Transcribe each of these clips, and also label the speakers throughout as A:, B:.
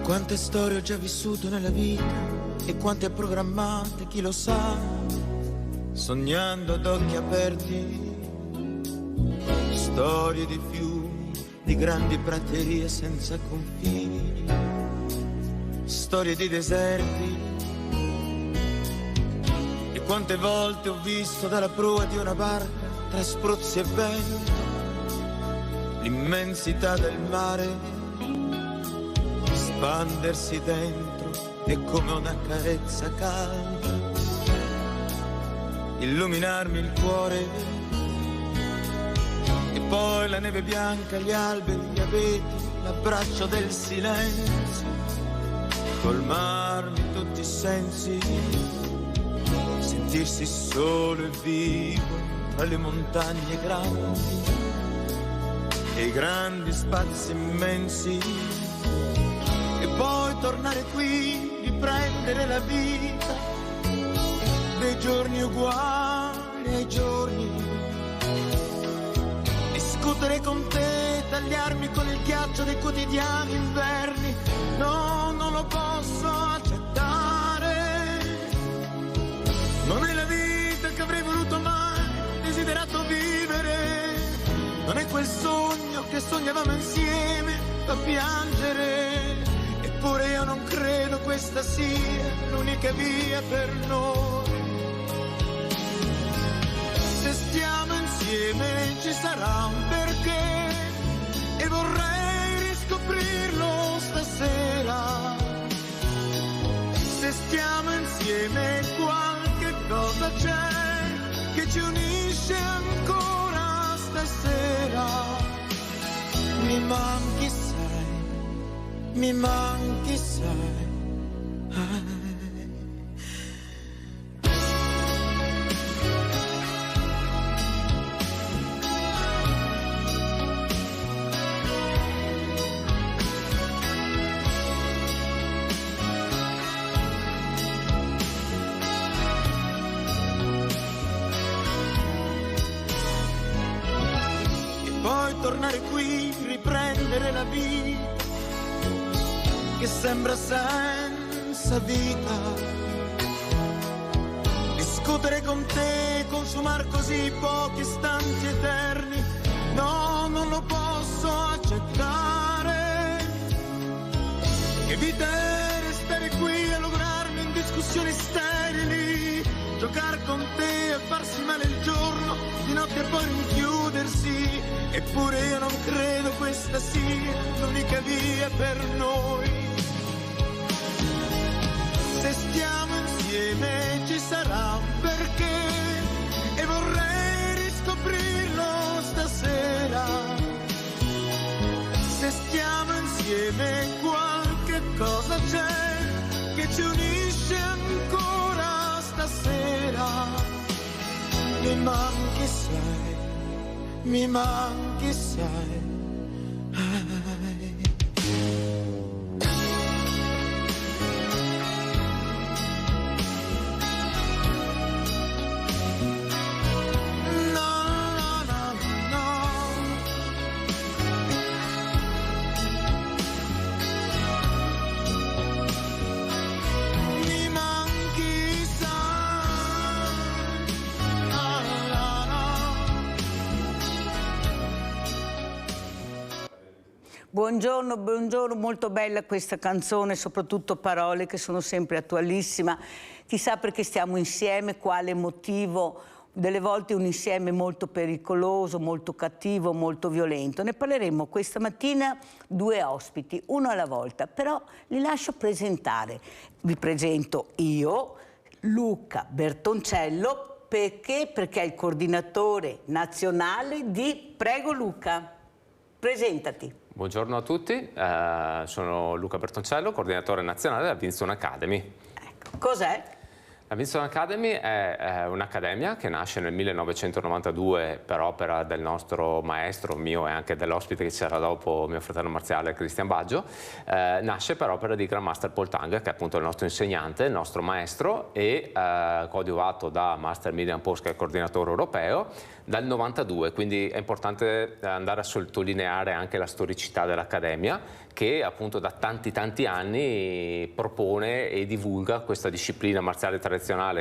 A: Quante storie ho già vissuto nella vita e quante programmate, chi lo sa, sognando ad occhi aperti, storie di fiumi, di grandi praterie senza confini, storie di deserti. E quante volte ho visto dalla prua di una barca, tra spruzzi e vento, l'immensità del mare espandersi dentro e come una carezza calda illuminarmi il cuore, e poi la neve bianca, gli alberi, gli abeti, l'abbraccio del silenzio, colmarmi tutti i sensi, sentirsi solo e vivo tra le montagne grandi e i grandi spazi immensi. E poi tornare qui, riprendere la vita dei giorni uguali ai giorni, discutere con te, tagliarmi con il ghiaccio dei quotidiani inverni. No, non lo posso accettare, non è la vita che avrei voluto mai, desiderato vivere, non è quel sogno che sognavamo insieme da piangere. Eppure io non credo questa sia l'unica via per noi. Se stiamo insieme ci sarà un perché e vorrei riscoprirlo stasera. Se stiamo insieme qualche cosa c'è che ci unisce ancora stasera. Mi manchi, mi manchi, sai. E poi tornare qui, riprendere la vita che sembra senza vita, discutere con te, consumar così pochi istanti eterni. No, non lo posso accettare. Che vita è restare qui a lograrmi in discussioni sterili, giocare con te a farsi male il giorno, di notte e poi rinchiudersi. Eppure io non credo questa sia l'unica via per noi. Se stiamo insieme ci sarà un perché e vorrei riscoprirlo stasera. Se stiamo insieme qualche cosa c'è che ci unisce ancora stasera. Mi manchi, sai, mi manchi, sai.
B: Buongiorno, buongiorno, molto bella questa canzone, soprattutto parole che sono sempre attualissima. Chissà perché stiamo insieme, quale motivo, delle volte un insieme molto pericoloso, molto cattivo, molto violento. Ne parleremo questa mattina, due ospiti, uno alla volta, però li lascio presentare. Vi presento io, Luca Bertoncello, perché? Perché è il coordinatore nazionale di Prego Luca. Presentati.
C: Buongiorno a tutti, sono Luca Bertoncello, coordinatore nazionale della Vinson Academy.
B: Ecco, cos'è?
C: La Vinson Academy è un'accademia che nasce nel 1992 per opera del nostro maestro, mio e anche dell'ospite che c'era dopo, mio fratello marziale Cristian Baggio. Nasce per opera di Grandmaster Paul Tang, che è appunto il nostro insegnante, il nostro maestro, e coadiuvato da Master Miriam Post, che è il coordinatore europeo, dal 92. Quindi è importante andare a sottolineare anche la storicità dell'accademia, che appunto da tanti anni propone e divulga questa disciplina marziale tradizionale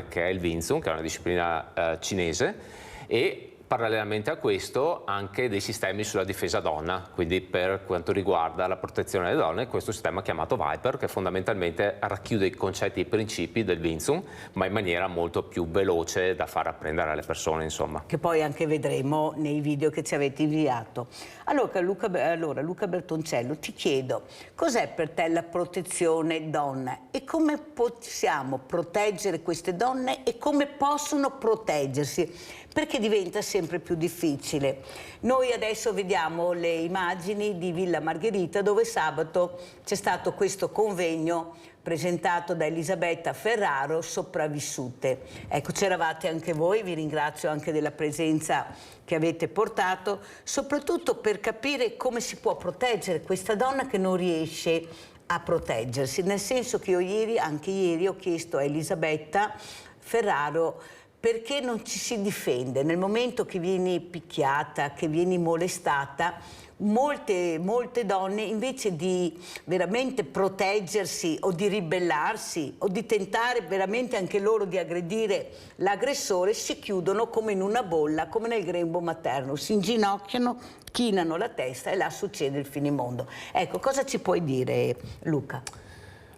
C: che è il Wing Tsun, che è una disciplina cinese, e parallelamente a questo anche dei sistemi sulla difesa donna, quindi per quanto riguarda la protezione delle donne, questo sistema chiamato Viper, che fondamentalmente racchiude i concetti e i principi del Wing Tsun, ma in maniera molto più veloce da far apprendere alle persone, insomma.
B: Che poi anche vedremo nei video che ci avete inviato. Allora Luca Bertoncello, ti chiedo, cos'è per te la protezione donna e come possiamo proteggere queste donne e come possono proteggersi? Perché diventa sempre più difficile. Noi adesso vediamo le immagini di Villa Margherita, dove sabato c'è stato questo convegno presentato da Elisabetta Ferraro, Sopravvissute. Ecco, c'eravate anche voi, vi ringrazio anche della presenza che avete portato, soprattutto per capire come si può proteggere questa donna che non riesce a proteggersi, nel senso che io anche ieri ho chiesto a Elisabetta Ferraro perché non ci si difende nel momento che vieni picchiata, che vieni molestata. Molte donne, invece di veramente proteggersi o di ribellarsi o di tentare veramente anche loro di aggredire l'aggressore, si chiudono come in una bolla, come nel grembo materno, si inginocchiano, chinano la testa e là succede il finimondo. Ecco, cosa ci puoi dire, Luca?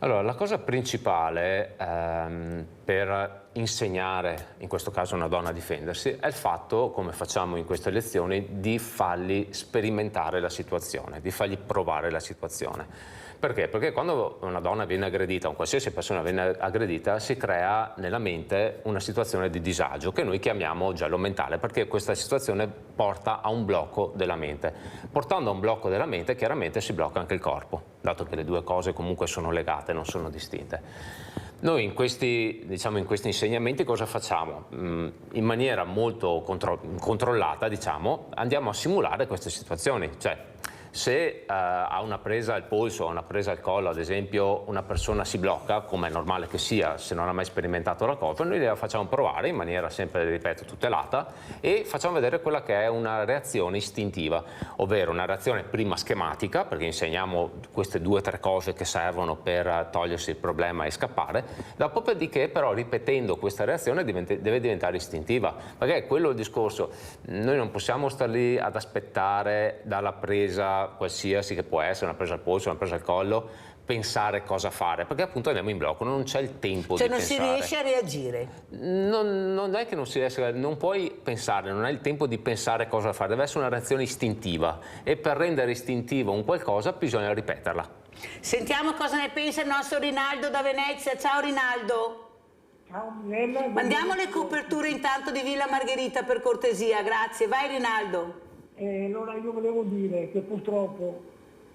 C: Allora, la cosa principale per insegnare, in questo caso a una donna, a difendersi, è il fatto, come facciamo in queste lezioni, di fargli sperimentare la situazione, di fargli provare la situazione. Perché? Perché quando una donna viene aggredita, o qualsiasi persona viene aggredita, si crea nella mente una situazione di disagio che noi chiamiamo giallo mentale, perché questa situazione porta a un blocco della mente. Portando a un blocco della mente, chiaramente si blocca anche il corpo, dato che le due cose comunque sono legate, non sono distinte. Noi in questi insegnamenti cosa facciamo? In maniera molto controllata, diciamo, andiamo a simulare queste situazioni. Cioè, se a una presa al polso o una presa al collo, ad esempio, una persona si blocca, come è normale che sia se non ha mai sperimentato la cosa, noi la facciamo provare in maniera sempre, ripeto, tutelata, e facciamo vedere quella che è una reazione istintiva, ovvero una reazione prima schematica, perché insegniamo queste 2 o 3 cose che servono per togliersi il problema e scappare, dopodiché però ripetendo questa reazione deve diventare istintiva, perché è quello il discorso. Noi non possiamo star lì ad aspettare dalla presa qualsiasi, che può essere una presa al polso, una presa al collo, pensare cosa fare, perché appunto andiamo in blocco, non c'è il tempo di pensare.
B: Cioè non si riesce a reagire?
C: Non è che non si riesce, non puoi pensare, non hai il tempo di pensare cosa fare, deve essere una reazione istintiva, e per rendere istintivo un qualcosa bisogna ripeterla.
B: Sentiamo cosa ne pensa il nostro Rinaldo da Venezia. Ciao Rinaldo.
D: Ciao Mirella.
B: Mandiamo le coperture intanto di Villa Margherita per cortesia, grazie. Vai Rinaldo.
D: Allora io volevo dire che purtroppo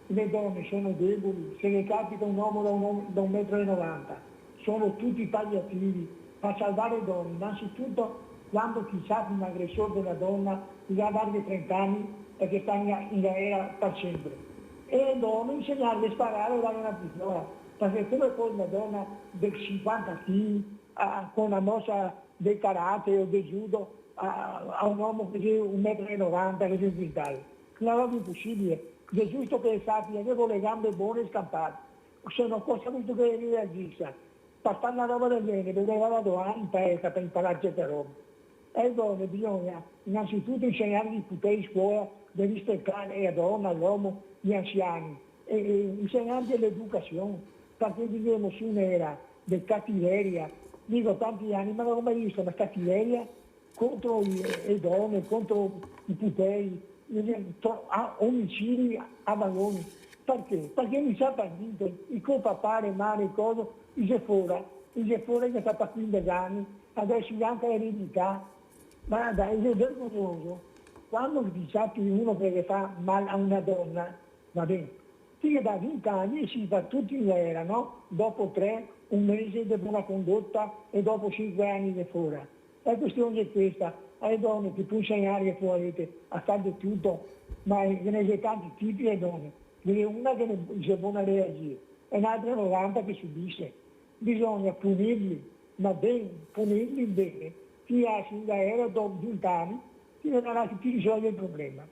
D: le donne sono deboli, se ne capita un uomo da 1,90 m, sono tutti palliativi a salvare donne, innanzitutto quando chi sa di un aggressore della donna gli ha dargli 30 anni perché sta in galera per sempre, e le donne insegnarle a sparare o dare una pistola, perché come poi una donna del 50 kg con una mossa del karate o del judo a un uomo che è 1,90 m che è quintale. Una roba impossibile. È giusto che sappia, avevo le gambe buone e scampate. Se non posso avuto che reagisca. Per fare una roba del genere, dove vado in paese per imparare certe robe. E donne bisogna innanzitutto insegnargli i poteri in scuola, di rispettare la donna, l'uomo, gli anziani. E insegnargli l'educazione, perché viviamo su un'era di cattiveria. Dico tanti anni, ma non ho mai visto una cattiveria contro le donne, contro i poteri, omicidi a balloni. Perché? Perché mi sa partito, il colpa pare male, cosa, dice fuori che sta per 15 anni, adesso anche l'eredità, ma dai, è vergognoso. Quando ti sappi uno che fa male a una donna, va bene, Fino da 20 anni si va tutti in guerra, no? Dopo 3, un mese di buona condotta e dopo 5 anni di fuori. La questione è questa, alle donne che può insegnare che volete a fare tutto, ma ce ne sono tanti tipi di donne. Ce n'è una che non buona reagire, e un'altra 90 che subisce. Bisogna punirli, ma ben, punirli bene. Chi ha in guerra dopo 20 anni, fino a che ti risolve il problema.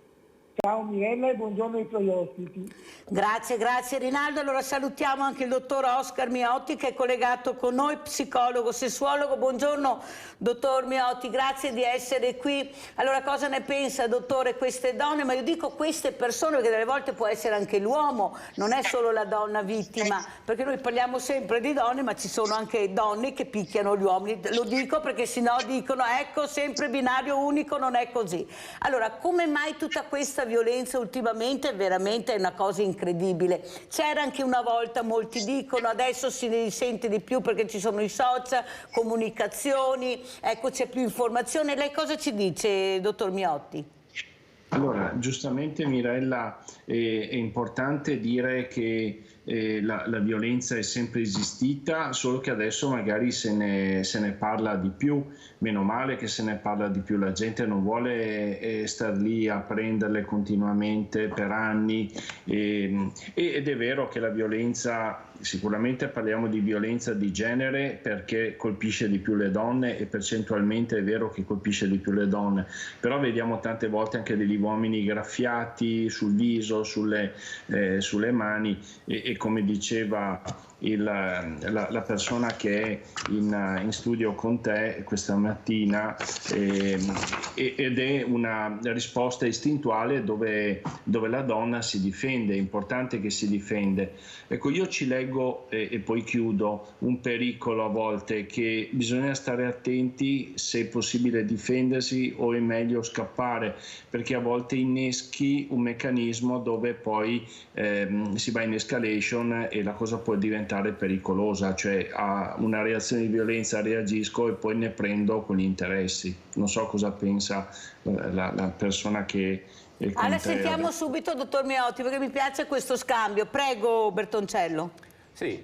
D: Ciao Mirella e buongiorno ai tuoi ospiti.
B: Grazie, grazie Rinaldo. Allora salutiamo anche il dottor Oscar Miotti che è collegato con noi, psicologo, sessuologo. Buongiorno dottor Miotti, grazie di essere qui. Allora cosa ne pensa dottore queste donne? Ma io dico queste persone perché delle volte può essere anche l'uomo, non è solo la donna vittima, perché noi parliamo sempre di donne ma ci sono anche donne che picchiano gli uomini. Lo dico perché sennò dicono ecco sempre binario unico, non è così. Allora come mai tutta questa violenza ultimamente veramente è una cosa incredibile. C'era anche una volta, molti dicono, adesso si risente di più perché ci sono i social, comunicazioni, ecco c'è più informazione. Lei cosa ci dice, dottor Miotti?
E: Allora, giustamente Mirella, è importante dire che la violenza è sempre esistita, solo che adesso magari se ne parla di più, meno male che se ne parla di più, la gente non vuole star lì a prenderle continuamente per anni ed è vero che la violenza, sicuramente parliamo di violenza di genere perché colpisce di più le donne e percentualmente è vero che colpisce di più le donne, però vediamo tante volte anche degli uomini graffiati sul viso, sulle mani e come diceva la persona che è in studio con te questa mattina ed è una risposta istintuale dove la donna si difende, è importante che si difende. Ecco, io ci leggo e poi chiudo un pericolo a volte che bisogna stare attenti se è possibile difendersi o è meglio scappare, perché a volte inneschi un meccanismo dove poi si va in escalation e la cosa può diventare pericolosa, cioè a una reazione di violenza reagisco e poi ne prendo con gli interessi. Non so cosa pensa la persona che è con
B: allora
E: te.
B: sentiamo subito dottor Miotti perché mi piace questo scambio. Prego Bertoncello.
C: Sì,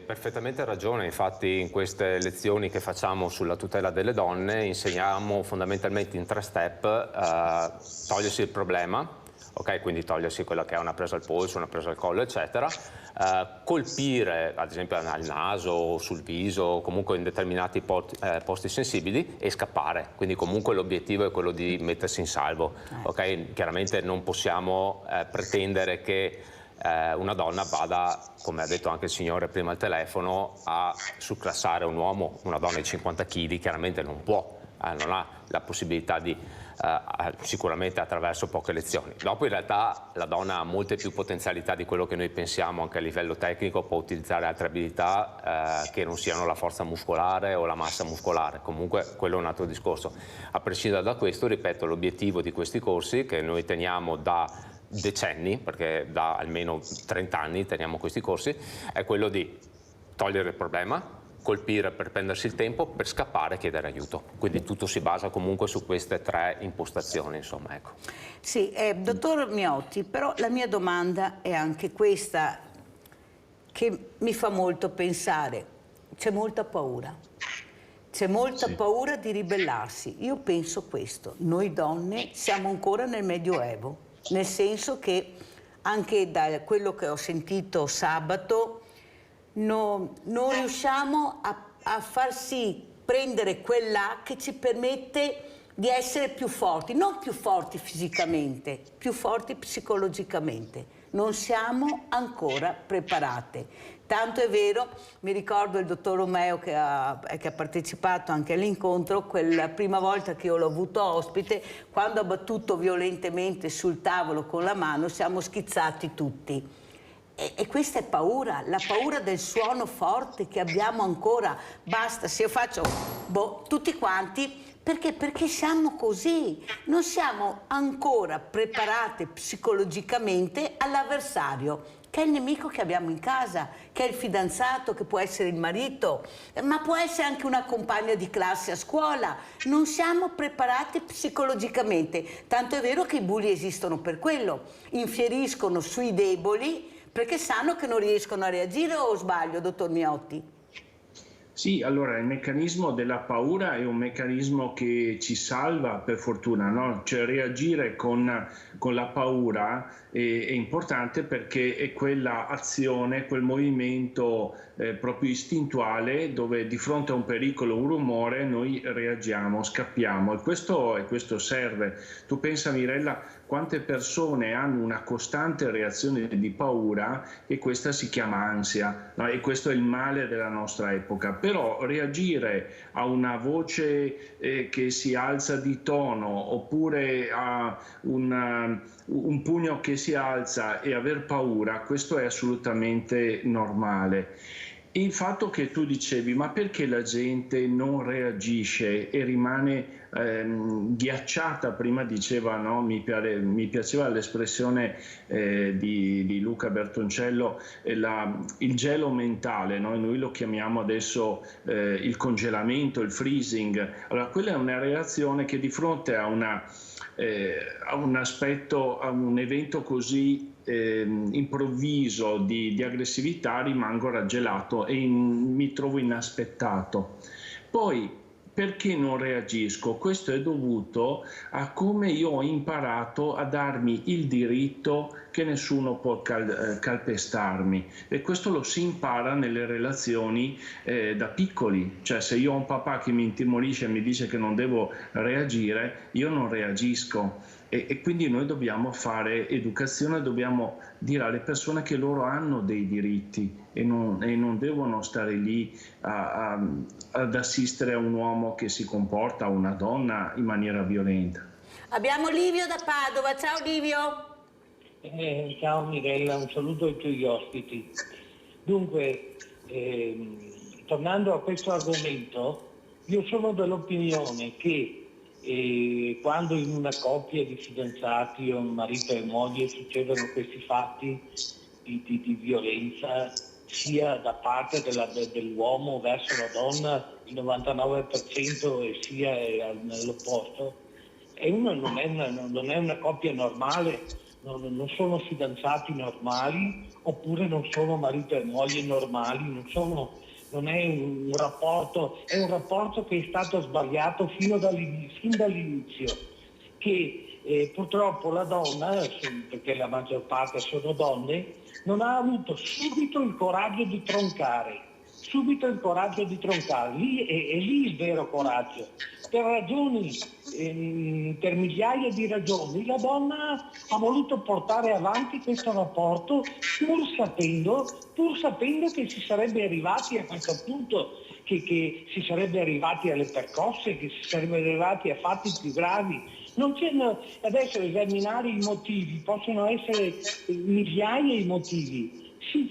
C: perfettamente ragione, infatti in queste lezioni che facciamo sulla tutela delle donne insegniamo fondamentalmente in 3 step togliersi il problema, ok, quindi togliersi quella che è una presa al polso, una presa al collo eccetera, colpire ad esempio al naso, sul viso, comunque in determinati posti sensibili e scappare, quindi comunque l'obiettivo è quello di mettersi in salvo, ok? Chiaramente non possiamo pretendere che una donna vada, come ha detto anche il signore prima al telefono, a surclassare un uomo, una donna di 50 kg chiaramente non può, non ha la possibilità di sicuramente attraverso poche lezioni. Dopo in realtà la donna ha molte più potenzialità di quello che noi pensiamo anche a livello tecnico, può utilizzare altre abilità che non siano la forza muscolare o la massa muscolare, comunque quello è un altro discorso. A prescindere da questo, ripeto, l'obiettivo di questi corsi che noi teniamo da decenni, perché da almeno 30 anni teniamo questi corsi, è quello di togliere il problema, colpire per prendersi il tempo, per scappare e chiedere aiuto. Quindi tutto si basa comunque su queste 3 impostazioni, insomma, ecco.
B: Sì, dottor Miotti, però la mia domanda è anche questa che mi fa molto pensare. C'è molta paura. C'è molta paura di ribellarsi. Io penso questo, noi donne siamo ancora nel Medioevo, nel senso che anche da quello che ho sentito sabato non riusciamo a far sì prendere quella che ci permette di essere più forti, non più forti fisicamente, più forti psicologicamente. Non siamo ancora preparate. Tanto è vero, mi ricordo il dottor Romeo che ha partecipato anche all'incontro, quella prima volta che io l'ho avuto ospite, quando ha battuto violentemente sul tavolo con la mano, siamo schizzati tutti. E questa è paura, la paura del suono forte che abbiamo ancora. Basta, se io faccio tutti quanti, perché siamo così, non siamo ancora preparate psicologicamente all'avversario, che è il nemico che abbiamo in casa, che è il fidanzato, che può essere il marito, ma può essere anche una compagna di classe a scuola. Non siamo preparati psicologicamente, tanto è vero che i bulli esistono per quello, infieriscono sui deboli, Perché sanno che non riescono a reagire, o sbaglio, dottor Miotti?
E: Sì, allora il meccanismo della paura è un meccanismo che ci salva, per fortuna, no? Cioè reagire con la paura è importante, perché è quella azione, quel movimento proprio istintuale, dove di fronte a un pericolo, un rumore, noi reagiamo, scappiamo, e questo serve. Tu pensa, Mirella, quante persone hanno una costante reazione di paura, e questa si chiama ansia, no? E questo è il male della nostra epoca. Però reagire a una voce che si alza di tono, oppure a un pugno che si alza, e aver paura, questo è assolutamente normale. Il fatto che tu dicevi, ma perché la gente non reagisce e rimane ghiacciata? Prima diceva, no? Mi piaceva l'espressione di Luca Bertoncello, il gelo mentale, no? Noi lo chiamiamo adesso il congelamento, il freezing. Allora, quella è una reazione che di fronte a un aspetto, a un evento così improvviso di aggressività, rimango raggelato e mi trovo inaspettato. Poi, perché non reagisco? Questo è dovuto a come io ho imparato a darmi il diritto che nessuno può calpestarmi, e questo lo si impara nelle relazioni da piccoli. Cioè, se io ho un papà che mi intimorisce e mi dice che non devo reagire, io non reagisco. E quindi noi dobbiamo fare educazione, dobbiamo dire alle persone che loro hanno dei diritti e non devono stare lì ad assistere a un uomo che si comporta, a una donna, in maniera violenta.
B: Abbiamo Livio da Padova. Ciao Livio.
F: Ciao Mirella, un saluto ai tuoi ospiti. Dunque, tornando a questo argomento, io sono dell'opinione che quando in una coppia di fidanzati o marito e moglie succedono questi fatti di violenza, sia da parte dell'uomo verso la donna il 99%, e sia all'opposto, non è una coppia normale, non sono fidanzati normali, oppure non sono marito e moglie normali, non è un rapporto, è un rapporto che è stato sbagliato fin dall'inizio, che purtroppo la donna, perché la maggior parte sono donne, non ha avuto subito il coraggio di troncare. Lì è lì il vero coraggio. Per migliaia di ragioni, la donna ha voluto portare avanti questo rapporto pur sapendo che si sarebbe arrivati a questo punto, che si sarebbe arrivati alle percosse, che si sarebbe arrivati a fatti più gravi. Adesso esaminare i motivi, possono essere migliaia i motivi.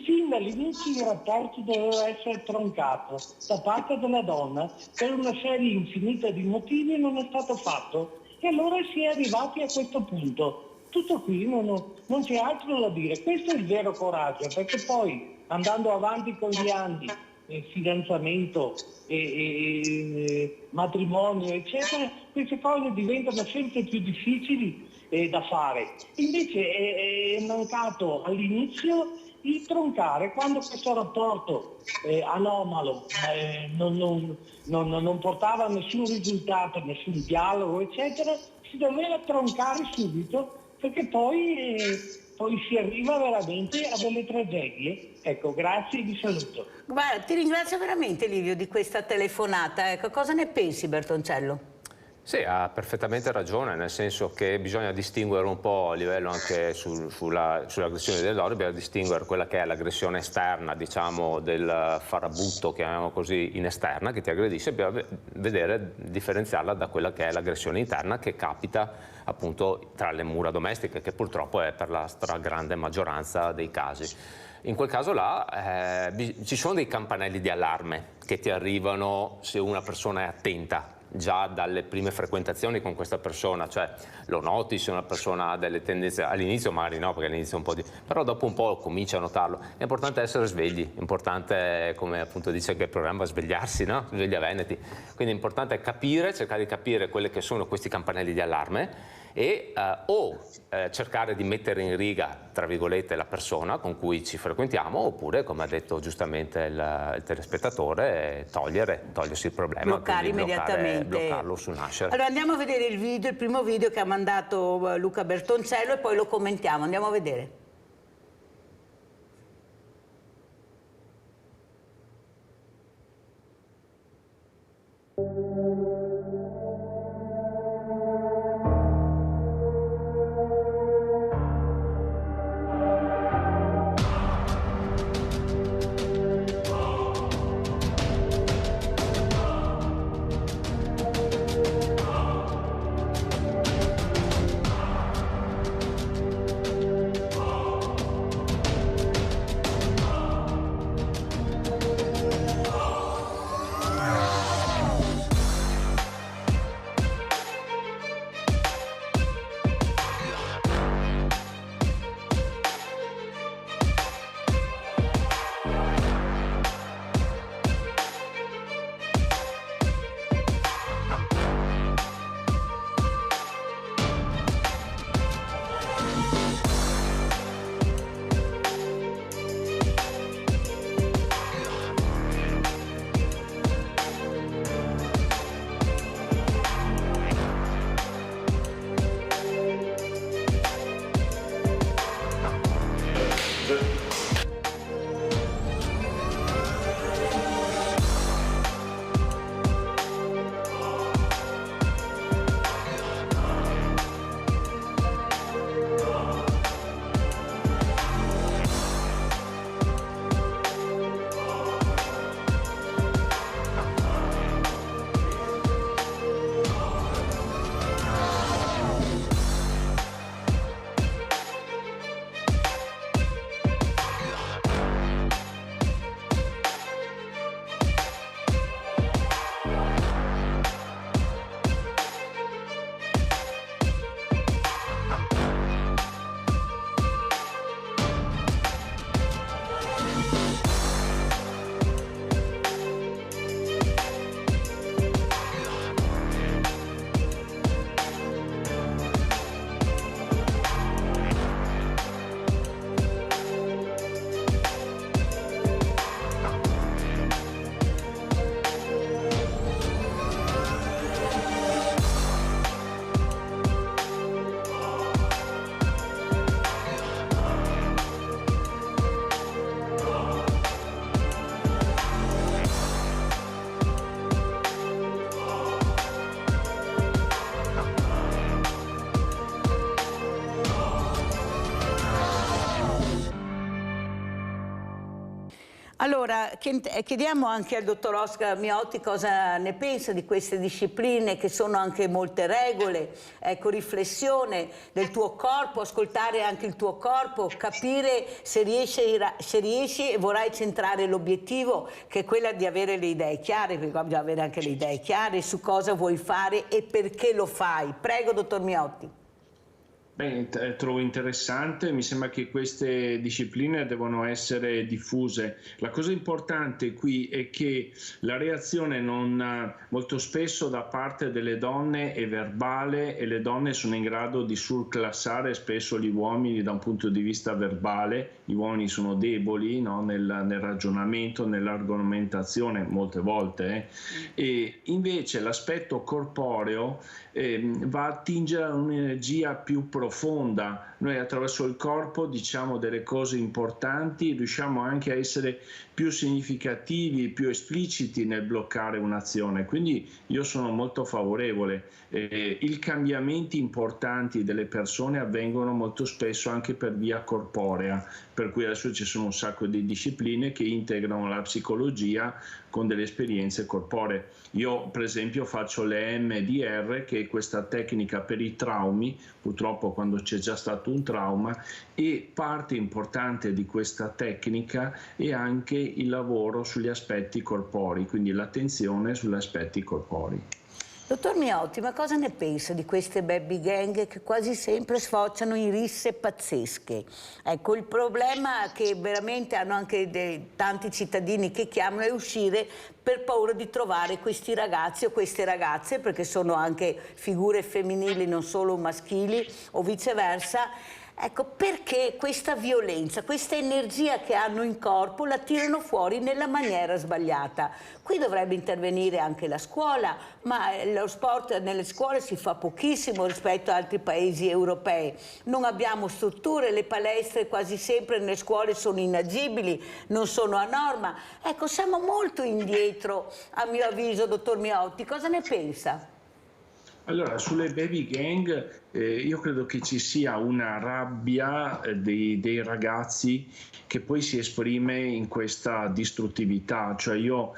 F: Fin dall'inizio il rapporto doveva essere troncato da parte della donna per una serie infinita di motivi, e non è stato fatto, e allora si è arrivati a questo punto. Tutto qui, non c'è altro da dire. Questo è il vero coraggio, perché poi, andando avanti con gli anni, fidanzamento matrimonio eccetera, queste cose diventano sempre più difficili da fare. Invece è mancato all'inizio il troncare, quando questo rapporto anomalo non portava a nessun risultato, nessun dialogo eccetera, si doveva troncare subito, perché poi si arriva veramente a delle tragedie. Ecco, grazie e vi saluto.
B: Guarda, ti ringrazio veramente, Livio, di questa telefonata. Ecco, cosa ne pensi, Bertoncello?
C: Sì, ha perfettamente ragione, nel senso che bisogna distinguere un po' a livello anche sull'aggressione delle donne, bisogna distinguere quella che è l'aggressione esterna, diciamo, del farabutto, chiamiamo così, in esterna, che ti aggredisce, e bisogna vedere, differenziarla da quella che è l'aggressione interna, che capita appunto tra le mura domestiche, che purtroppo è per la stragrande maggioranza dei casi. In quel caso là ci sono dei campanelli di allarme che ti arrivano se una persona è attenta già dalle prime frequentazioni con questa persona, cioè lo noti se una persona ha delle tendenze, all'inizio magari no, perché all'inizio un po' però dopo un po' comincia a notarlo. È importante essere svegli, è importante, come appunto dice anche il programma, svegliarsi, no? Sveglia Veneti. Quindi è importante capire, cercare di capire quelli che sono questi campanelli di allarme, e cercare di mettere in riga, tra virgolette, la persona con cui ci frequentiamo, oppure, come ha detto giustamente il telespettatore, togliersi il problema,
B: bloccare immediatamente,
C: bloccarlo sul nascere.
B: Allora andiamo a vedere il primo video che ha mandato Luca Bertoncello e poi lo commentiamo. Andiamo a vedere. Allora, chiediamo anche al dottor Oscar Miotti cosa ne pensa di queste discipline, che sono anche molte regole, ecco, riflessione del tuo corpo, ascoltare anche il tuo corpo, capire se riesci e vorrai centrare l'obiettivo, che è quella di avere le idee chiare, perché qua bisogna avere anche le idee chiare su cosa vuoi fare e perché lo fai. Prego, dottor Miotti.
E: Beh, trovo interessante, mi sembra che queste discipline devono essere diffuse. La cosa importante qui è che la reazione molto spesso da parte delle donne è verbale e le donne sono in grado di surclassare spesso gli uomini da un punto di vista verbale. Gli uomini sono deboli, no? nel ragionamento, nell'argomentazione molte volte. E invece l'aspetto corporeo va a attingere a un'energia più profonda. Noi attraverso il corpo diciamo delle cose importanti, riusciamo anche a essere più significativi, più espliciti nel bloccare un'azione. Quindi io sono molto favorevole. I cambiamenti importanti delle persone avvengono molto spesso anche per via corporea, per cui adesso ci sono un sacco di discipline che integrano la psicologia con delle esperienze corporee. Io per esempio faccio l'EMDR, che è questa tecnica per i traumi, purtroppo quando c'è già stato un trauma, e parte importante di questa tecnica è anche il lavoro sugli aspetti corporei, quindi l'attenzione sugli aspetti corporei.
B: Dottor Miotti, ma cosa ne pensa di queste baby gang che quasi sempre sfociano in risse pazzesche? Ecco, il problema che veramente hanno anche tanti cittadini che chiamano è uscire per paura di trovare questi ragazzi o queste ragazze, perché sono anche figure femminili, non solo maschili, o viceversa. Ecco, perché questa violenza, questa energia che hanno in corpo la tirano fuori nella maniera sbagliata. Qui dovrebbe intervenire anche la scuola, ma lo sport nelle scuole si fa pochissimo rispetto ad altri paesi europei. Non abbiamo strutture, le palestre quasi sempre nelle scuole sono inagibili, non sono a norma. Ecco, siamo molto indietro, a mio avviso, dottor Miotti. Cosa ne pensa?
E: Allora, sulle baby gang io credo che ci sia una rabbia dei ragazzi che poi si esprime in questa distruttività, cioè io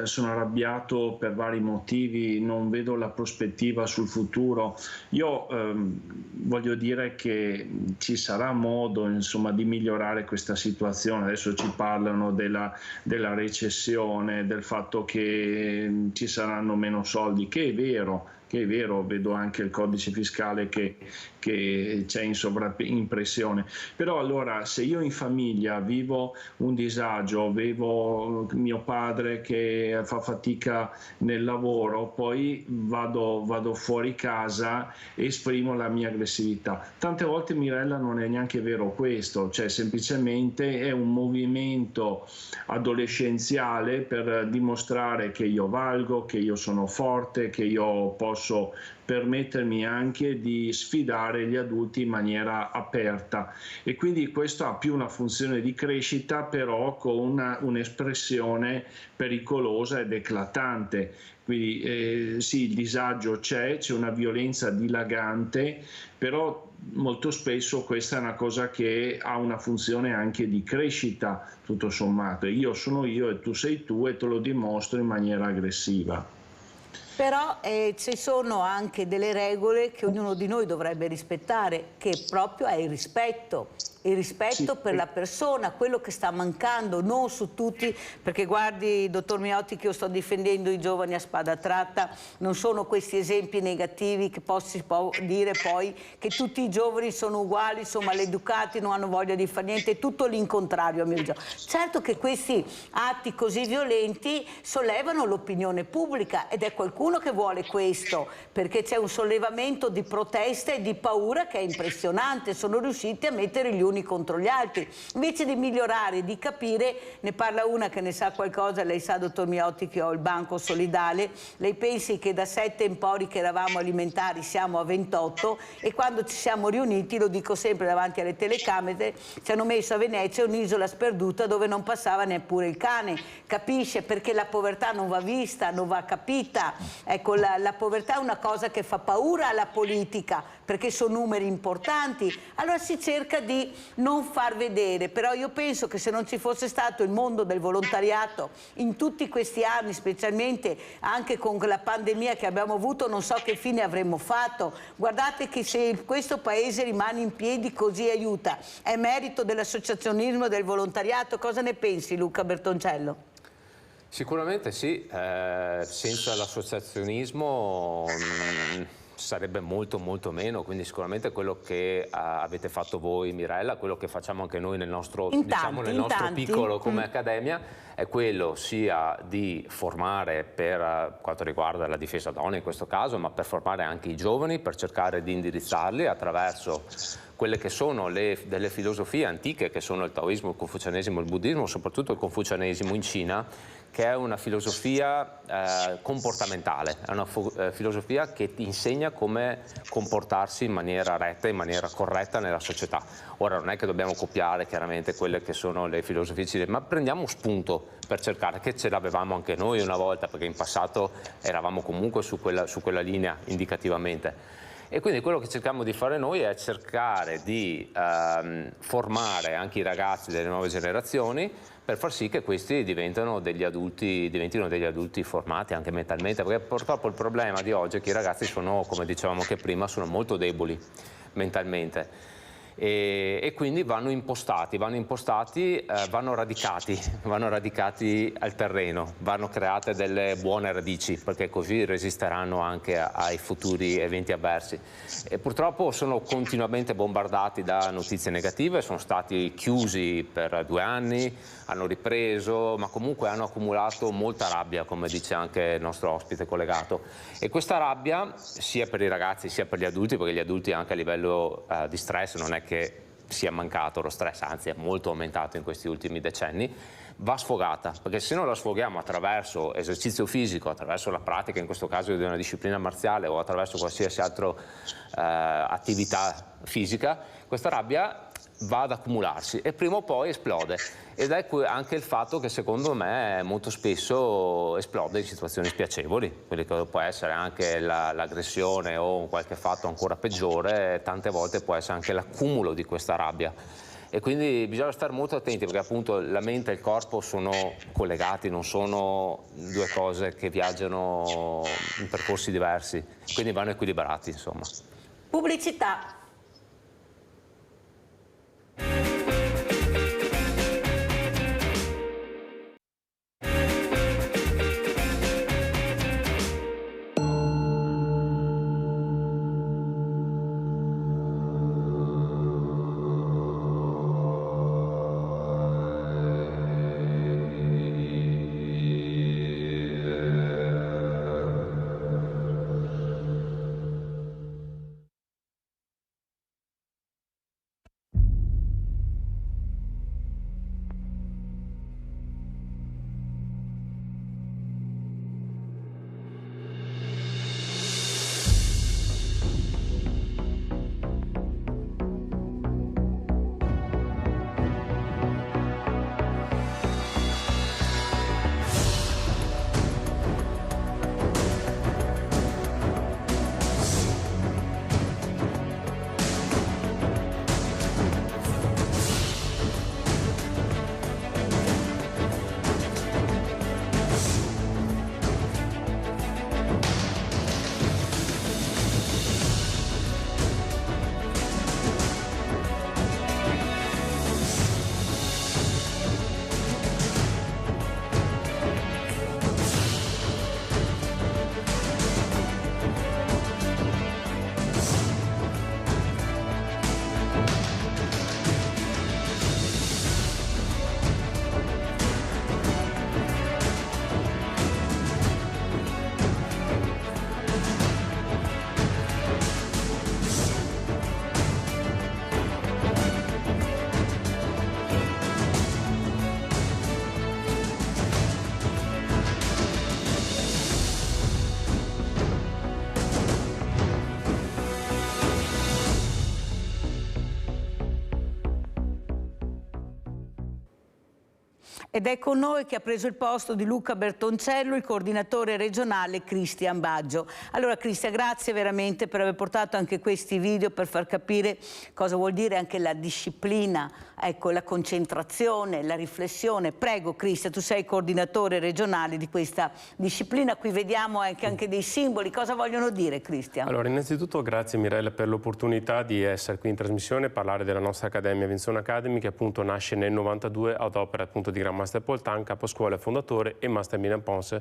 E: sono arrabbiato per vari motivi, non vedo la prospettiva sul futuro. Io voglio dire che ci sarà modo, insomma, di migliorare questa situazione. Adesso ci parlano della recessione, del fatto che ci saranno meno soldi, che è vero, vedo anche il codice fiscale che c'è in sovraimpressione. Però allora, se io in famiglia vivo un disagio, vedo mio padre che fa fatica nel lavoro, poi vado fuori casa e esprimo la mia aggressività. Tante volte, Mirella, non è neanche vero questo, cioè semplicemente è un movimento adolescenziale per dimostrare che io valgo, che io sono forte, che io posso permettermi anche di sfidare gli adulti in maniera aperta, e quindi questo ha più una funzione di crescita, però con un'espressione pericolosa ed eclatante. Quindi sì, il disagio c'è una violenza dilagante, però molto spesso questa è una cosa che ha una funzione anche di crescita, tutto sommato. Io sono io e tu sei tu, e te lo dimostro in maniera aggressiva.
B: Però ci sono anche delle regole che ognuno di noi dovrebbe rispettare, che proprio è il rispetto sì, per la persona, quello che sta mancando, non su tutti, perché guardi, dottor Miotti, che io sto difendendo i giovani a spada tratta, non sono questi esempi negativi che si può dire poi che tutti i giovani sono uguali, sono maleducati, non hanno voglia di fare niente, è tutto l'incontrario a mio giudizio. Certo che questi atti così violenti sollevano l'opinione pubblica, ed è qualcuno che vuole questo, perché c'è un sollevamento di protesta e di paura che è impressionante, sono riusciti a mettere gli uni contro gli altri. Invece di migliorare, di capire, ne parla una che ne sa qualcosa, lei sa, dottor Miotti, che ho il banco solidale, lei pensi che da 7 empori che eravamo alimentari siamo a 28, e quando ci siamo riuniti, lo dico sempre davanti alle telecamere, ci hanno messo a Venezia un'isola sperduta dove non passava neppure il cane. Capisce? Perché la povertà non va vista, non va capita. Ecco, la povertà è una cosa che fa paura alla politica, perché sono numeri importanti, allora si cerca di non far vedere. Però io penso che se non ci fosse stato il mondo del volontariato in tutti questi anni, specialmente anche con la pandemia che abbiamo avuto, non so che fine avremmo fatto. Guardate che se questo paese rimane in piedi così aiuta, è merito dell'associazionismo e del volontariato. Cosa ne pensi, Luca Bertoncello?
C: Sicuramente sì, senza l'associazionismo sarebbe molto molto meno, quindi sicuramente quello che avete fatto voi, Mirella, quello che facciamo anche noi nel nostro, diciamo, nel nostro piccolo come accademia, è quello sia di formare per quanto riguarda la difesa donna in questo caso, ma per formare anche i giovani, per cercare di indirizzarli attraverso quelle che sono delle filosofie antiche, che sono il taoismo, il confucianesimo, il buddismo, soprattutto il confucianesimo in Cina, che è una filosofia comportamentale, è una filosofia che ti insegna come comportarsi in maniera retta, in maniera corretta nella società. Ora non è che dobbiamo copiare chiaramente quelle che sono le filosofie cinesi, ma prendiamo spunto per cercare, che ce l'avevamo anche noi una volta, perché in passato eravamo comunque su quella linea indicativamente. E quindi quello che cerchiamo di fare noi è cercare di formare anche i ragazzi delle nuove generazioni per far sì che questi diventino degli adulti formati anche mentalmente, perché purtroppo il problema di oggi è che i ragazzi sono, come dicevamo anche prima, sono molto deboli mentalmente. e quindi vanno impostati, vanno radicati al terreno, vanno create delle buone radici, perché così resisteranno anche ai futuri eventi avversi. E purtroppo sono continuamente bombardati da notizie negative, sono stati chiusi per 2 anni, hanno ripreso, ma comunque hanno accumulato molta rabbia, come dice anche il nostro ospite collegato. E questa rabbia, sia per i ragazzi sia per gli adulti, perché gli adulti anche a livello di stress non è che sia mancato lo stress, anzi è molto aumentato in questi ultimi decenni, va sfogata, perché se non la sfoghiamo attraverso esercizio fisico, attraverso la pratica, in questo caso di una disciplina marziale o attraverso qualsiasi altra attività fisica, questa rabbia va ad accumularsi e prima o poi esplode, ed è anche il fatto che secondo me molto spesso esplode in situazioni spiacevoli, quelli che può essere anche l'aggressione o qualche fatto ancora peggiore, tante volte può essere anche l'accumulo di questa rabbia. E quindi bisogna stare molto attenti, perché appunto la mente e il corpo sono collegati, non sono 2 cose che viaggiano in percorsi diversi, quindi vanno equilibrati, insomma.
B: Pubblicità. Ed è con noi che ha preso il posto di Luca Bertoncello, il coordinatore regionale Cristian Baggio. Allora Cristian, grazie veramente per aver portato anche questi video per far capire cosa vuol dire anche la disciplina, ecco, la concentrazione, la riflessione. Prego Cristian, tu sei coordinatore regionale di questa disciplina, qui vediamo anche dei simboli, cosa vogliono dire Cristian?
G: Allora innanzitutto grazie Mirella per l'opportunità di essere qui in trasmissione e parlare della nostra Accademia Vinzone Academy, che appunto nasce nel 92 ad opera appunto di Gran Master Paul Tan, caposcuola e fondatore, e Master Milan Pons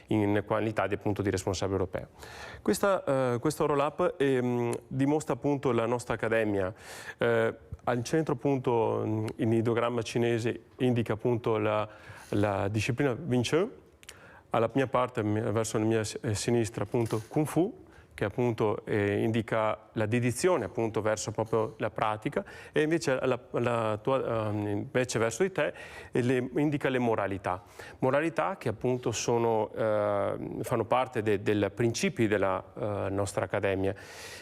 G: in qualità di, appunto, di responsabile europeo. Questo roll-up dimostra appunto la nostra accademia. Al centro appunto in ideogramma cinese indica appunto la disciplina Wing Chun, alla mia parte verso la mia sinistra appunto Kung Fu, che appunto indica la dedizione appunto verso proprio la pratica, e invece, invece verso di te indica le moralità. Moralità che appunto fanno parte dei principi della nostra accademia.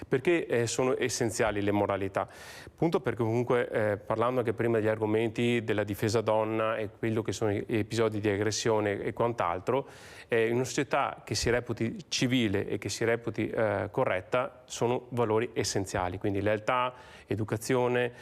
G: Perché sono essenziali le moralità? Appunto perché comunque parlando anche prima degli argomenti della difesa donna e quello che sono gli episodi di aggressione e quant'altro, in una società che si reputi civile e che si reputi corretta sono valori essenziali, quindi lealtà, educazione,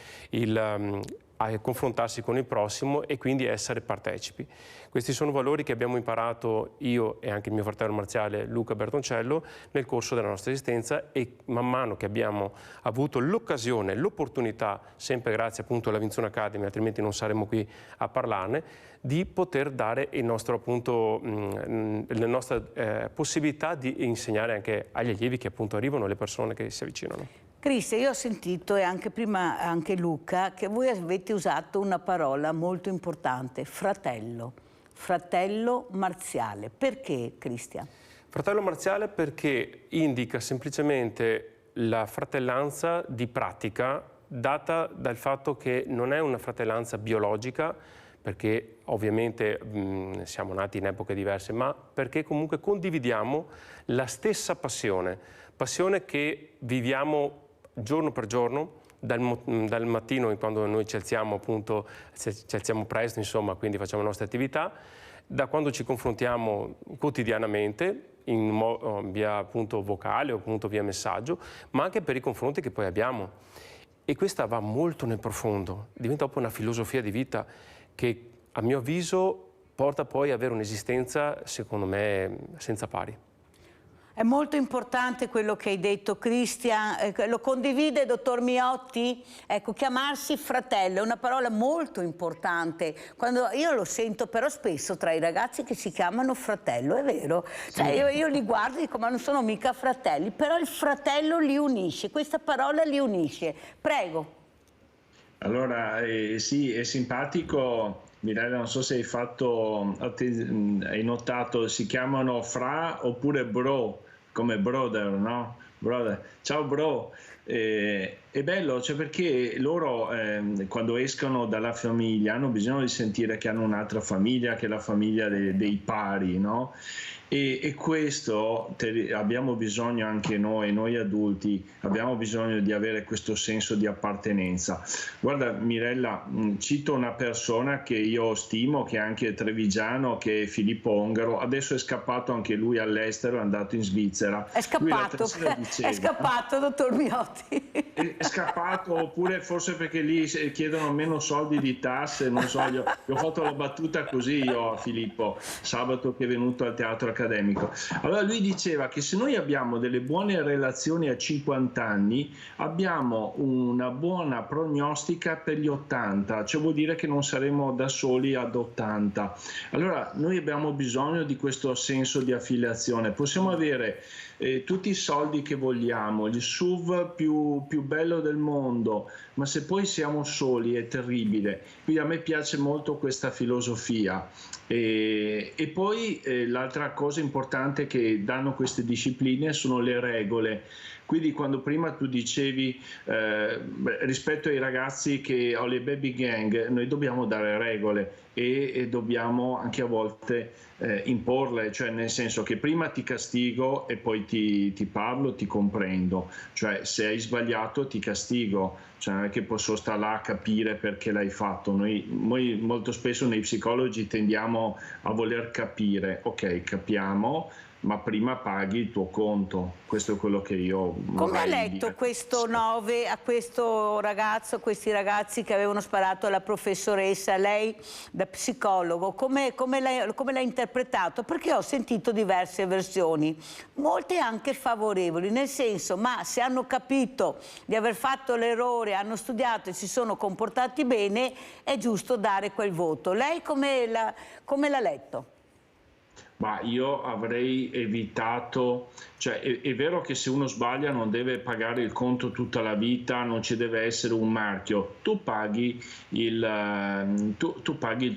G: a confrontarsi con il prossimo e quindi essere partecipi. Questi sono valori che abbiamo imparato io e anche il mio fratello marziale Luca Bertoncello nel corso della nostra esistenza, e man mano che abbiamo avuto l'occasione, l'opportunità, sempre grazie appunto alla Vinzone Academy, altrimenti non saremmo qui a parlarne, di poter dare il nostro, appunto, le nostre possibilità di insegnare anche agli allievi che appunto arrivano, alle persone che si avvicinano.
B: Cristian, io ho sentito, e anche prima anche Luca, che voi avete usato una parola molto importante, fratello, fratello marziale. Perché, Cristian?
G: Fratello marziale perché indica semplicemente la fratellanza di pratica data dal fatto che non è una fratellanza biologica, perché ovviamente siamo nati in epoche diverse, ma perché comunque condividiamo la stessa passione che viviamo giorno per giorno, dal mattino quando noi ci alziamo, appunto, ci alziamo presto, insomma, quindi facciamo le nostre attività, da quando ci confrontiamo quotidianamente via appunto vocale o appunto via messaggio, ma anche per i confronti che poi abbiamo. E questa va molto nel profondo, diventa proprio una filosofia di vita che a mio avviso porta poi ad avere un'esistenza, secondo me, senza pari.
B: È molto importante quello che hai detto, Cristian. Lo condivide, dottor Miotti? Ecco, chiamarsi fratello è una parola molto importante. Quando io lo sento però spesso tra i ragazzi che si chiamano fratello, è vero? Cioè, io li guardo e dico, ma non sono mica fratelli, però il fratello li unisce, questa parola li unisce. Prego.
E: Allora, sì, è simpatico. Mirella, non so se hai notato, si chiamano fra oppure bro, come brother, no? Brother. Ciao bro. È bello, cioè, perché loro quando escono dalla famiglia hanno bisogno di sentire che hanno un'altra famiglia, che è la famiglia dei pari, no? E questo abbiamo bisogno anche noi adulti, abbiamo bisogno di avere questo senso di appartenenza. Guarda Mirella, cito una persona che io stimo, che è anche trevigiano, che è Filippo Ongaro. Adesso è scappato anche lui all'estero, è andato in Svizzera.
B: È scappato, diceva, è scappato, dottor Miotti.
E: È scappato, oppure forse perché lì chiedono meno soldi di tasse, non so, gli ho fatto la battuta così io a Filippo sabato che è venuto al teatro accademico. Allora lui diceva che se noi abbiamo delle buone relazioni a 50 anni abbiamo una buona prognostica per gli 80, cioè vuol dire che non saremo da soli ad 80. Allora noi abbiamo bisogno di questo senso di affiliazione. Possiamo avere tutti i soldi che vogliamo, il SUV più bello del mondo, ma se poi siamo soli è terribile. Quindi a me piace molto questa filosofia. E poi l'altra cosa importante che danno queste discipline sono le regole. Quindi quando prima tu dicevi rispetto ai ragazzi che ho le baby gang, noi dobbiamo dare regole e dobbiamo anche a volte imporle, cioè nel senso che prima ti castigo e poi ti parlo, ti comprendo, cioè se hai sbagliato ti castigo, cioè non è che posso stare là a capire perché l'hai fatto. Noi molto spesso nei psicologi tendiamo a voler capire, ok, capiamo, ma prima paghi il tuo conto. Questo è quello che io vorrei dire.
B: Come ha letto questo 9 a questo ragazzo, a questi ragazzi che avevano sparato alla professoressa? Lei da psicologo, come l'ha interpretato? Perché ho sentito diverse versioni, molte anche favorevoli, nel senso, ma se hanno capito di aver fatto l'errore, hanno studiato e si sono comportati bene, è giusto dare quel voto. Lei come l'ha letto?
E: Ma io avrei evitato, cioè è vero che se uno sbaglia non deve pagare il conto tutta la vita, non ci deve essere un marchio, tu paghi il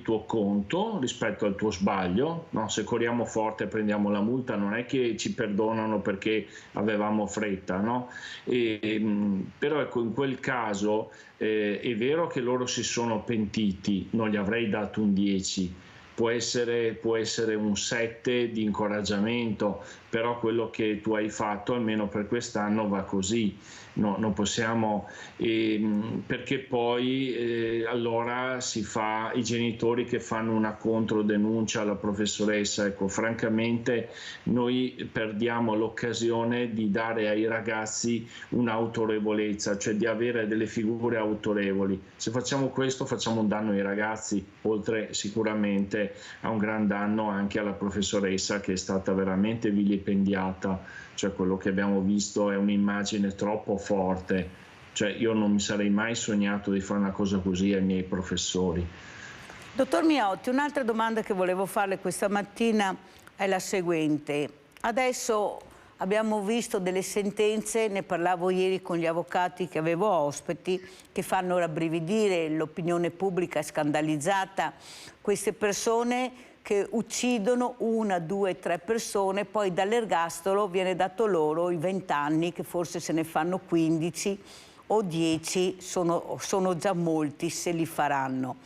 E: tuo conto rispetto al tuo sbaglio, no? Se corriamo forte e prendiamo la multa non è che ci perdonano perché avevamo fretta, no? Però ecco, in quel caso è vero che loro si sono pentiti, non gli avrei dato un 10, può essere un 7 di incoraggiamento, però quello che tu hai fatto almeno per quest'anno va così. No, non possiamo, perché poi allora si fa i genitori che fanno una controdenuncia alla professoressa. Ecco, francamente noi perdiamo l'occasione di dare ai ragazzi un'autorevolezza, cioè di avere delle figure autorevoli. Se facciamo questo facciamo un danno ai ragazzi, oltre sicuramente a un gran danno anche alla professoressa, che è stata veramente vilipendiata. Cioè, quello che abbiamo visto è un'immagine troppo forte, cioè io non mi sarei mai sognato di fare una cosa così ai miei professori.
B: Dottor Miotti, un'altra domanda che volevo farle questa mattina è la seguente. Adesso abbiamo visto delle sentenze, ne parlavo ieri con gli avvocati che avevo ospiti, che fanno rabbrividire, l'opinione pubblica è scandalizzata. Queste persone che uccidono 1, 2, 3 persone, poi dall'ergastolo viene dato loro i 20 anni, che forse se ne fanno 15 o 10, sono già molti se li faranno.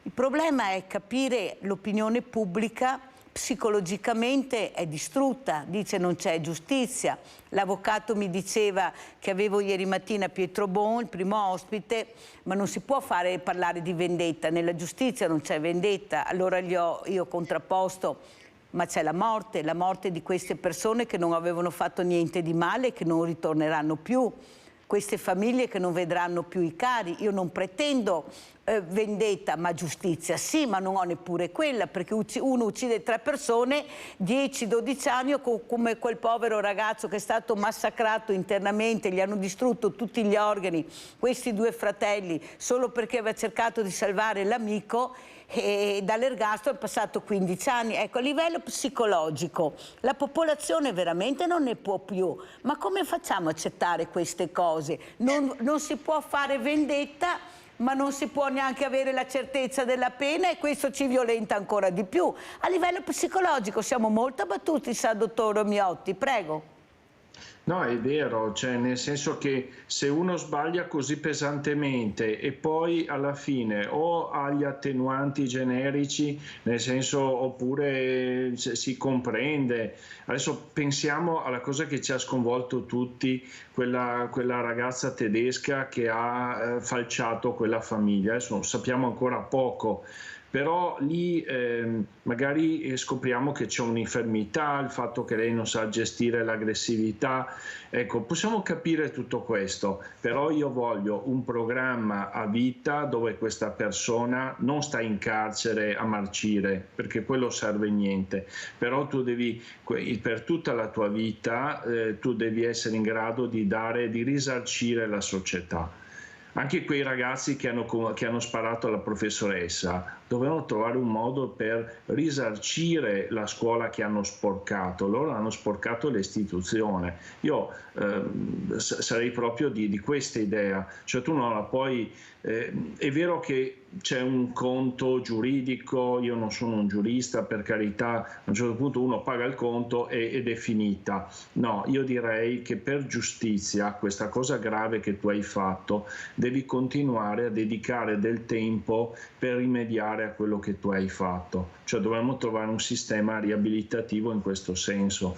B: Il problema è capire l'opinione pubblica. Psicologicamente è distrutta, dice non c'è giustizia. L'avvocato mi diceva che avevo ieri mattina Pietro Bon, il primo ospite, ma non si può parlare di vendetta, nella giustizia non c'è vendetta. Allora io ho contrapposto, ma c'è la morte di queste persone che non avevano fatto niente di male e che non ritorneranno più, queste famiglie che non vedranno più i cari. Io non pretendo vendetta, ma giustizia sì, ma non ho neppure quella, perché uno uccide 3 persone, 10-12 anni, come quel povero ragazzo che è stato massacrato internamente, gli hanno distrutto tutti gli organi, questi 2 fratelli, solo perché aveva cercato di salvare l'amico, e dall'ergastolo è passato 15 anni. Ecco, a livello psicologico la popolazione veramente non ne può più, ma come facciamo a accettare queste cose? Non si può fare vendetta, ma non si può neanche avere la certezza della pena, e questo ci violenta ancora di più. A livello psicologico siamo molto abbattuti, sa dottor Miotti, prego.
E: No, è vero, cioè nel senso che se uno sbaglia così pesantemente e poi alla fine o ha gli attenuanti generici, nel senso, oppure si comprende. Adesso pensiamo alla cosa che ci ha sconvolto tutti, quella ragazza tedesca che ha falciato quella famiglia. Adesso sappiamo ancora poco, però lì magari scopriamo che c'è un'infermità, il fatto che lei non sa gestire l'aggressività. Ecco, possiamo capire tutto questo, però io voglio un programma a vita dove questa persona non sta in carcere a marcire, perché quello serve niente, però tu devi, per tutta la tua vita, tu devi essere in grado di risarcire la società. Anche quei ragazzi che hanno sparato alla professoressa dovevano trovare un modo per risarcire la scuola che hanno sporcato. Loro hanno sporcato l'istituzione. Io sarei proprio di questa idea, cioè tu non la puoi. È vero che c'è un conto giuridico, io non sono un giurista, per carità, a un certo punto uno paga il conto ed è finita. No, io direi che per giustizia, questa cosa grave che tu hai fatto, devi continuare a dedicare del tempo per rimediare a quello che tu hai fatto. Cioè dovremmo trovare un sistema riabilitativo in questo senso.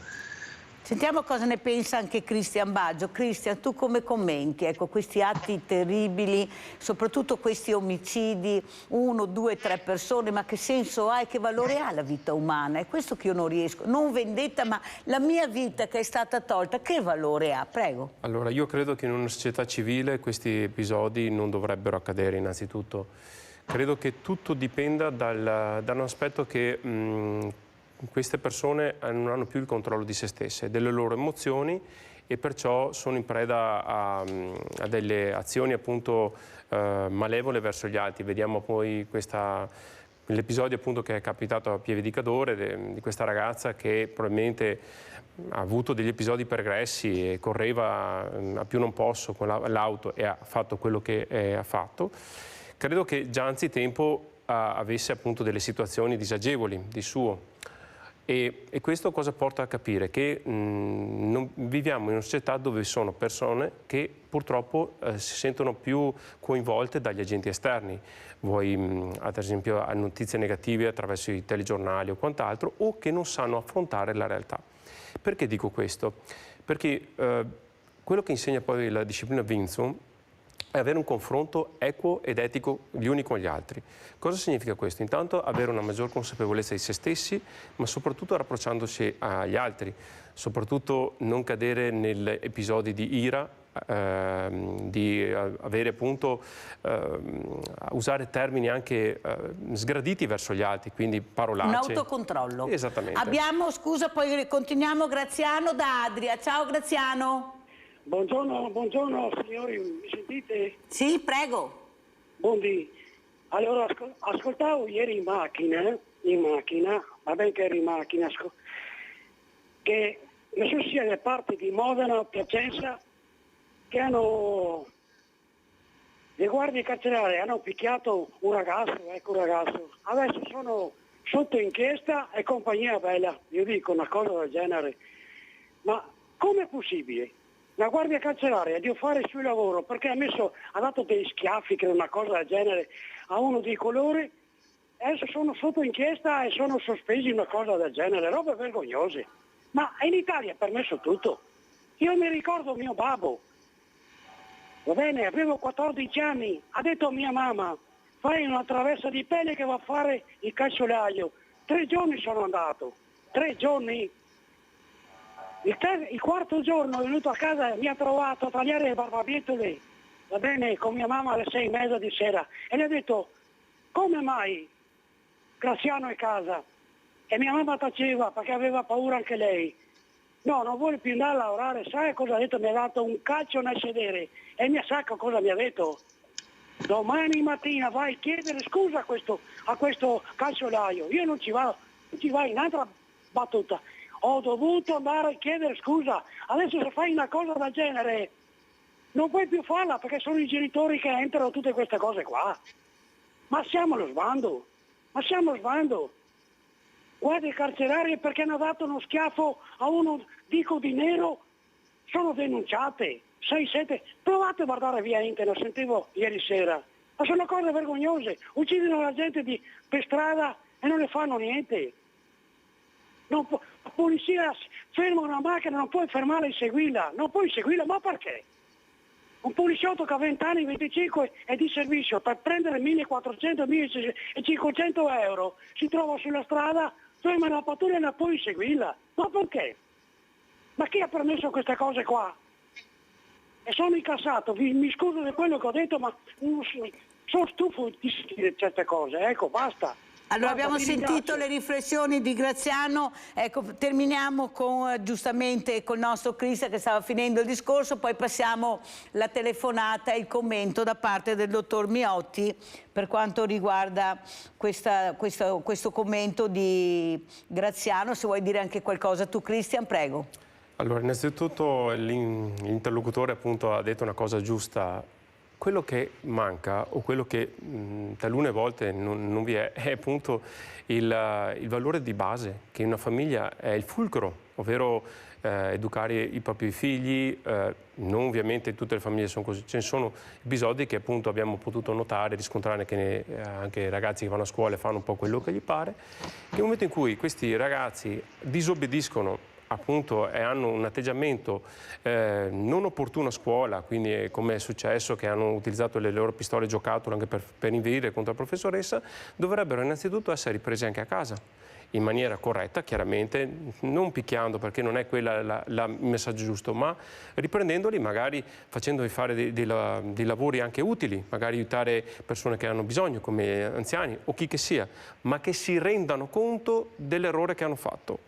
B: Sentiamo cosa ne pensa anche Cristian Baggio. Cristian, tu come commenti questi atti terribili, soprattutto questi omicidi, 1, 2, 3 persone, ma che senso ha e che valore ha la vita umana? È questo che io non riesco, non vendetta, ma la mia vita che è stata tolta, che valore ha? Prego.
G: Allora, io credo che in una società civile questi episodi non dovrebbero accadere innanzitutto. Credo che tutto dipenda da un aspetto che queste persone non hanno più il controllo di se stesse, delle loro emozioni, e perciò sono in preda a delle azioni appunto malevole verso gli altri. Vediamo poi l'episodio appunto che è capitato a Pieve di Cadore, di questa ragazza che probabilmente ha avuto degli episodi pregressi e correva a più non posso con l'auto e ha fatto quello che ha fatto. Credo che già anzitempo avesse appunto delle situazioni disagevoli di suo. E questo cosa porta a capire? Che viviamo in una società dove sono persone che purtroppo si sentono più coinvolte dagli agenti esterni, vuoi ad esempio a notizie negative attraverso i telegiornali o quant'altro, o che non sanno affrontare la realtà. Perché dico questo? Perché quello che insegna poi la disciplina Wing è avere un confronto equo ed etico gli uni con gli altri. Cosa significa questo? Intanto avere una maggior consapevolezza di se stessi, ma soprattutto rapprocciandosi agli altri, soprattutto non cadere negli episodi di ira, di avere appunto usare termini anche sgraditi verso gli altri, quindi parolacce.
B: Un autocontrollo.
G: Esattamente.
B: Abbiamo, scusa, poi continuiamo, Graziano da Adria. Ciao Graziano.
H: Buongiorno signori, mi sentite?
B: Sì, prego.
H: Buondì. Allora, ascoltavo ieri in macchina, vabbè che ero in macchina, che non so sia le parti di Modena o Piacenza che hanno, le guardie carcerarie hanno picchiato un ragazzo, adesso sono sotto inchiesta e compagnia bella, io dico una cosa del genere, ma com'è possibile? La guardia carceraria di fare il suo lavoro perché ha dato degli schiaffi, che è una cosa del genere, a uno di colore, adesso sono sotto inchiesta e sono sospesi, una cosa del genere, robe vergognose. Ma in Italia è permesso tutto. Io mi ricordo mio babbo, va bene, avevo 14 anni, ha detto a mia mamma, fai una travessa di pelle che va a fare il calzolaio. 3 giorni sono andato, 3 giorni. Il quarto giorno è venuto a casa e mi ha trovato a tagliare le barbabietole, va bene, con mia mamma alle 6:30 di sera. E le ha detto, come mai Graziano è a casa? E mia mamma taceva perché aveva paura anche lei. No, non vuole più andare a lavorare, sai cosa ha detto? Mi ha dato un calcio nel sedere. E mi sa cosa mi ha detto? Domani mattina vai a chiedere scusa a questo calzolaio. Io non ci vado, in un'altra battuta. Ho dovuto andare a chiedere scusa. Adesso se fai una cosa del genere non puoi più farla perché sono i genitori che entrano tutte queste cose qua. Ma siamo allo sbando. Guardie carcerarie perché hanno dato uno schiaffo a uno, dico di nero, sono denunciate. 6-7. Provate a guardare via internet, sentivo ieri sera. Ma sono cose vergognose. Uccidono la gente per strada e non ne fanno niente. La polizia ferma una macchina, non puoi fermarla e seguirla, ma perché? Un poliziotto che ha 20 anni, 25 è di servizio, per prendere 1.400-1.500 euro si trova sulla strada, ferma la pattuglia e non puoi seguirla, ma perché? Ma chi ha permesso queste cose qua? E sono incassato, mi scuso di quello che ho detto, ma sono stufo di sentire certe cose, ecco, basta.
B: Allora abbiamo sentito le riflessioni di Graziano, ecco, terminiamo giustamente col nostro Cristian che stava finendo il discorso, poi passiamo la telefonata e il commento da parte del dottor Miotti per quanto riguarda questo commento di Graziano. Se vuoi dire anche qualcosa tu, Cristian, prego.
G: Allora, innanzitutto l'interlocutore appunto ha detto una cosa giusta. Quello che manca o quello che talune volte non vi è appunto il valore di base, che in una famiglia è il fulcro, ovvero educare i propri figli. Non ovviamente tutte le famiglie sono così, ce ne sono episodi che appunto abbiamo potuto notare, riscontrare che anche ragazzi che vanno a scuola e fanno un po' quello che gli pare, che nel momento in cui questi ragazzi disobbediscono appunto e hanno un atteggiamento non opportuno a scuola, quindi come è successo che hanno utilizzato le loro pistole giocattolo anche per inveire contro la professoressa, dovrebbero innanzitutto essere ripresi anche a casa in maniera corretta, chiaramente, non picchiando perché non è quella il messaggio giusto, ma riprendendoli, magari facendoli fare dei lavori anche utili, magari aiutare persone che hanno bisogno come anziani o chi che sia, ma che si rendano conto dell'errore che hanno fatto.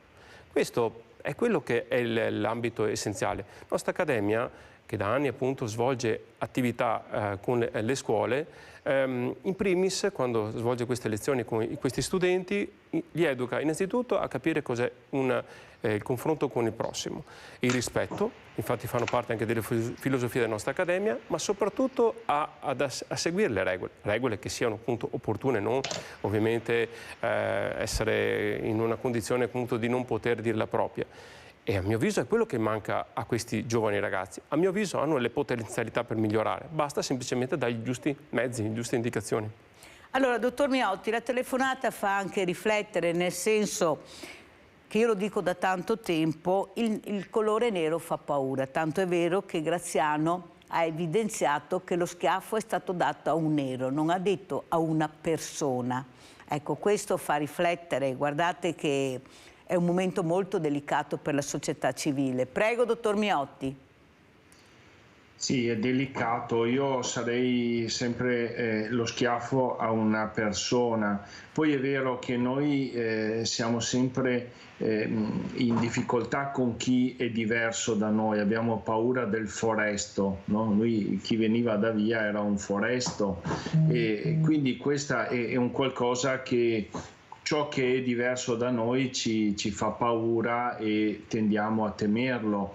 G: Questo è quello che è l'ambito essenziale. La nostra accademia che da anni appunto svolge attività con le scuole, in primis quando svolge queste lezioni con questi studenti li educa innanzitutto a capire cos'è il confronto con il prossimo, il rispetto, infatti fanno parte anche delle filosofie della nostra accademia, ma soprattutto a seguire le regole che siano appunto opportune, non ovviamente essere in una condizione appunto di non poter dire la propria. E a mio avviso è quello che manca a questi giovani ragazzi. A mio avviso hanno le potenzialità per migliorare, basta semplicemente dargli i giusti mezzi, le giuste indicazioni.
B: Allora, dottor Miotti, la telefonata fa anche riflettere, nel senso che io lo dico da tanto tempo, il colore nero fa paura, tanto è vero che Graziano ha evidenziato che lo schiaffo è stato dato a un nero, non ha detto a una persona. Ecco, questo fa riflettere, guardate che è un momento molto delicato per la società civile. Prego, dottor Miotti.
E: Sì, è delicato. Io sarei sempre lo schiaffo a una persona. Poi è vero che noi siamo sempre in difficoltà con chi è diverso da noi, abbiamo paura del foresto, no? Lui, chi veniva da via era un foresto, e quindi questa è un qualcosa che ciò che è diverso da noi ci fa paura e tendiamo a temerlo.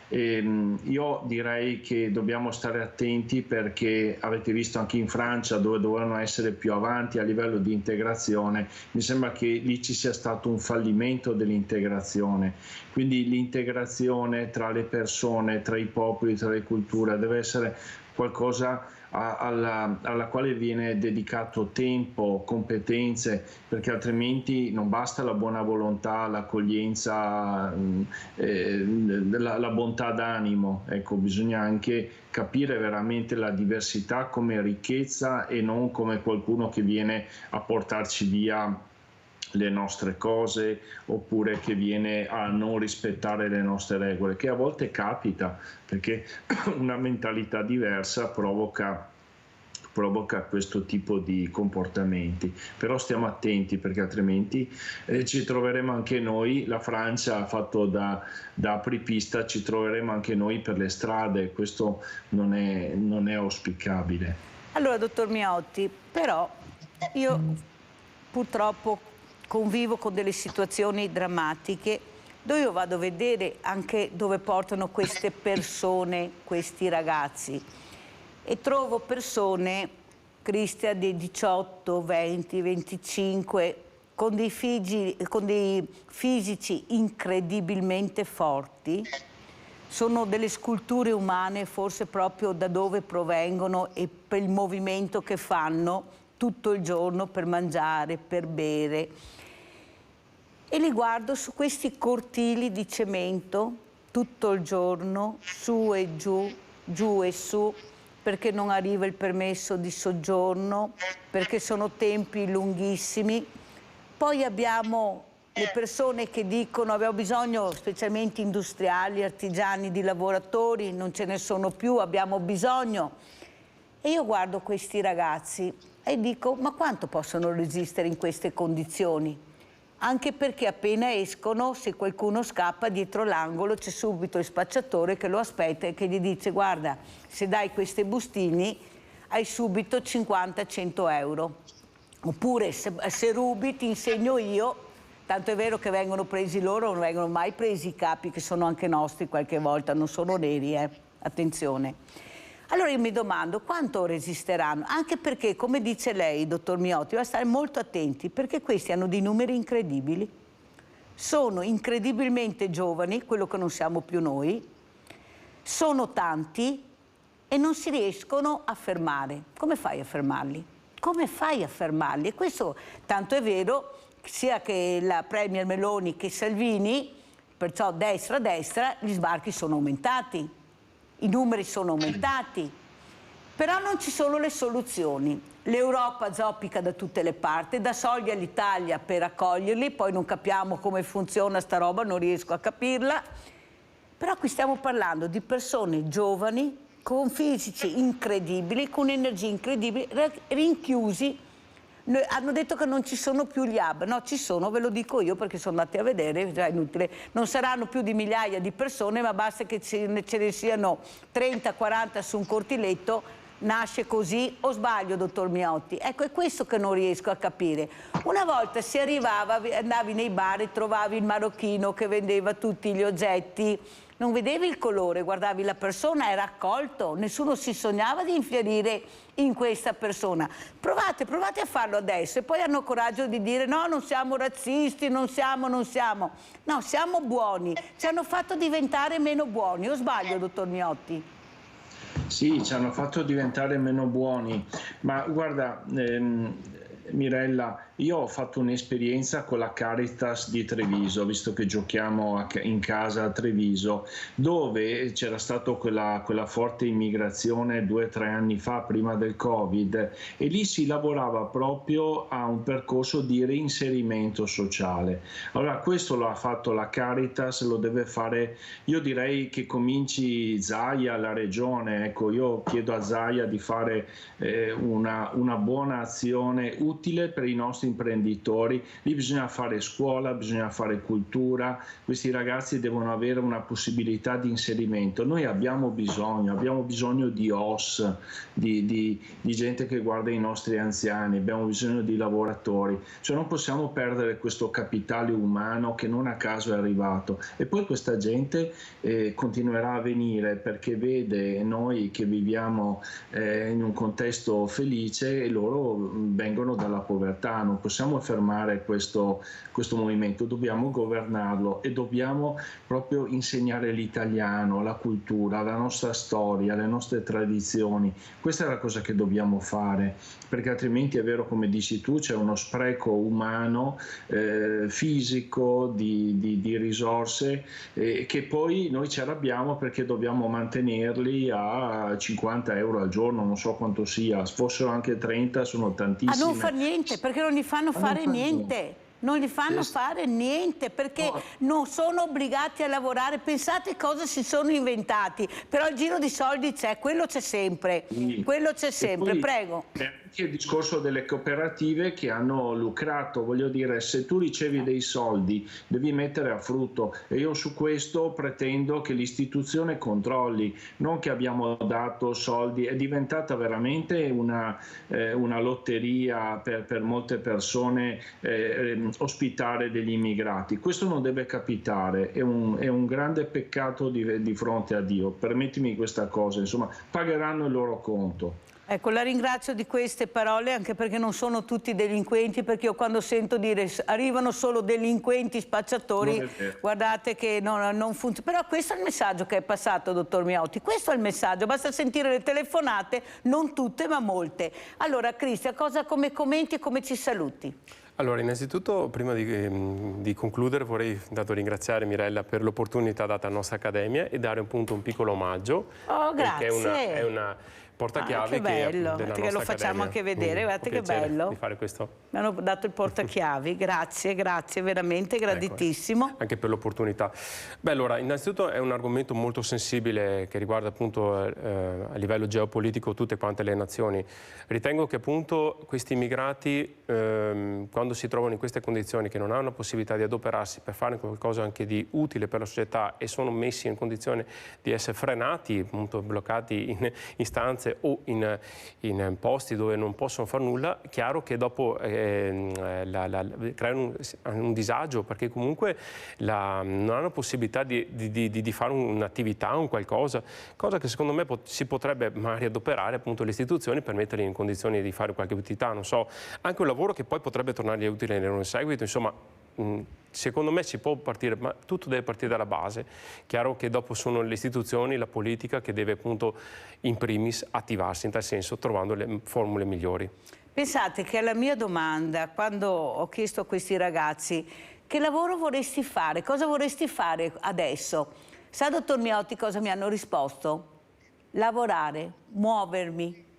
E: Io direi che dobbiamo stare attenti, perché avete visto anche in Francia, dove dovevano essere più avanti a livello di integrazione, mi sembra che lì ci sia stato un fallimento dell'integrazione. Quindi l'integrazione tra le persone, tra i popoli, tra le culture deve essere qualcosa alla quale viene dedicato tempo, competenze, perché altrimenti non basta la buona volontà, l'accoglienza, la bontà d'animo. Ecco, bisogna anche capire veramente la diversità come ricchezza e non come qualcuno che viene a portarci via le nostre cose, oppure che viene a non rispettare le nostre regole, che a volte capita, perché una mentalità diversa provoca questo tipo di comportamenti. Però stiamo attenti, perché altrimenti ci troveremo anche noi, la Francia ha fatto da apripista, ci troveremo anche noi per le strade. Questo non è auspicabile.
B: Allora, dottor Miotti, però io purtroppo convivo con delle situazioni drammatiche dove io vado a vedere anche dove portano queste persone, questi ragazzi, e trovo persone, Cristian, di 18, 20, 25, con dei fisici incredibilmente forti. Sono delle sculture umane, forse proprio da dove provengono e per il movimento che fanno tutto il giorno per mangiare, per bere. E li guardo su questi cortili di cemento tutto il giorno, su e giù, giù e su, perché non arriva il permesso di soggiorno, perché sono tempi lunghissimi. Poi abbiamo le persone che dicono abbiamo bisogno, specialmente industriali, artigiani, di lavoratori, non ce ne sono più, abbiamo bisogno. E io guardo questi ragazzi e dico, ma quanto possono resistere in queste condizioni? Anche perché appena escono, se qualcuno scappa, dietro l'angolo c'è subito il spacciatore che lo aspetta e che gli dice guarda, se dai queste bustine hai subito 50-100 euro. Oppure se rubi ti insegno io, tanto è vero che vengono presi loro, non vengono mai presi i capi che sono anche nostri qualche volta, non sono neri, attenzione. Allora io mi domando quanto resisteranno, anche perché, come dice lei, dottor Miotti, bisogna stare molto attenti, perché questi hanno dei numeri incredibili, sono incredibilmente giovani, quello che non siamo più noi, sono tanti e non si riescono a fermare. Come fai a fermarli? Come fai a fermarli? E questo tanto è vero sia che la Premier Meloni che Salvini, perciò destra, gli sbarchi sono aumentati. I numeri sono aumentati, però non ci sono le soluzioni. L'Europa zoppica da tutte le parti, dà soldi all'Italia per accoglierli, poi non capiamo come funziona sta roba, non riesco a capirla. Però qui stiamo parlando di persone giovani, con fisici incredibili, con energie incredibili, rinchiusi Hanno detto che non ci sono più gli hub. No, ci sono, ve lo dico io perché sono andati a vedere, è inutile. Non saranno più di migliaia di persone, ma basta che ce ne siano 30-40 su un cortiletto. Nasce così, o sbaglio, dottor Miotti? Ecco, è questo che non riesco a capire. Una volta si arrivava, andavi nei bar e trovavi il marocchino che vendeva tutti gli oggetti. Non vedevi il colore, guardavi la persona, era accolto, nessuno si sognava di infierire in questa persona. Provate a farlo adesso e poi hanno coraggio di dire no, non siamo razzisti, non siamo. No, siamo buoni, ci hanno fatto diventare meno buoni, o sbaglio, dottor Miotti?
E: Sì, ci hanno fatto diventare meno buoni, ma guarda Mirella, io ho fatto un'esperienza con la Caritas di Treviso, visto che giochiamo in casa a Treviso, dove c'era stata quella forte immigrazione 2 o 3 anni fa, prima del Covid, e lì si lavorava proprio a un percorso di reinserimento sociale. Allora questo lo ha fatto la Caritas, lo deve fare, io direi che cominci Zaia, la regione, ecco, io chiedo a Zaia di fare una buona azione utile per i nostri imprenditori. Lì bisogna fare scuola, bisogna fare cultura, questi ragazzi devono avere una possibilità di inserimento. Noi abbiamo bisogno di OS, di gente che guarda i nostri anziani, abbiamo bisogno di lavoratori, cioè non possiamo perdere questo capitale umano che non a caso è arrivato, e poi questa gente continuerà a venire perché vede noi che viviamo in un contesto felice e loro vengono dalla povertà. Non possiamo fermare questo movimento, dobbiamo governarlo e dobbiamo proprio insegnare l'italiano, la cultura, la nostra storia, le nostre tradizioni. Questa è la cosa che dobbiamo fare, perché altrimenti è vero, come dici tu, c'è uno spreco umano, fisico, di risorse che poi noi ci arrabbiamo perché dobbiamo mantenerli a 50 euro al giorno, non so quanto sia, fossero anche 30, sono tantissime.
B: A non far niente, perché non gli fanno fare niente. Non gli fanno fare niente perché non sono obbligati a lavorare. Pensate cosa si sono inventati, però il giro di soldi c'è, quello c'è sempre, quello c'è sempre,
E: poi,
B: prego.
E: Anche il discorso delle cooperative che hanno lucrato, voglio dire, se tu ricevi dei soldi devi mettere a frutto, e io su questo pretendo che l'istituzione controlli, non che abbiamo dato soldi. È diventata veramente una lotteria per molte persone ospitare degli immigrati. Questo non deve capitare, è un grande peccato di fronte a Dio, permettimi questa cosa, insomma, pagheranno il loro conto.
B: Ecco, la ringrazio di queste parole, anche perché non sono tutti delinquenti, perché io quando sento dire arrivano solo delinquenti, spacciatori, guardate che non funziona. Però questo è il messaggio che è passato, dottor Miotti, questo è il messaggio, basta sentire le telefonate, non tutte ma molte. Allora Cristian, come commenti e come ci saluti?
G: Allora, innanzitutto, prima di concludere, vorrei intanto ringraziare Mirella per l'opportunità data alla nostra Accademia e dare un piccolo omaggio.
B: Oh, grazie.
G: Perché è una portachiave
B: che bello,
G: della nostra
B: che lo facciamo
G: Accademia.
B: anche vedere, guardate che bello.
G: Di fare questo.
B: Mi hanno dato il portachiavi, grazie, veramente graditissimo.
G: Ecco, anche per l'opportunità. Beh, allora, innanzitutto è un argomento molto sensibile che riguarda appunto a livello geopolitico tutte quante le nazioni. Ritengo che appunto questi immigrati, quando si trovano in queste condizioni, che non hanno la possibilità di adoperarsi per fare qualcosa anche di utile per la società e sono messi in condizione di essere frenati, appunto bloccati in stanze o in posti dove non possono fare nulla, è chiaro che dopo creano un disagio, perché comunque non hanno possibilità di fare un'attività, un qualcosa, cosa che secondo me si potrebbe magari adoperare appunto le istituzioni per metterli in condizioni di fare qualche attività, non so, anche un lavoro che poi potrebbe tornargli utile in seguito, insomma. Secondo me si può partire, ma tutto deve partire dalla base. Chiaro che dopo sono le istituzioni, la politica che deve appunto in primis attivarsi in tal senso, trovando le formule migliori.
B: Pensate che alla mia domanda, quando ho chiesto a questi ragazzi che lavoro vorresti fare, cosa vorresti fare adesso, sa dottor Miotti cosa mi hanno risposto? Lavorare, muovermi,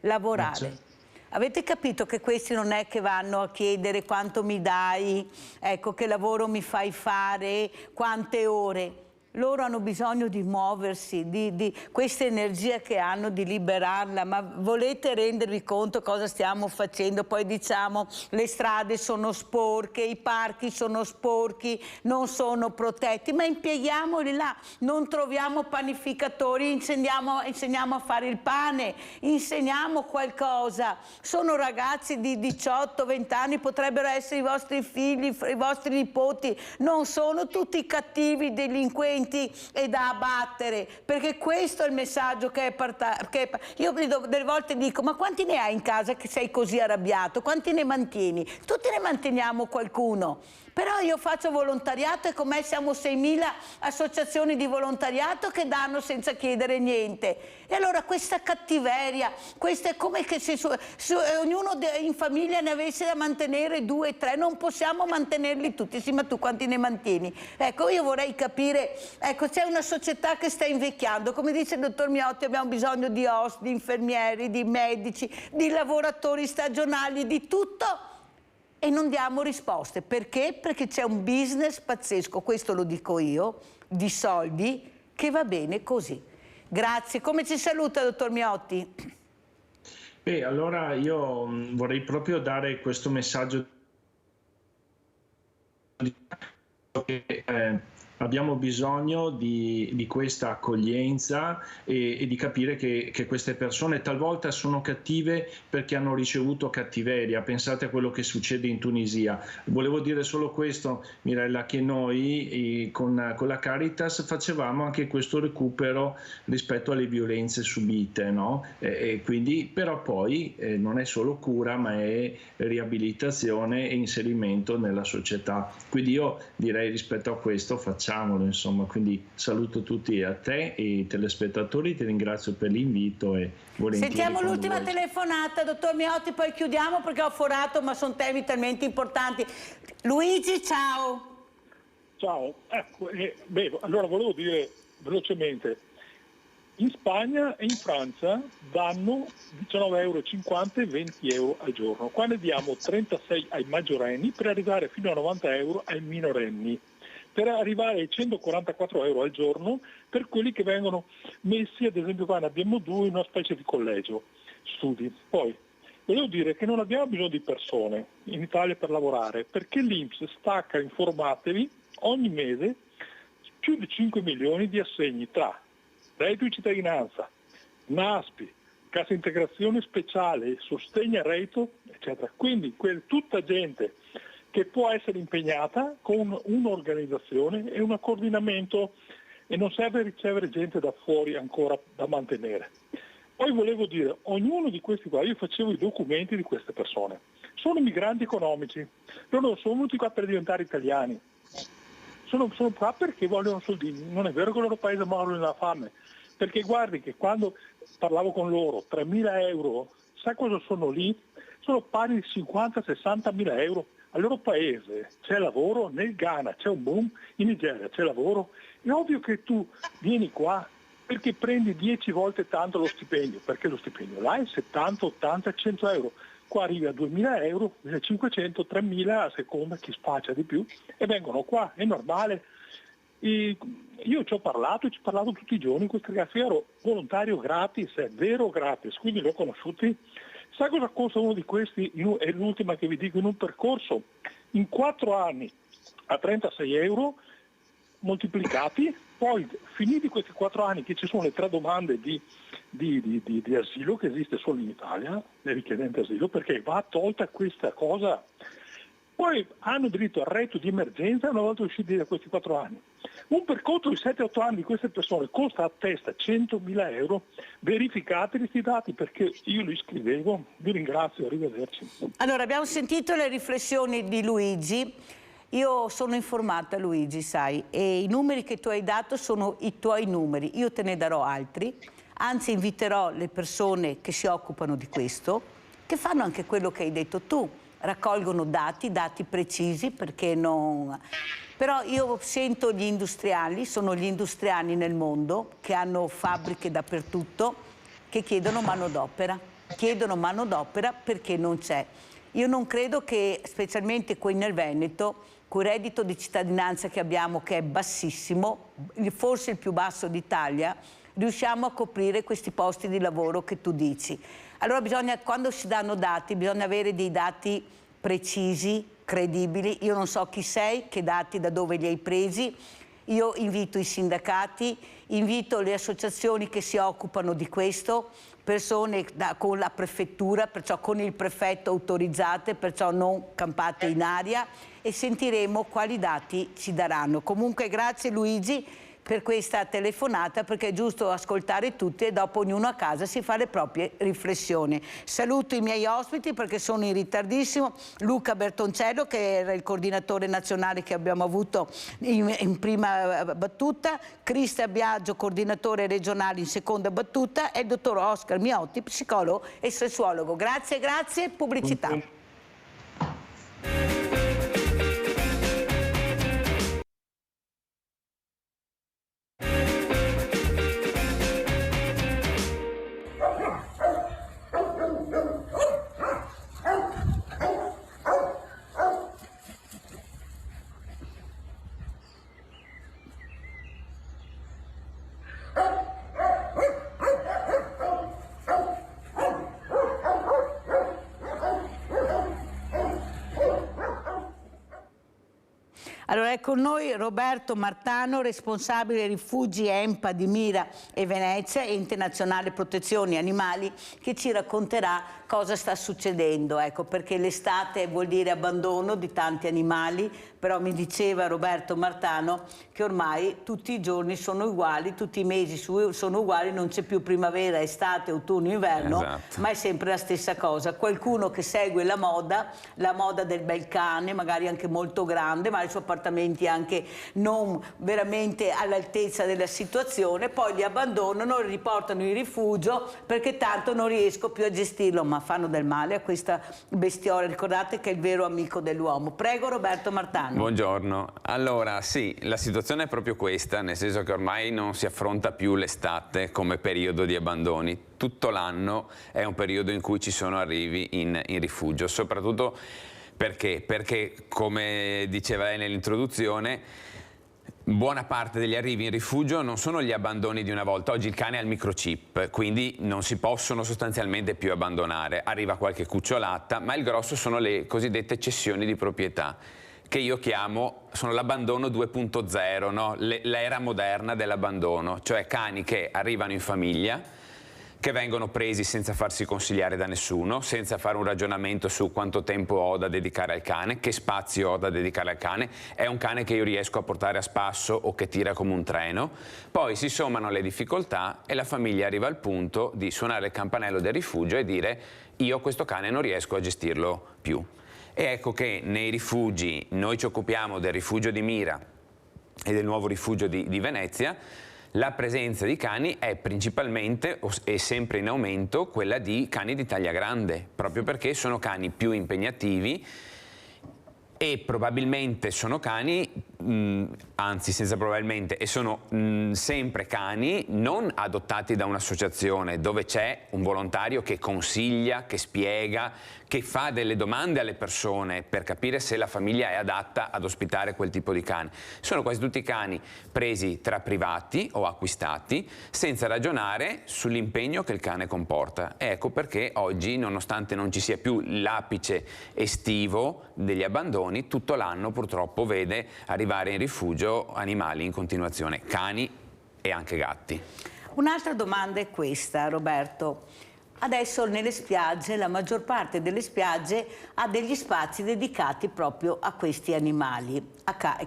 B: lavorare. Avete capito che questi non è che vanno a chiedere quanto mi dai, ecco, che lavoro mi fai fare, quante ore. loro hanno bisogno di muoversi, di questa energia che hanno, di liberarla, ma volete rendervi conto cosa stiamo facendo? Poi diciamo le strade sono sporche, i parchi sono sporchi, non sono protetti, ma impieghiamoli là, non troviamo panificatori, insegniamo a fare il pane, insegniamo qualcosa. Sono ragazzi di 18-20 anni, potrebbero essere i vostri figli, i vostri nipoti, non sono tutti cattivi delinquenti e da abbattere, perché questo è il messaggio che è io delle volte dico, ma quanti ne hai in casa che sei così arrabbiato? Quanti ne mantieni? Tutti ne manteniamo qualcuno. Però io faccio volontariato e con me siamo 6.000 associazioni di volontariato che danno senza chiedere niente. E allora questa cattiveria, questa è come che se ognuno in famiglia ne avesse da mantenere 2, 3, non possiamo mantenerli tutti. Sì, ma tu quanti ne mantieni? Ecco, io vorrei capire, ecco, c'è una società che sta invecchiando, come dice il dottor Miotti, abbiamo bisogno di OSS, di infermieri, di medici, di lavoratori stagionali, di tutto. E non diamo risposte. Perché? Perché c'è un business pazzesco, questo lo dico io, di soldi, che va bene così. Grazie. Come ci saluta, dottor Miotti?
E: Beh, allora io vorrei proprio dare questo messaggio. Abbiamo bisogno di questa accoglienza e di capire che queste persone talvolta sono cattive perché hanno ricevuto cattiveria. Pensate a quello che succede in Tunisia. Volevo dire solo questo, Mirella, che noi con la Caritas facevamo anche questo recupero rispetto alle violenze subite, no? E quindi, però poi non è solo cura, ma è riabilitazione e inserimento nella società. Quindi io direi, rispetto a questo, facciamolo, insomma. Quindi saluto tutti, a te e i telespettatori, ti ringrazio per l'invito e volentieri.
B: Sentiamo l'ultima telefonata, dottor Miotti, poi chiudiamo perché ho forato, ma sono temi talmente importanti. Luigi, ciao.
I: Ciao, ecco, allora volevo dire velocemente, in Spagna e in Francia danno 19,50 € e 20 € al giorno, qua ne diamo 36 ai maggiorenni per arrivare fino a 90 € ai minorenni, per arrivare ai 144 € al giorno per quelli che vengono messi, ad esempio qua ne abbiamo 2 in una specie di collegio, studi. Poi volevo dire che non abbiamo bisogno di persone in Italia per lavorare, perché l'INPS stacca, informatevi, ogni mese più di 5 milioni di assegni tra reddito di cittadinanza, NASPI, cassa integrazione speciale, sostegno al reddito, eccetera. Quindi tutta gente che può essere impegnata con un'organizzazione e un coordinamento, e non serve ricevere gente da fuori ancora da mantenere. Poi volevo dire, ognuno di questi qua, io facevo i documenti di queste persone, sono migranti economici, loro non sono venuti qua per diventare italiani, sono qua perché vogliono soldini. Non è vero che il loro paese muore nella fame, perché guardi che quando parlavo con loro, 3.000 €, sai cosa sono lì? Sono pari di 50-60.000 € al loro paese. C'è lavoro, nel Ghana c'è un boom, in Nigeria c'è lavoro. È ovvio che tu vieni qua perché prendi 10 volte tanto lo stipendio, perché lo stipendio là è 70, 80, 100 €. Qua arrivi a 2.000 €, 1.500, 3.000 a seconda chi spaccia di più, e vengono qua, è normale. Io ci ho parlato tutti i giorni, questi ragazzi, ero volontario gratis, è vero gratis, quindi li ho conosciuti. Sai cosa costa uno di questi? È l'ultima che vi dico, in un percorso, in 4 anni a 36 € moltiplicati, poi finiti questi 4 anni che ci sono le 3 domande di asilo che esiste solo in Italia, le richiedenti asilo, perché va tolta questa cosa. Poi hanno diritto al reddito di emergenza una volta usciti da questi 4 anni. Un percorso di 7-8 anni di queste persone costa a testa 100.000 €, verificate questi dati perché io li scrivevo. Vi ringrazio, arrivederci.
B: Allora, abbiamo sentito le riflessioni di Luigi. Io sono informata, Luigi, sai, e i numeri che tu hai dato sono i tuoi numeri. Io te ne darò altri, anzi inviterò le persone che si occupano di questo, che fanno anche quello che hai detto tu, raccolgono dati precisi, perché non... Però io sento gli industriali, sono gli industriali nel mondo, che hanno fabbriche dappertutto, che chiedono manodopera perché non c'è. Io non credo che, specialmente qui nel Veneto, con il reddito di cittadinanza che abbiamo, che è bassissimo, forse il più basso d'Italia, riusciamo a coprire questi posti di lavoro che tu dici. Allora quando si danno dati, bisogna avere dei dati precisi, credibili. Io non so chi sei, che dati, da dove li hai presi. Io invito i sindacati, invito le associazioni che si occupano di questo, persone con la prefettura, perciò con il prefetto autorizzate, perciò non campate in aria, e sentiremo quali dati ci daranno. Comunque grazie Luigi per questa telefonata, perché è giusto ascoltare tutti e dopo ognuno a casa si fa le proprie riflessioni. Saluto i miei ospiti perché sono in ritardissimo. Luca Bertoncello, che era il coordinatore nazionale che abbiamo avuto in prima battuta, Cristian Biagio, coordinatore regionale in seconda battuta, e il dottor Oscar Miotti, psicologo e sessuologo. Grazie, grazie. Pubblicità. Allora è con noi Roberto Martano, responsabile rifugi EMPA di Mira e Venezia, Ente Nazionale Protezione Animali, che ci racconterà cosa sta succedendo, ecco, perché l'estate vuol dire abbandono di tanti animali, però mi diceva Roberto Martano che ormai tutti i giorni sono uguali, tutti i mesi sono uguali, non c'è più primavera, estate, autunno, inverno, esatto, ma è sempre la stessa cosa. Qualcuno che segue la moda del bel cane, magari anche molto grande, ma i suoi appartamenti anche non veramente all'altezza della situazione, poi li abbandonano, li riportano in rifugio perché tanto non riesco più a gestirlo, ma fanno del male a questa bestiola. Ricordate che è il vero amico dell'uomo. Prego Roberto Martano.
J: Buongiorno. Allora sì, la situazione è proprio questa, nel senso che ormai non si affronta più l'estate come periodo di abbandoni. Tutto l'anno è un periodo in cui ci sono arrivi in rifugio, soprattutto perché come diceva lei nell'introduzione, buona parte degli arrivi in rifugio non sono gli abbandoni di una volta. Oggi il cane ha il microchip, quindi non si possono sostanzialmente più abbandonare. Arriva qualche cucciolata, ma il grosso sono le cosiddette cessioni di proprietà, che io chiamo, sono l'abbandono 2.0, no? L'era moderna dell'abbandono, cioè cani che arrivano in famiglia, che vengono presi senza farsi consigliare da nessuno, senza fare un ragionamento su quanto tempo ho da dedicare al cane, che spazio ho da dedicare al cane, è un cane che io riesco a portare a spasso o che tira come un treno. Poi si sommano le difficoltà e la famiglia arriva al punto di suonare il campanello del rifugio e dire: io questo cane non riesco a gestirlo più. E ecco che nei rifugi, noi ci occupiamo del rifugio di Mira e del nuovo rifugio di Venezia, la presenza di cani è principalmente e sempre in aumento quella di cani di taglia grande, proprio perché sono cani più impegnativi e probabilmente sono cani, anzi senza probabilmente, e sono sempre cani non adottati da un'associazione dove c'è un volontario che consiglia, che spiega, che fa delle domande alle persone per capire se la famiglia è adatta ad ospitare quel tipo di cane. Sono quasi tutti cani presi tra privati o acquistati senza ragionare sull'impegno che il cane comporta. E ecco perché oggi, nonostante non ci sia più l'apice estivo degli abbandoni, tutto l'anno purtroppo vede arrivare in rifugio animali in continuazione, cani e anche gatti.
B: Un'altra domanda è questa, Roberto. Adesso nelle spiagge, la maggior parte delle spiagge ha degli spazi dedicati proprio a questi animali,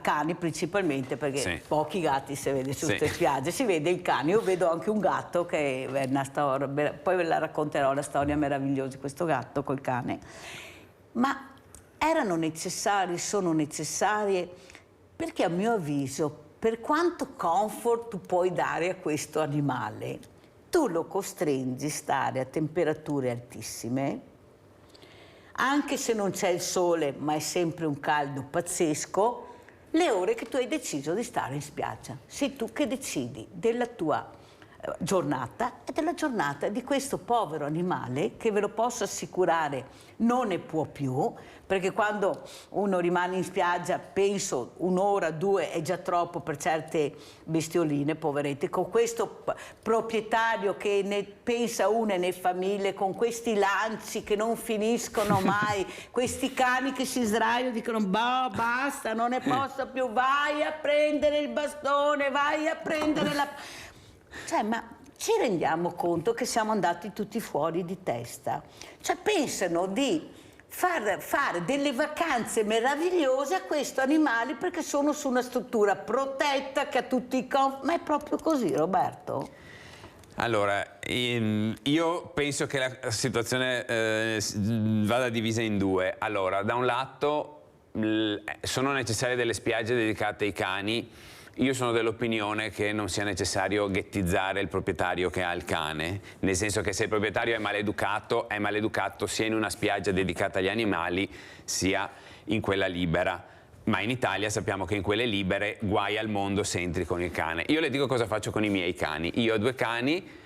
B: cani principalmente, perché sì, pochi gatti si vede su queste spiagge, si vede il cane. Io vedo anche un gatto che è una storia, poi ve la racconterò, la storia meravigliosa di questo gatto col cane. Ma erano necessarie, sono necessarie, perché a mio avviso, per quanto comfort tu puoi dare a questo animale, tu lo costringi a stare a temperature altissime, anche se non c'è il sole, ma è sempre un caldo pazzesco, le ore che tu hai deciso di stare in spiaggia. Sei tu che decidi della tua giornata, ed è la giornata di questo povero animale che, ve lo posso assicurare, non ne può più, perché quando uno rimane in spiaggia, penso 1 ora, 2 è già troppo per certe bestioline, poverette, con questo proprietario che ne pensa una e ne famiglie, con questi lanci che non finiscono mai, questi cani che si sdraiano e dicono boh, basta, non ne posso più, vai a prendere il bastone, vai a prendere la... Cioè, ma ci rendiamo conto che siamo andati tutti fuori di testa? Cioè, pensano di fare delle vacanze meravigliose a questi animali perché sono su una struttura protetta che ha tutti i ma è proprio così, Roberto?
J: Allora, io penso che la situazione vada divisa in 2. Allora, da un lato sono necessarie delle spiagge dedicate ai cani. Io sono dell'opinione che non sia necessario ghettizzare il proprietario che ha il cane, nel senso che se il proprietario è maleducato sia in una spiaggia dedicata agli animali sia in quella libera. Ma in Italia sappiamo che in quelle libere guai al mondo se entri con il cane. Io le dico cosa faccio con i miei cani. Io ho 2 cani,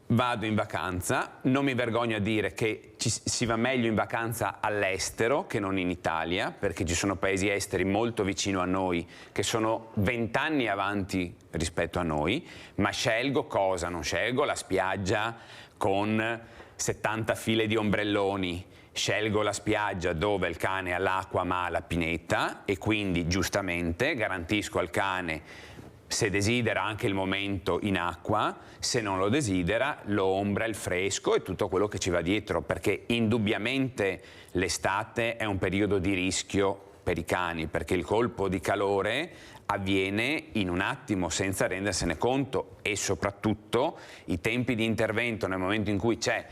J: vado in vacanza, non mi vergogno a dire che si va meglio in vacanza all'estero che non in Italia, perché ci sono paesi esteri molto vicino a noi che sono 20 anni avanti rispetto a noi, ma scelgo cosa? Non scelgo la spiaggia con 70 file di ombrelloni, scelgo la spiaggia dove il cane ha l'acqua ma ha la pineta e quindi giustamente garantisco al cane, se desidera, anche il momento in acqua, se non lo desidera l'ombra, il fresco e tutto quello che ci va dietro, perché indubbiamente l'estate è un periodo di rischio per i cani, perché il colpo di calore avviene in un attimo senza rendersene conto e soprattutto i tempi di intervento nel momento in cui c'è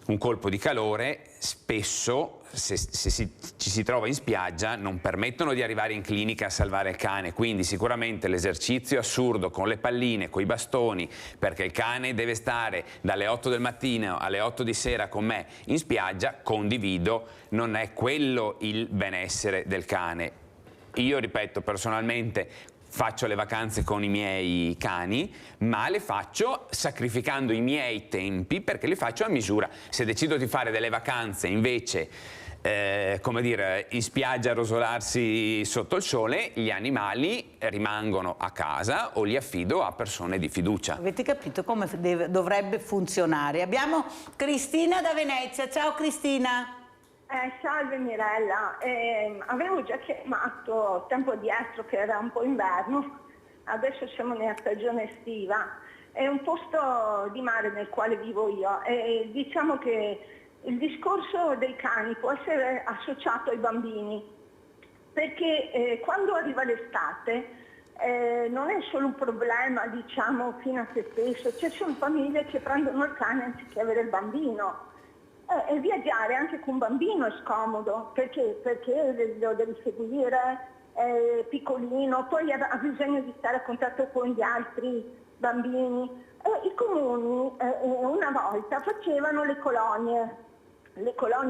J: un colpo di calore spesso, se ci si trova in spiaggia, non permettono di arrivare in clinica a salvare il cane, quindi sicuramente l'esercizio assurdo con le palline, con i bastoni, perché il cane deve stare dalle 8 del mattino alle 8 di sera con me in spiaggia, condivido, non è quello il benessere del cane. Io ripeto, personalmente faccio le vacanze con i miei cani, ma le faccio sacrificando i miei tempi perché le faccio a misura. Se decido di fare delle vacanze invece, come dire, in spiaggia a rosolarsi sotto il sole, gli animali rimangono a casa o li affido a persone di fiducia.
B: Avete capito come dovrebbe funzionare? Abbiamo Cristina da Venezia. Ciao Cristina.
K: Salve Mirella, avevo già chiamato tempo dietro che era un po' inverno, adesso siamo nella stagione estiva, è un posto di mare nel quale vivo io e diciamo che il discorso dei cani può essere associato ai bambini, perché quando arriva l'estate non è solo un problema diciamo fino a se stesso, ci sono famiglie che prendono il cane anziché avere il bambino. E viaggiare anche con un bambino è scomodo, perché lo devi seguire, è piccolino, poi ha bisogno di stare a contatto con gli altri bambini. I comuni una volta facevano le colonie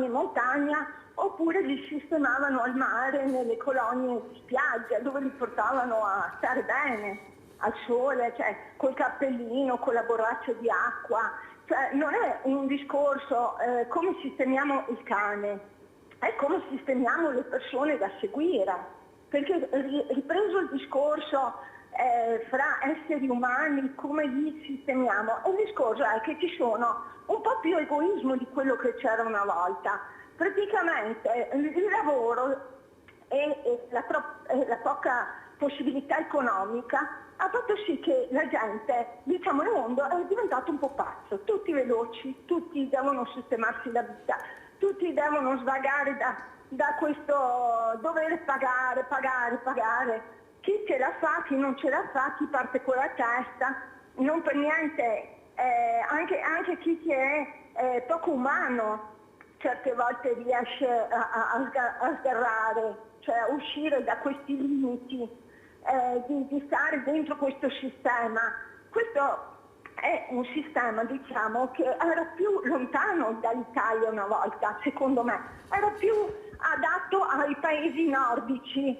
K: in montagna, oppure li sistemavano al mare nelle colonie di spiaggia, dove li portavano a stare bene, al sole, cioè col cappellino, con la borraccia di acqua. Cioè, non è un discorso come sistemiamo il cane, è come sistemiamo le persone da seguire, perché ripreso il discorso fra esseri umani, come li sistemiamo, il discorso è che ci sono un po' più egoismo di quello che c'era una volta. Praticamente il lavoro e la poca possibilità economica ha fatto sì che la gente, diciamo, nel mondo è diventato un po' pazzo, tutti veloci, tutti devono sistemarsi la vita, tutti devono svagare da questo dover pagare. Chi ce la fa, chi non ce la fa, chi parte con la testa, non per niente, anche chi è poco umano certe volte riesce a sgarrare, cioè a uscire da questi limiti. Di stare dentro questo sistema. Questo è un sistema, diciamo, che era più lontano dall'Italia una volta, secondo me, era più adatto ai paesi nordici,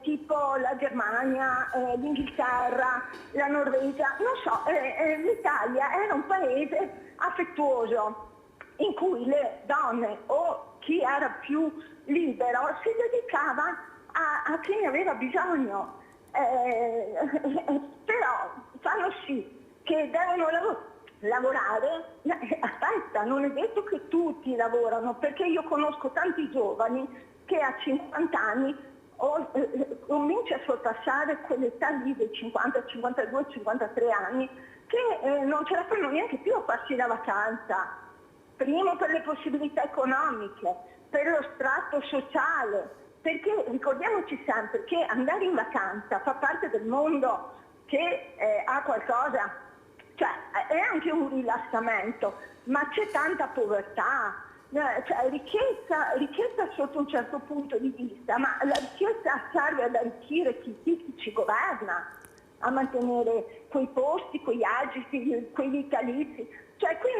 K: tipo la Germania, l'Inghilterra, la Norvegia, non so, l'Italia era un paese affettuoso in cui le donne o chi era più libero si dedicava a chi ne aveva bisogno, però fanno sì che devono lavorare. Aspetta, non è detto che tutti lavorano, perché io conosco tanti giovani che a 50 anni comincia a sorpassare quell'età lì dei 50, 52, 53 anni che non ce la fanno neanche più a farsi la vacanza. Primo per le possibilità economiche, per lo strato sociale, perché ricordiamoci sempre che andare in vacanza fa parte del mondo che ha qualcosa, cioè è anche un rilassamento, ma c'è tanta povertà. Cioè, ricchezza sotto un certo punto di vista, ma la ricchezza serve ad arricchire chi ci governa, a mantenere quei posti, quei agiti, quei vitalizi. Cioè qui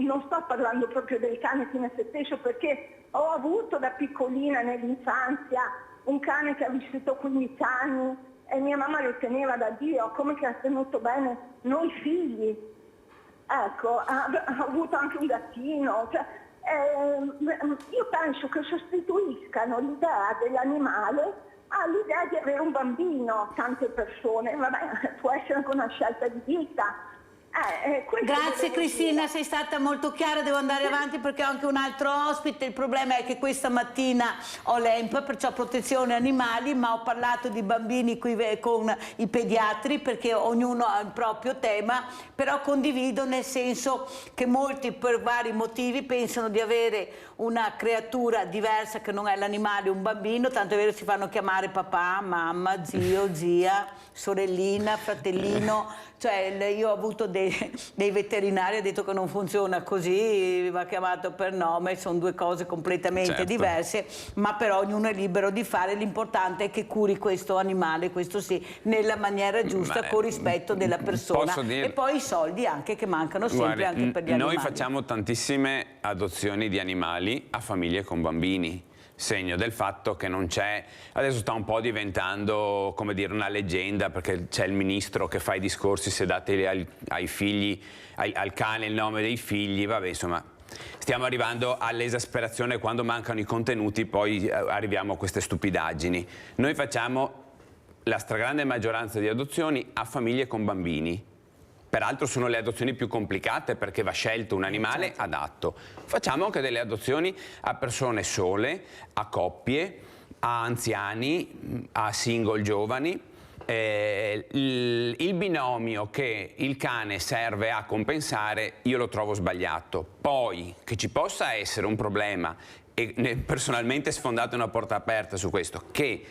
K: non sto parlando proprio del cane fino a se stesso, perché ho avuto da piccolina nell'infanzia un cane che ha vissuto 15 anni e mia mamma lo teneva da Dio, come che ha tenuto bene noi figli. Ecco, ha avuto anche un gattino. Cioè, io penso che sostituiscano l'idea dell'animale all'idea di avere un bambino, tante persone. Vabbè, può essere anche una scelta di vita.
B: Grazie Cristina, sei stata molto chiara, devo andare avanti perché ho anche un altro ospite. Il problema è che questa mattina ho l'EMP, perciò protezione animali, ma ho parlato di bambini qui con i pediatri perché ognuno ha il proprio tema, però condivido nel senso che molti per vari motivi pensano di avere una creatura diversa che non è l'animale, un bambino, tanto è vero si fanno chiamare papà, mamma, zio, zia, sorellina, fratellino. Cioè io ho avuto dei veterinari, ha detto che non funziona così, va chiamato per nome, sono due cose completamente diverse, ma però ognuno è libero di fare, l'importante è che curi questo animale, questo sì, nella maniera giusta, con rispetto della persona. E poi i soldi anche che mancano sempre anche per gli animali.
J: Noi facciamo tantissime adozioni di animali a famiglie con bambini. Segno del fatto che non c'è, adesso sta un po' diventando, come dire, una leggenda, perché c'è il ministro che fa i discorsi se date ai figli, al cane il nome dei figli, vabbè, insomma, stiamo arrivando all'esasperazione, quando mancano i contenuti poi arriviamo a queste stupidaggini. Noi facciamo la stragrande maggioranza di adozioni a famiglie con bambini. Peraltro sono le adozioni più complicate perché va scelto un animale adatto. Facciamo anche delle adozioni a persone sole, a coppie, a anziani, a single giovani. Il binomio che il cane serve a compensare io lo trovo sbagliato. Poi che ci possa essere un problema, e personalmente sfondate una porta aperta su questo, che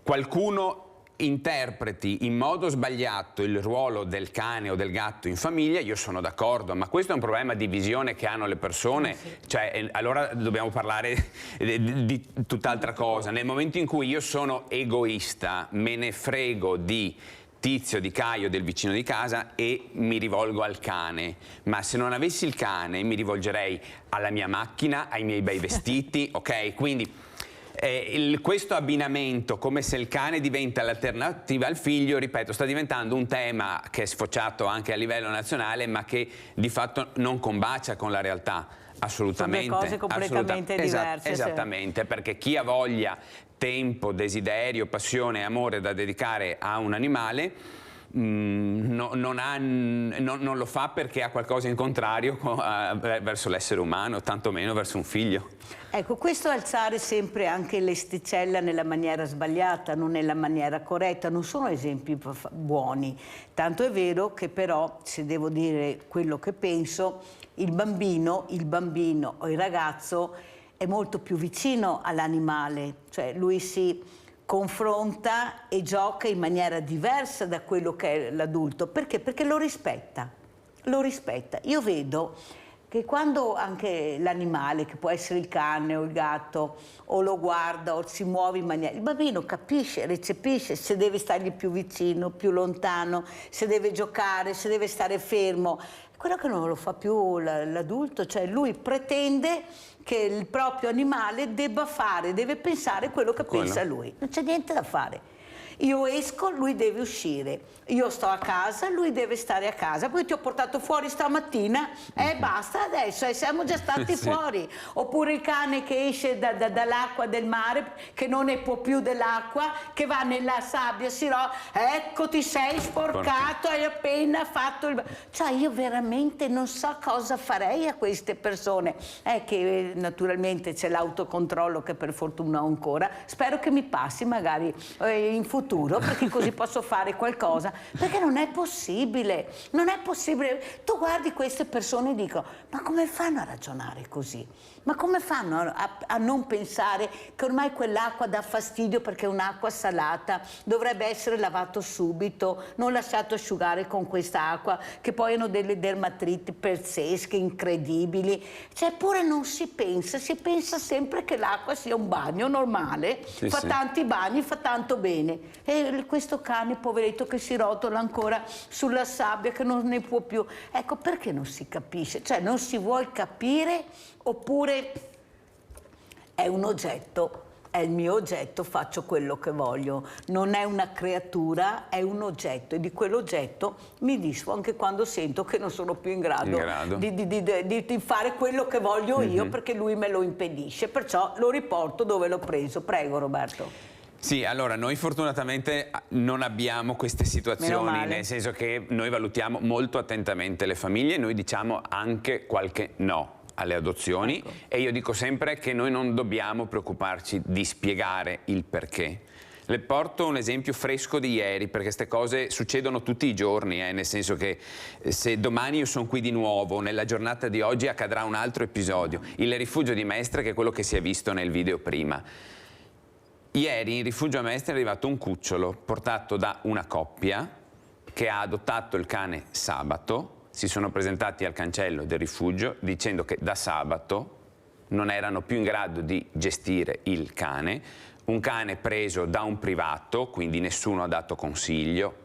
J: qualcuno interpreti in modo sbagliato il ruolo del cane o del gatto in famiglia, io sono d'accordo, ma questo è un problema di visione che hanno le persone, cioè allora dobbiamo parlare di tutt'altra cosa. Nel momento in cui io sono egoista, me ne frego di Tizio, di Caio, del vicino di casa e mi rivolgo al cane, ma se non avessi il cane mi rivolgerei alla mia macchina, ai miei bei vestiti, ok? Quindi questo abbinamento, come se il cane diventa l'alternativa al figlio, ripeto, sta diventando un tema che è sfociato anche a livello nazionale, ma che di fatto non combacia con la realtà, assolutamente.
B: Sono due cose completamente diverse.
J: Esattamente, perché chi ha voglia, tempo, desiderio, passione e amore da dedicare a un animale, non lo fa perché ha qualcosa in contrario verso l'essere umano, tantomeno verso un figlio.
B: Ecco, questo alzare sempre anche l'asticella nella maniera sbagliata, non nella maniera corretta, non sono esempi buoni. Tanto è vero che però, se devo dire quello che penso, il bambino o il ragazzo è molto più vicino all'animale, cioè lui si confronta e gioca in maniera diversa da quello che è l'adulto. Perché? Perché lo rispetta, lo rispetta. Io vedo che quando anche l'animale, che può essere il cane o il gatto, o lo guarda o si muove in maniera... Il bambino capisce, recepisce se deve stargli più vicino, più lontano, se deve giocare, se deve stare fermo. quello che non lo fa più l'adulto, cioè lui pretende che il proprio animale deve pensare quello che pensa lui. Non c'è niente da fare. Io esco, lui deve uscire. Io sto a casa, lui deve stare a casa. Poi ti ho portato fuori stamattina, basta adesso, siamo già stati fuori. Oppure il cane che esce dall'acqua del mare, che non ne può più dell'acqua, che va nella sabbia, ecco ti sei sporcato, hai appena fatto il... Cioè io veramente non so cosa farei a queste persone. È che naturalmente c'è l'autocontrollo che per fortuna ho ancora. Spero che mi passi magari in futuro, perché così posso fare qualcosa, perché non è possibile, non è possibile. Tu guardi queste persone e dico, ma come fanno a ragionare così? Ma come fanno a non pensare che ormai quell'acqua dà fastidio perché è un'acqua salata, dovrebbe essere lavato subito, non lasciato asciugare con questa acqua, che poi hanno delle dermatiti pazzesche, incredibili. Cioè, eppure non si pensa sempre che l'acqua sia un bagno normale, fa tanti bagni, fa tanto bene. E questo cane, poveretto, che si rotola ancora sulla sabbia, che non ne può più. Ecco, perché non si capisce? Cioè, non si vuol capire, oppure è un oggetto, è il mio oggetto, faccio quello che voglio. Non è una creatura, è un oggetto, e di quell'oggetto mi disfo anche quando sento che non sono più in grado. Di fare quello che voglio io, perché lui me lo impedisce. Perciò lo riporto dove l'ho preso. Prego, Roberto.
J: Sì, allora noi fortunatamente non abbiamo queste situazioni, nel senso che noi valutiamo molto attentamente le famiglie, noi diciamo anche qualche no alle adozioni, e io dico sempre che noi non dobbiamo preoccuparci di spiegare il perché. Le porto un esempio fresco di ieri, perché queste cose succedono tutti i giorni, nel senso che se domani io sono qui di nuovo, nella giornata di oggi accadrà un altro episodio. Il rifugio di Mestre, che è quello che si è visto nel video prima. Ieri in rifugio a Mestre è arrivato un cucciolo portato da una coppia che ha adottato il cane sabato. Si sono presentati al cancello del rifugio dicendo che da sabato non erano più in grado di gestire il cane, un cane preso da un privato, quindi nessuno ha dato consiglio.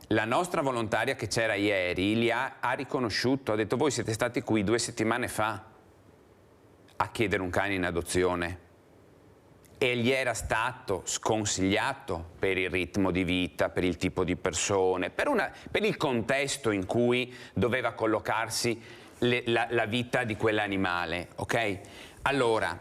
J: La nostra volontaria che c'era ieri li ha riconosciuto, ha detto: voi siete stati qui 2 settimane fa a chiedere un cane in adozione, e gli era stato sconsigliato per il ritmo di vita, per il tipo di persone, per il contesto in cui doveva collocarsi la vita di quell'animale, ok? Allora,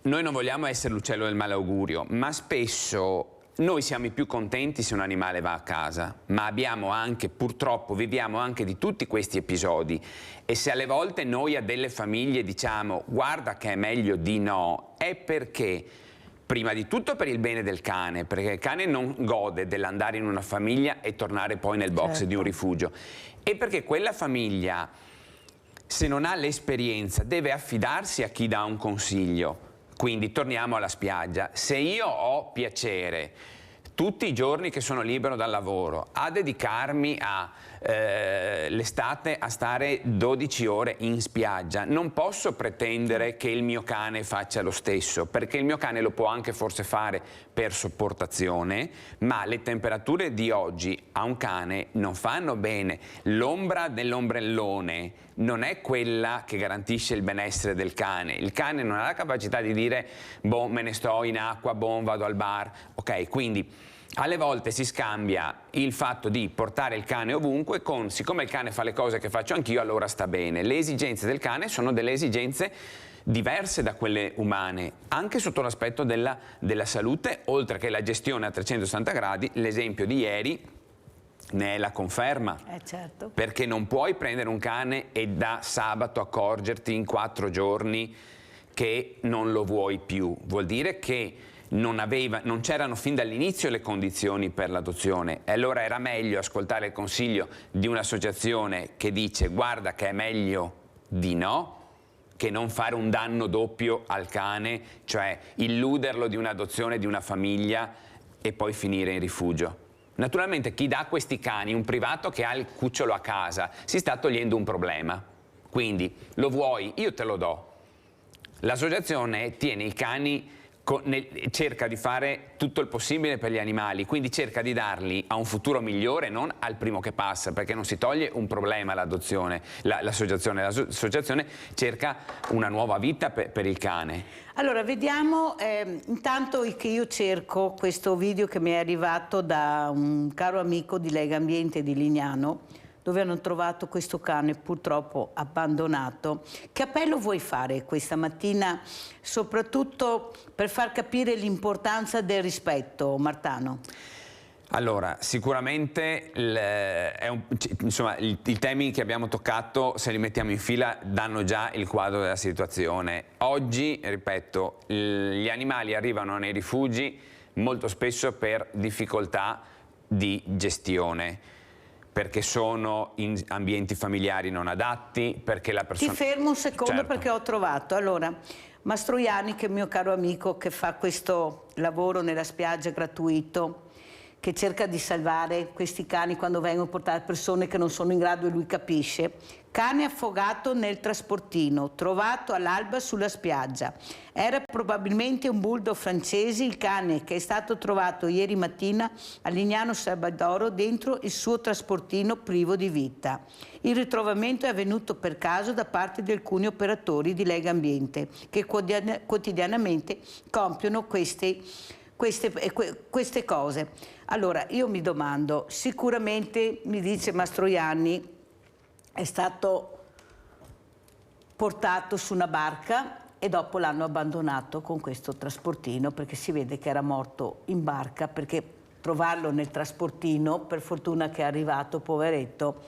J: noi non vogliamo essere l'uccello del malaugurio, ma spesso noi siamo i più contenti se un animale va a casa, ma abbiamo anche, purtroppo, viviamo anche di tutti questi episodi, e se alle volte noi a delle famiglie diciamo guarda che è meglio di no, è perché, prima di tutto per il bene del cane, perché il cane non gode dell'andare in una famiglia e tornare poi nel box di un rifugio, e perché quella famiglia, se non ha l'esperienza, deve affidarsi a chi dà un consiglio. Quindi torniamo alla spiaggia. Se io ho piacere tutti i giorni che sono libero dal lavoro a dedicarmi l'estate a stare 12 ore in spiaggia, non posso pretendere che il mio cane faccia lo stesso, perché il mio cane lo può anche forse fare per sopportazione, ma le temperature di oggi a un cane non fanno bene. L'ombra dell'ombrellone non è quella che garantisce il benessere del cane. Il cane non ha la capacità di dire boh, me ne sto in acqua, boh, vado al bar. Ok, quindi alle volte si scambia il fatto di portare il cane ovunque con siccome il cane fa le cose che faccio anch'io, allora sta bene. Le esigenze del cane sono delle esigenze diverse da quelle umane, anche sotto l'aspetto della salute, oltre che la gestione a 360 gradi. L'esempio di ieri ne è la conferma,
B: certo. Perché
J: non puoi prendere un cane e da sabato accorgerti in 4 giorni che non lo vuoi più. Vuol dire che non c'erano fin dall'inizio le condizioni per l'adozione, e allora era meglio ascoltare il consiglio di un'associazione che dice guarda che è meglio di no, che non fare un danno doppio al cane, cioè illuderlo di un'adozione di una famiglia e poi finire in rifugio. Naturalmente chi dà questi cani, un privato che ha il cucciolo a casa, si sta togliendo un problema. Quindi lo vuoi, io te lo do. L'associazione tiene i cani cerca di fare tutto il possibile per gli animali, quindi cerca di darli a un futuro migliore, non al primo che passa, perché non si toglie un problema l'adozione, l'associazione cerca una nuova vita per il cane.
B: Allora, vediamo, intanto che io cerco questo video che mi è arrivato da un caro amico di Lega Ambiente di Lignano, dove hanno trovato questo cane purtroppo abbandonato. Che appello vuoi fare questa mattina, soprattutto per far capire l'importanza del rispetto, Martano?
J: Allora, sicuramente i temi che abbiamo toccato, se li mettiamo in fila, danno già il quadro della situazione. Oggi, ripeto, gli animali arrivano nei rifugi molto spesso per difficoltà di gestione, perché sono in ambienti familiari non adatti, perché la persona...
B: Ti fermo un secondo,
J: certo,
B: perché ho trovato. Allora, Mastroianni, che è il mio caro amico, che fa questo lavoro nella spiaggia gratuito, che cerca di salvare questi cani quando vengono portate persone che non sono in grado, e lui capisce. Cane affogato nel trasportino, trovato all'alba sulla spiaggia. Era probabilmente un bulldog francese, il cane che è stato trovato ieri mattina a Lignano Sabadoro dentro il suo trasportino privo di vita. Il ritrovamento è avvenuto per caso da parte di alcuni operatori di Lega Ambiente che quotidianamente compiono queste cose. Allora, io mi domando, sicuramente, mi dice Mastroianni, è stato portato su una barca e dopo l'hanno abbandonato con questo trasportino, perché si vede che era morto in barca, perché trovarlo nel trasportino, per fortuna che è arrivato, poveretto.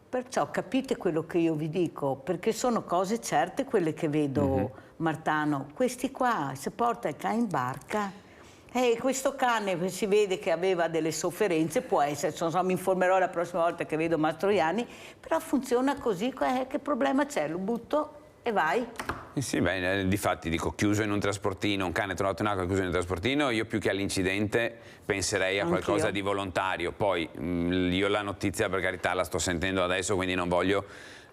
B: Perciò capite quello che io vi dico, perché sono cose certe quelle che vedo, Martano. Questi qua, se porta il cane in barca... questo cane si vede che aveva delle sofferenze, può essere, mi informerò la prossima volta che vedo Mastroianni, però funziona così, che problema c'è? Lo butto e vai.
J: Sì, beh, difatti dico, chiuso in un trasportino, un cane trovato in acqua chiuso in un trasportino, io più che all'incidente penserei a qualcosa di volontario. Poi io la notizia, per carità, la sto sentendo adesso, quindi non voglio,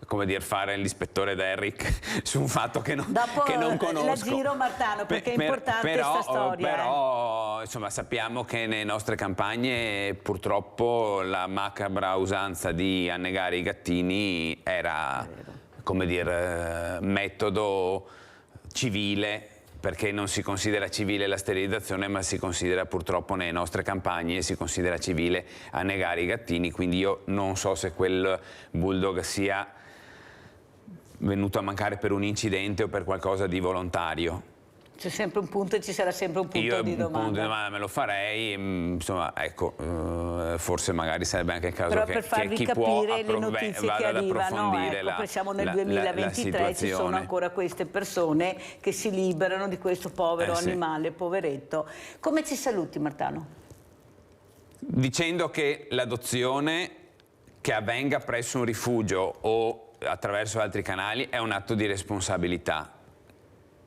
J: come dire, fare l'ispettore Derrick su un fatto che non conosco.
B: La giro, Martano, perché è importante questa storia.
J: Però insomma, sappiamo che nelle nostre campagne purtroppo la macabra usanza di annegare i gattini era, come dire, metodo civile, perché non si considera civile la sterilizzazione, ma si considera purtroppo nelle nostre campagne, si considera civile annegare i gattini, quindi io non so se quel bulldog sia venuto a mancare per un incidente o per qualcosa di volontario.
B: C'è sempre un punto e ci sarà sempre un punto di domanda.
J: Io un punto di domanda me lo farei, insomma, ecco, forse magari sarebbe anche il caso che chi può
B: le notizie che arrivano, ecco, siamo nel 2023, ci sono ancora queste persone che si liberano di questo povero animale, poveretto. Come ci saluti, Martano?
J: Dicendo che l'adozione che avvenga presso un rifugio o attraverso altri canali è un atto di responsabilità.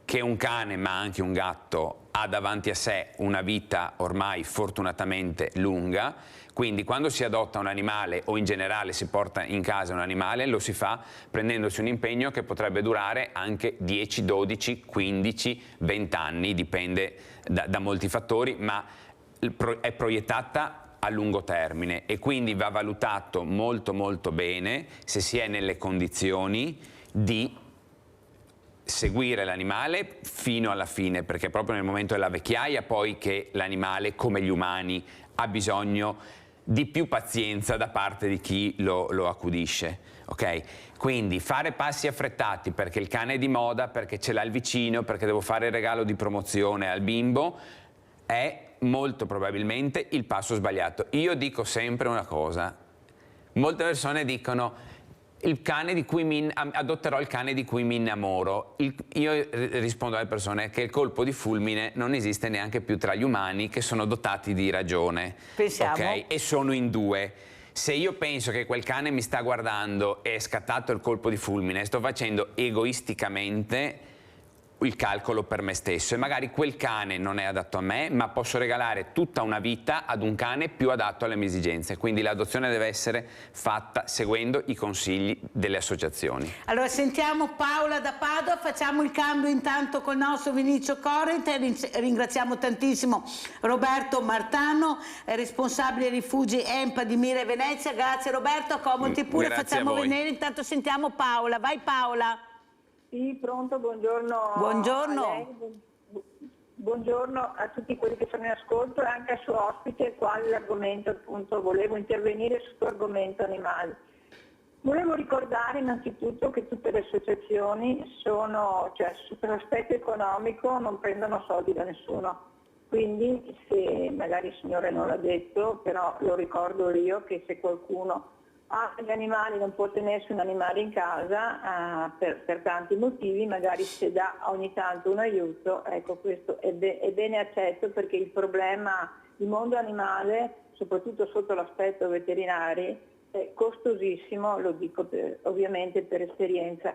J: Che un cane, ma anche un gatto, ha davanti a sé una vita ormai fortunatamente lunga, quindi quando si adotta un animale o in generale si porta in casa un animale, lo si fa prendendosi un impegno che potrebbe durare anche 10, 12, 15, 20 anni, dipende da molti fattori, ma è proiettata a lungo termine e quindi va valutato molto molto bene se si è nelle condizioni di seguire l'animale fino alla fine, perché proprio nel momento della vecchiaia poi che l'animale, come gli umani, ha bisogno di più pazienza da parte di chi lo accudisce, ok? Quindi fare passi affrettati perché il cane è di moda, perché ce l'ha il vicino, perché devo fare il regalo di promozione al bimbo, è molto probabilmente il passo sbagliato. Io dico sempre una cosa, molte persone dicono adotterò il cane di cui mi innamoro. Io rispondo alle persone che il colpo di fulmine non esiste neanche più tra gli umani che sono dotati di ragione.
B: Pensiamo.
J: Okay? E sono in due. Se io penso che quel cane mi sta guardando e è scattato il colpo di fulmine, sto facendo egoisticamente il calcolo per me stesso e magari quel cane non è adatto a me, ma posso regalare tutta una vita ad un cane più adatto alle mie esigenze. Quindi l'adozione deve essere fatta seguendo i consigli delle associazioni.
B: Allora sentiamo Paola da Padova, facciamo il cambio intanto col nostro Vinicio Corrent e ringraziamo tantissimo Roberto Martano, responsabile rifugi EMPA di Mira e Venezia. Grazie Roberto, accomodati pure, facciamo venire, intanto sentiamo Paola. Vai Paola.
K: Sì, pronto, buongiorno.
B: Buongiorno.
K: A lei, buongiorno a tutti quelli che sono in ascolto e anche al suo ospite, quale l'argomento appunto, volevo intervenire sul tuo argomento animali. Volevo ricordare innanzitutto che tutte le associazioni sono, cioè per l'aspetto economico non prendono soldi da nessuno. Quindi se magari il Signore non l'ha detto, però lo ricordo io che se qualcuno ha gli animali, non può tenersi un animale in casa per tanti motivi, magari se dà ogni tanto un aiuto, ecco questo è bene accetto, perché il problema, il mondo animale, soprattutto sotto l'aspetto veterinario, è costosissimo, lo dico ovviamente per esperienza.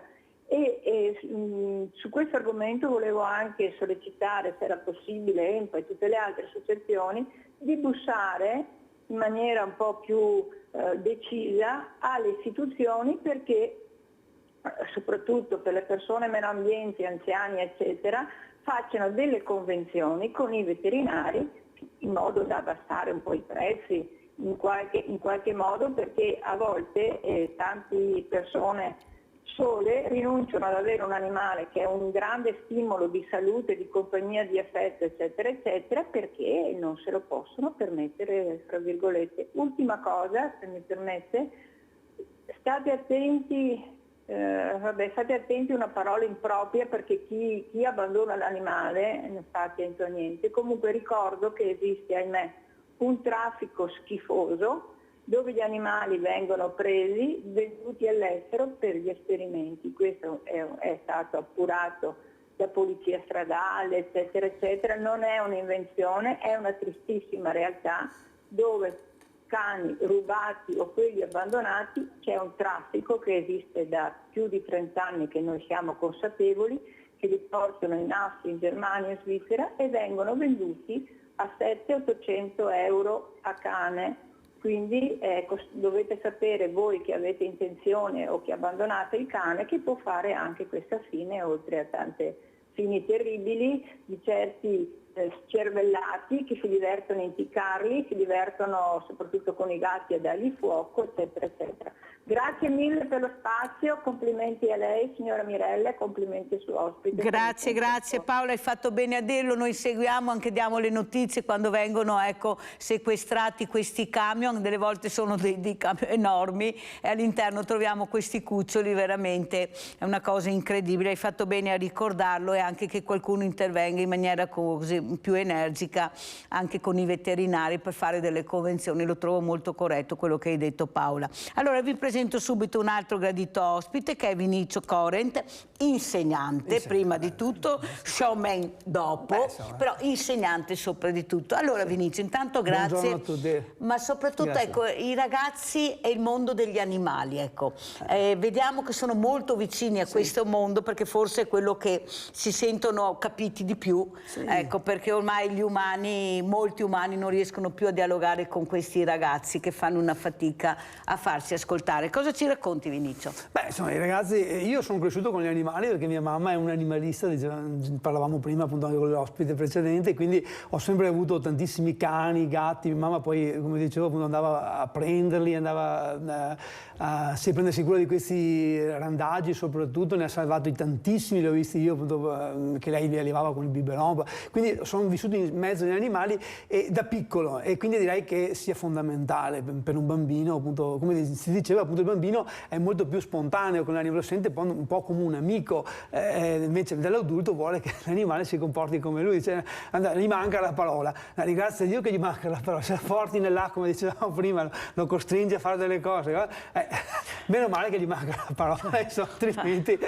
K: Su questo argomento volevo anche sollecitare, se era possibile, EMPA e tutte le altre associazioni, di bussare in maniera un po' più decisa alle istituzioni, perché soprattutto per le persone meno abbienti, anziani eccetera, facciano delle convenzioni con i veterinari in modo da abbassare un po' i prezzi in qualche modo, perché a volte tante persone sole rinunciano ad avere un animale che è un grande stimolo di salute, di compagnia, di affetto eccetera eccetera, perché non se lo possono permettere, fra virgolette. Ultima cosa, se mi permette, state attenti a una parola impropria, perché chi abbandona l'animale non sta attento a niente. Comunque ricordo che esiste, ahimè, un traffico schifoso dove gli animali vengono presi, venduti all'estero per gli esperimenti. Questo è stato appurato da polizia stradale, eccetera, eccetera. Non è un'invenzione, è una tristissima realtà dove cani rubati o quelli abbandonati, c'è un traffico che esiste da più di 30 anni, che noi siamo consapevoli, che li portano in Austria, in Germania, in Svizzera e vengono venduti a 700-800 euro a cane. Quindi dovete sapere voi che avete intenzione o che abbandonate il cane, che può fare anche questa fine, oltre a tante fini terribili di certi scervellati che si divertono a impiccarli, si divertono soprattutto con i gatti a dargli fuoco, eccetera, eccetera. Grazie mille per lo spazio, complimenti a lei signora Mirella e complimenti al suo ospite.
B: Grazie, grazie Paola, hai fatto bene a dirlo, noi seguiamo, anche diamo le notizie quando vengono sequestrati questi camion, delle volte sono dei camion enormi e all'interno troviamo questi cuccioli, veramente è una cosa incredibile, hai fatto bene a ricordarlo e anche che qualcuno intervenga in maniera così più energica anche con i veterinari per fare delle convenzioni, lo trovo molto corretto quello che hai detto Paola. Allora vi presento subito un altro gradito ospite che è Vinicio Corrent, insegnante prima di tutto, showman dopo, però insegnante sopra di tutto. Allora Vinicio, intanto grazie,
L: a tutti.
B: Ma soprattutto ecco, i ragazzi e il mondo degli animali, ecco. Vediamo che sono molto vicini a questo mondo, perché forse è quello che si sentono capiti di più, ecco, perché ormai gli umani, molti umani non riescono più a dialogare con questi ragazzi che fanno una fatica a farsi ascoltare. Cosa ci racconti Vinicio?
L: Beh, insomma, i ragazzi, io sono cresciuto con gli animali perché mia mamma è un animalista, parlavamo prima appunto anche con l'ospite precedente, quindi ho sempre avuto tantissimi cani, gatti. Mia mamma poi, come dicevo, appunto, andava a prenderli, andava a prendersi cura di questi randaggi, soprattutto ne ha salvati tantissimi, li ho visti io appunto, che lei li allevava con il biberon, quindi sono vissuto in mezzo agli animali da piccolo, e quindi direi che sia fondamentale per un bambino, appunto, come si diceva, appunto il bambino è molto più spontaneo con l'animale, lo sente un po' come un amico, invece dall'adulto vuole che l'animale si comporti come lui, cioè, gli manca la parola, ringrazia Dio che gli manca la parola, se la porti nell'acqua, come dicevamo prima, lo costringe a fare delle cose, meno male che gli manca la parola, altrimenti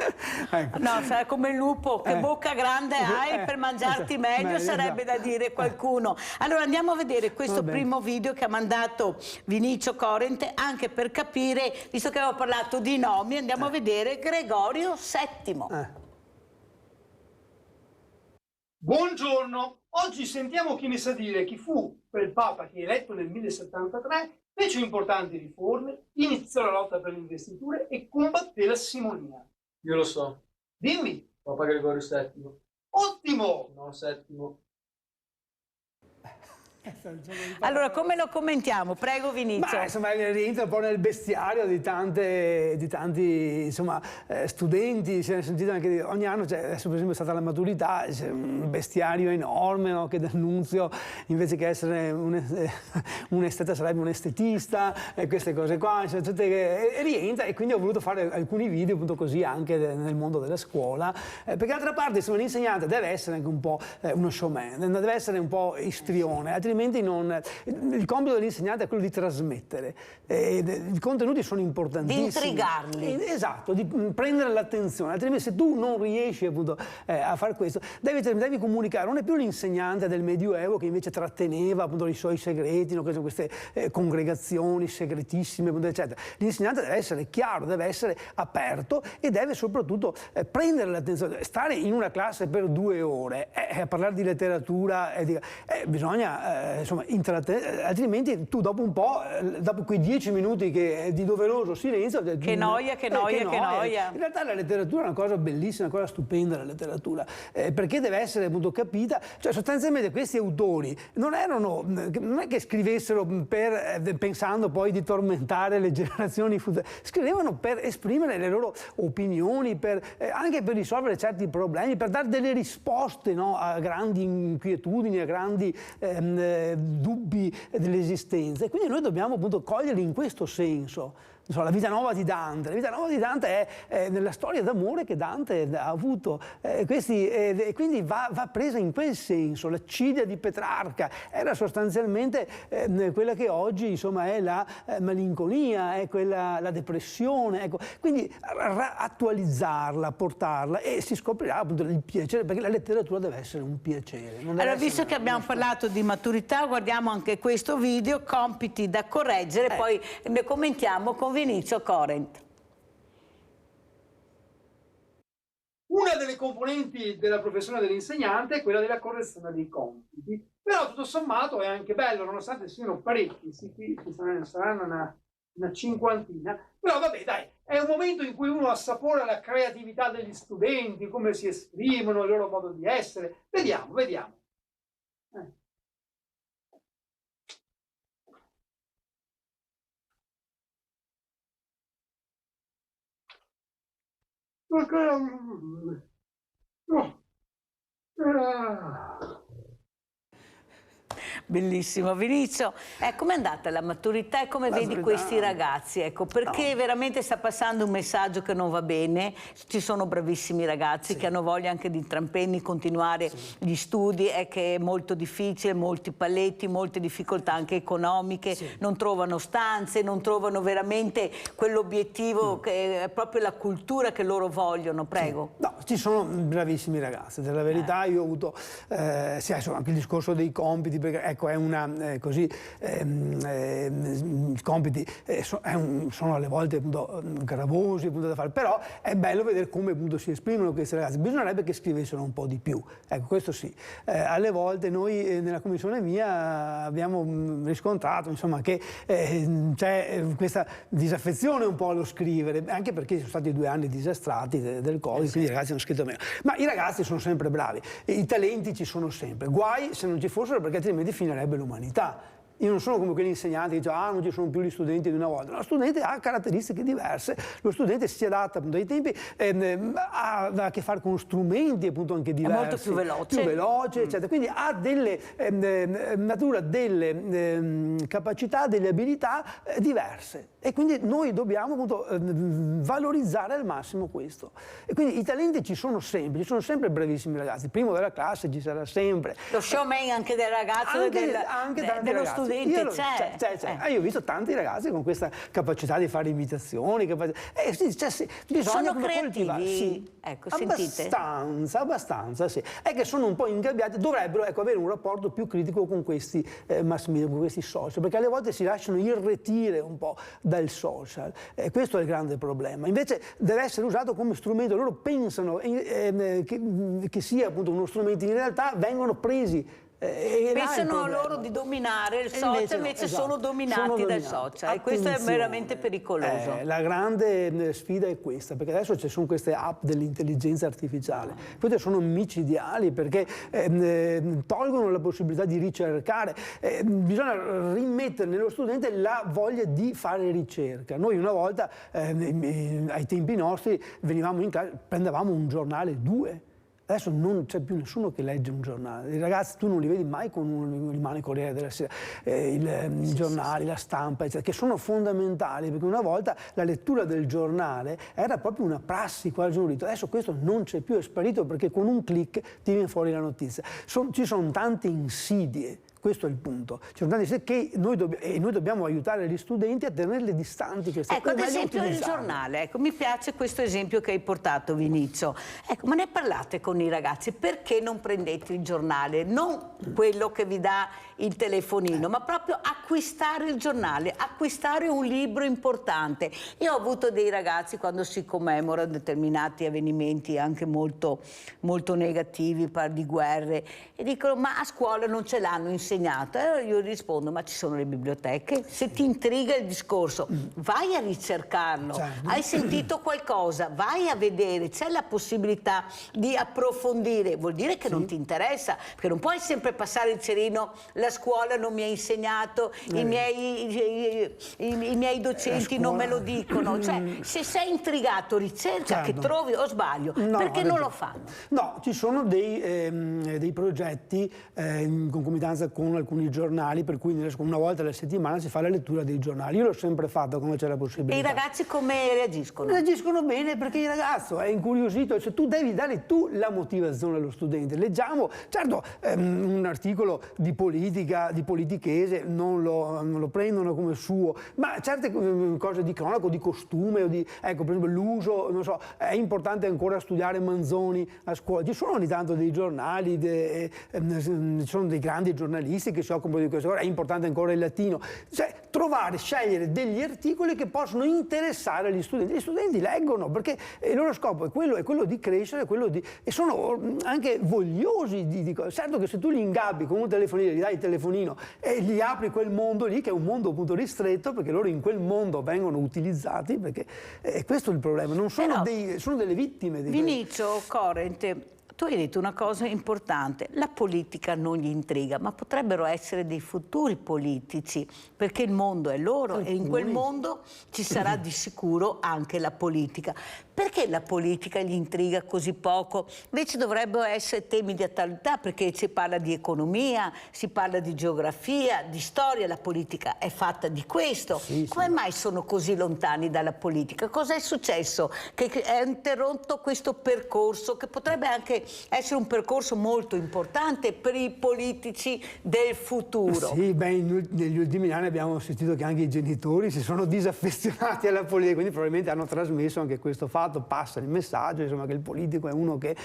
L: ecco.
B: No, sarà come il lupo, che bocca grande hai per mangiarti meglio, sarebbe da dire qualcuno. Allora andiamo a vedere questo primo video che ha mandato Vinicio Corrent, anche per capire, visto che avevo parlato di nomi, andiamo a vedere Gregorio VII.
L: Buongiorno, oggi sentiamo chi ne sa dire chi fu quel Papa che, eletto nel 1073, fece importanti riforme, iniziò la lotta per le investiture e combatté la simonia.
M: Io lo so.
L: Dimmi.
M: Papa Gregorio VII.
L: Ottimo!
M: No, settimo.
B: Allora, come lo commentiamo? Prego, Vinizio.
L: Ma insomma rientra un po' nel bestiario di tanti insomma, studenti, se ne è sentito anche ogni anno, adesso per esempio è stata la maturità, c'è un bestiario enorme, no, che D'Annunzio invece che essere un esteta sarebbe un estetista, e queste cose qua, e rientra, e quindi ho voluto fare alcuni video appunto così anche nel mondo della scuola, perché d'altra parte insomma l'insegnante deve essere anche un po' uno showman, deve essere un po' istrione, altrimenti il compito dell'insegnante è quello di trasmettere. I contenuti sono importantissimi.
B: Di intrigarli.
L: Esatto, di prendere l'attenzione, altrimenti se tu non riesci appunto a fare questo, devi comunicare. Non è più l'insegnante del Medioevo che invece tratteneva appunto i suoi segreti, no? Queste congregazioni segretissime, eccetera. L'insegnante deve essere chiaro, deve essere aperto e deve soprattutto prendere l'attenzione. Stare in una classe per 2 ore a parlare di letteratura, bisogna insomma, altrimenti tu dopo un po', dopo quei 10 minuti di doveroso silenzio...
B: Che noia.
L: In realtà la letteratura è una cosa bellissima, una cosa stupenda la letteratura, perché deve essere appunto capita, cioè sostanzialmente questi autori non è che scrivessero pensando poi di tormentare le generazioni future, scrivevano per esprimere le loro opinioni, anche per risolvere certi problemi, per dare delle risposte, no, a grandi inquietudini, a grandi dubbi dell'esistenza, e quindi noi dobbiamo appunto coglierli in questo senso. La vita nuova di Dante. La vita nuova di Dante è nella storia d'amore che Dante ha avuto, quindi va presa in quel senso. La Cilia di Petrarca era sostanzialmente quella che oggi insomma è la malinconia, è la depressione, ecco. Quindi attualizzarla, portarla, e si scoprirà appunto il piacere, perché la letteratura deve essere un piacere.
B: Allora, visto che abbiamo parlato di maturità, guardiamo anche questo video, compiti da correggere, poi ne commentiamo con Vinizio Corrent.
L: Una delle componenti della professione dell'insegnante è quella della correzione dei compiti, però tutto sommato è anche bello, nonostante siano parecchi, sì, qui saranno una cinquantina, però vabbè dai, è un momento in cui uno assapora la creatività degli studenti, come si esprimono, il loro modo di essere. Vediamo.
B: Bellissimo. Vinizio, com'è andata la maturità e come vedi questi ragazzi? Ecco, perché veramente sta passando un messaggio che non va bene, ci sono bravissimi ragazzi che hanno voglia anche di intraprendere, continuare gli studi, è che è molto difficile, molti paletti, molte difficoltà anche economiche, non trovano stanze, non trovano veramente quell'obiettivo che è proprio la cultura che loro vogliono, prego.
L: No, ci sono bravissimi ragazzi, della verità io ho avuto anche il discorso dei compiti, perché ecco, è una così, i compiti sono alle volte appunto gravosi appunto, da fare, però è bello vedere come appunto si esprimono questi ragazzi. Bisognerebbe che scrivessero un po' di più, ecco, questo sì. Alle volte noi nella commissione mia abbiamo riscontrato insomma che c'è questa disaffezione un po' allo scrivere, anche perché sono stati 2 anni disastrati del Covid, quindi i ragazzi hanno scritto meno. Ma i ragazzi sono sempre bravi, i talenti ci sono sempre, guai se non ci fossero, perché altrimenti finirebbe l'umanità. Io non sono come quegli insegnanti che dicono non ci sono più gli studenti di una volta. Lo studente ha caratteristiche diverse, lo studente si adatta appunto ai tempi, ha a che fare con strumenti appunto anche diversi. È
B: molto più veloce.
L: Eccetera. Quindi ha matura delle capacità, delle abilità diverse. E quindi noi dobbiamo appunto valorizzare al massimo questo. E quindi i talenti ci sono sempre bravissimi ragazzi. Il primo della classe ci sarà sempre.
B: Lo showman anche del ragazzo, dello studente studente c'è.
L: Io ho visto tanti ragazzi con questa capacità di fare imitazioni, bisogna
B: sono creativi?
L: Sì.
B: Ecco, sentite.
L: Abbastanza, sì. È che sono un po' ingabbiati, dovrebbero avere un rapporto più critico con questi mass media, con questi social, perché alle volte si lasciano irretire un po' dal social. Questo è il grande problema. Invece deve essere usato come strumento. Loro pensano che sia appunto uno strumento, in realtà vengono presi.
B: Pensano loro di dominare il social, invece sono dominati dal social, e questo è veramente pericoloso.
L: La grande sfida è questa, perché adesso ci sono queste app dell'intelligenza artificiale, queste sono micidiali perché tolgono la possibilità di ricercare, bisogna rimettere nello studente la voglia di fare ricerca. Noi una volta, ai tempi nostri, venivamo in classe, prendevamo un giornale, 2. Adesso non c'è più nessuno che legge un giornale. I ragazzi tu non li vedi mai con un rimane Corriere della Sera, i giornali, la stampa, eccetera, che sono fondamentali, perché una volta la lettura del giornale era proprio una prassi quasi un rito. Adesso questo non c'è più, è sparito, perché con un click ti viene fuori la notizia. Ci sono tante insidie. Questo è il punto. Ci sono tanti che noi dobbiamo aiutare gli studenti a tenerle distanti.
B: Ecco, ad esempio il giornale. Ecco, mi piace questo esempio che hai portato, Vinicio. Ecco, ma ne parlate con i ragazzi? Perché non prendete il giornale? Non quello che vi dà il telefonino, ma proprio acquistare il giornale, acquistare un libro importante. Io ho avuto dei ragazzi, quando si commemorano determinati avvenimenti anche molto, molto negativi, di guerre, e dicono: ma a scuola non ce l'hanno insegnato. E allora io rispondo: ma ci sono le biblioteche? Se ti intriga il discorso, vai a ricercarlo. Hai sentito qualcosa? Vai a vedere, c'è la possibilità di approfondire. Vuol dire che non ti interessa, perché non puoi sempre passare il cerino: la scuola non mi ha insegnato, i miei docenti non me lo dicono. Cioè, se sei intrigato, ricerca, che trovi, o sbaglio? Perché non lo fanno?
L: No, ci sono dei progetti in concomitanza con alcuni giornali, per cui una volta alla settimana si fa la lettura dei giornali. Io l'ho sempre fatto quando c'è la possibilità.
B: E i ragazzi come reagiscono?
L: Reagiscono bene, perché il ragazzo è incuriosito, cioè tu devi dare la motivazione allo studente. Leggiamo, certo, un articolo di politichese non lo prendono come suo, ma certe cose di cronaca, di costume, ecco, per esempio l'uso, non so, è importante ancora studiare Manzoni a scuola. Ci sono ogni tanto dei giornali, ci sono dei grandi giornalisti che si occupano di questo, è importante ancora il latino. Cioè, scegliere degli articoli che possono interessare gli studenti. Gli studenti leggono, perché il loro scopo è quello di crescere, e sono anche vogliosi di cose. Certo che se tu li ingabbi con un telefonino, gli dai il telefonino e gli apri quel mondo lì, che è un mondo appunto ristretto, perché loro in quel mondo vengono utilizzati, perché questo è il problema, non sono, sono delle vittime.
B: Vinicio Corrente, tu hai detto una cosa importante: la politica non gli intriga, ma potrebbero essere dei futuri politici, perché il mondo è loro e in quel mondo ci sarà di sicuro anche la politica. Perché la politica gli intriga così poco? Invece dovrebbero essere temi di attualità, perché si parla di economia, si parla di geografia, di storia, la politica è fatta di questo. Come mai sono così lontani dalla politica? Cos'è successo che è interrotto questo percorso, che potrebbe anche essere un percorso molto importante per i politici del futuro?
L: Sì, negli ultimi anni abbiamo sentito che anche i genitori si sono disaffezionati alla politica, quindi probabilmente hanno trasmesso anche questo fatto. Passa il messaggio, insomma, che il politico è uno che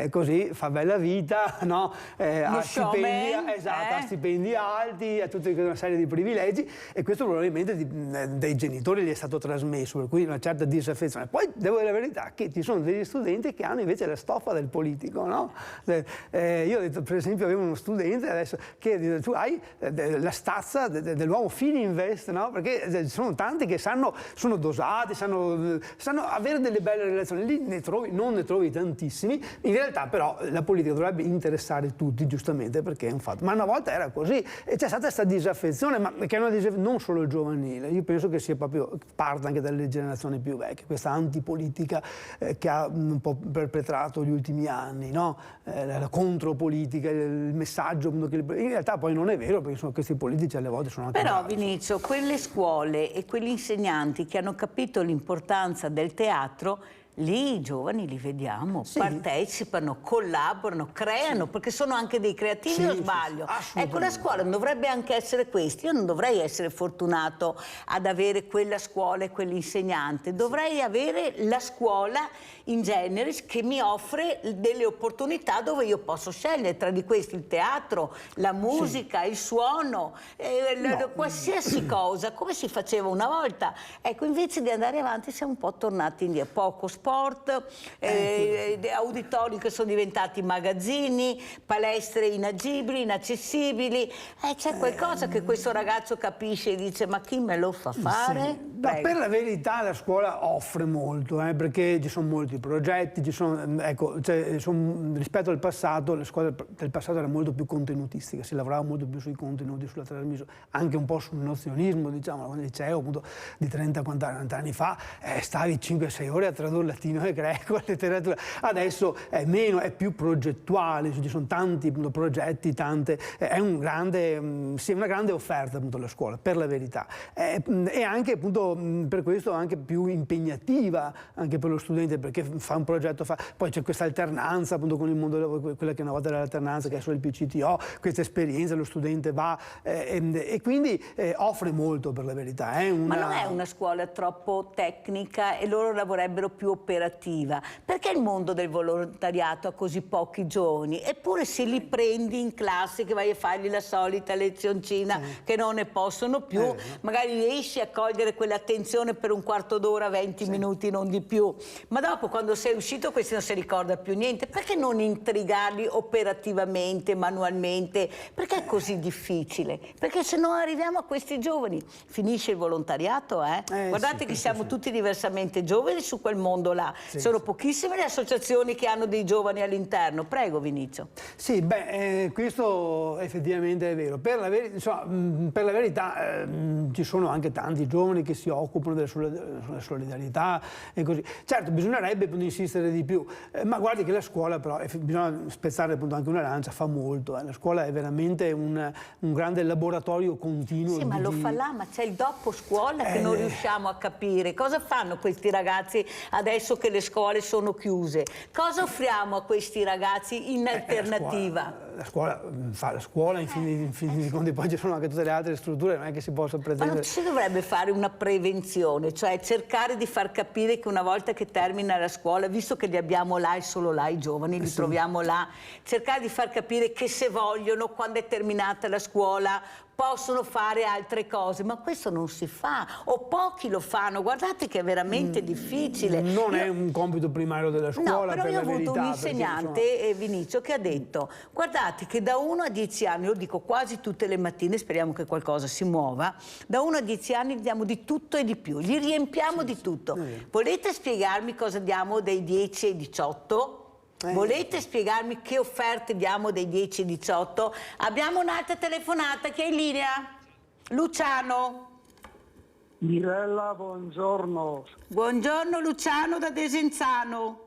L: così fa bella vita, no? Ha stipendi alti, ha tutta una serie di privilegi, e questo probabilmente dai genitori gli è stato trasmesso, per cui una certa disaffezione. Poi devo dire la verità che ci sono degli studenti che hanno invece la stoffa del politico, no? Io ho detto, per esempio, avevo uno studente adesso che tu hai la stazza dell'uomo Fininvest, no? Perché ci sono tanti che sono dosati, sanno avere delle belle relazioni, lì non ne trovi tantissimi. In realtà però la politica dovrebbe interessare tutti, giustamente, perché è un fatto. Ma una volta era così, e c'è stata questa disaffezione, ma che è una disaffezione non solo il giovanile, io penso che sia proprio parte anche dalle generazioni più vecchie, questa antipolitica che ha un po' perpetrato gli ultimi anni, no? La contropolitica, il messaggio che in realtà poi non è vero, perché questi politici alle volte sono anche
B: però
L: bravi.
B: Vinicio, quelle scuole e quegli insegnanti che hanno capito l'importanza del teatro Lì i giovani li vediamo, partecipano, collaborano, creano, perché sono anche dei creativi, o sbaglio? Ecco, la scuola non dovrebbe anche essere questo. Io non dovrei essere fortunato ad avere quella scuola e quell'insegnante, dovrei avere la scuola in generis che mi offre delle opportunità dove io posso scegliere, tra di questi il teatro, la musica, il suono, qualsiasi cosa, come si faceva una volta. Ecco, invece di andare avanti siamo un po' tornati indietro, poco sport, auditori che sono diventati magazzini, palestre inagibili, inaccessibili. C'è qualcosa che questo ragazzo capisce e dice: ma chi me lo fa fare?
L: Ma per la verità la scuola offre molto, perché ci sono molti progetti, rispetto al passato, la scuola del passato era molto più contenutistica, si lavorava molto più sui contenuti, sulla trasmissione, anche un po' sul nozionismo, diciamo, al liceo appunto di 30-40 anni fa stavi 5-6 ore a tradurre latino e greco, letteratura. Adesso è meno, è più progettuale, ci sono tanti appunto, progetti, è una grande offerta appunto la scuola, per la verità. E anche appunto per questo anche più impegnativa anche per lo studente, perché fa un progetto, poi c'è questa alternanza appunto con il mondo, quella che una volta era l'alternanza, che è solo il PCTO, questa esperienza, lo studente va e quindi offre molto, per la verità.
B: Ma non è una scuola troppo tecnica e loro la vorrebbero più operativa? Perché il mondo del volontariato ha così pochi giovani? Eppure se li prendi in classe che vai a fargli la solita lezioncina che non ne possono più, magari riesci a cogliere quell'attenzione per un quarto d'ora, 20 minuti, non di più. Ma dopo, quando sei uscito, questi non si ricorda più niente. Perché non intrigarli operativamente, manualmente? Perché è così difficile? Perché se non arriviamo a questi giovani, finisce il volontariato, Guardate che siamo tutti diversamente giovani su quel mondo là. Sono pochissime le associazioni che hanno dei giovani all'interno. Prego, Vinicio.
L: Sì, questo effettivamente è vero. Per la verità ci sono anche tanti giovani che si occupano della solidarietà e così. Certo, bisognerebbe appunto insistere di più, ma guardi che la scuola però, bisogna spezzare appunto anche una lancia, fa molto. La scuola è veramente un grande laboratorio continuo.
B: Sì, ma lo fa là, ma c'è il dopo scuola che non riusciamo a capire. Cosa fanno questi ragazzi adesso che le scuole sono chiuse? Cosa offriamo a questi ragazzi in alternativa?
L: La scuola fa la scuola, in fin dei conti poi ci sono anche tutte le altre strutture, non è che si possa pretendere.
B: Ma non si dovrebbe fare una prevenzione, cioè cercare di far capire che una volta che termina la scuola, visto che li abbiamo là e solo là i giovani, li troviamo là, cercare di far capire che se vogliono, quando è terminata la scuola, possono fare altre cose, ma questo non si fa, o pochi lo fanno. Guardate che è veramente difficile.
L: Non è un compito primario della scuola.
B: No, però io ho avuto un
L: insegnante,
B: Vinicio, che ha detto: guardate che da 1 a 10 anni, lo dico quasi tutte le mattine, speriamo che qualcosa si muova, da 1 a 10 anni gli diamo di tutto e di più, gli riempiamo di tutto. Volete spiegarmi cosa diamo dai 10 ai 18? Volete spiegarmi che offerte diamo dai 10 ai 18? Abbiamo un'altra telefonata, che è in linea? Luciano.
N: Mirella, buongiorno.
B: Buongiorno Luciano da Desenzano.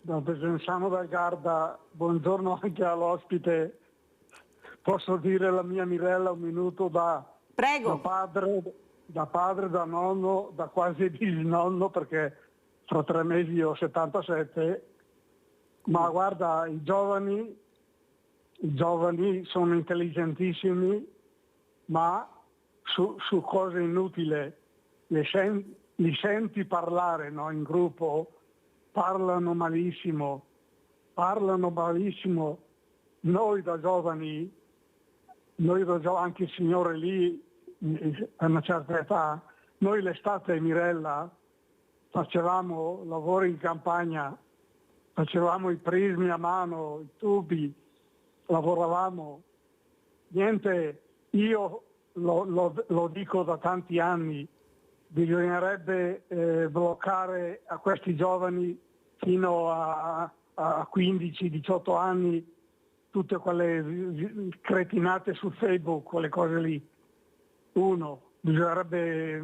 N: Da Desenzano da Garda, buongiorno anche all'ospite. Posso dire la mia Mirella un minuto da padre, da nonno, da quasi bisnonno, perché fra 3 mesi ho 77. Ma guarda, i giovani sono intelligentissimi, ma su cose inutili li senti parlare, no? In gruppo parlano malissimo. Noi da giovani, anche il signore lì a una certa età, noi l'estate, Mirella, facevamo lavori in campagna, facevamo i prismi a mano, i tubi, lavoravamo. Niente, io lo dico da tanti anni, bisognerebbe bloccare a questi giovani fino a 15-18 anni tutte quelle cretinate su Facebook, quelle cose lì. Bisognerebbe,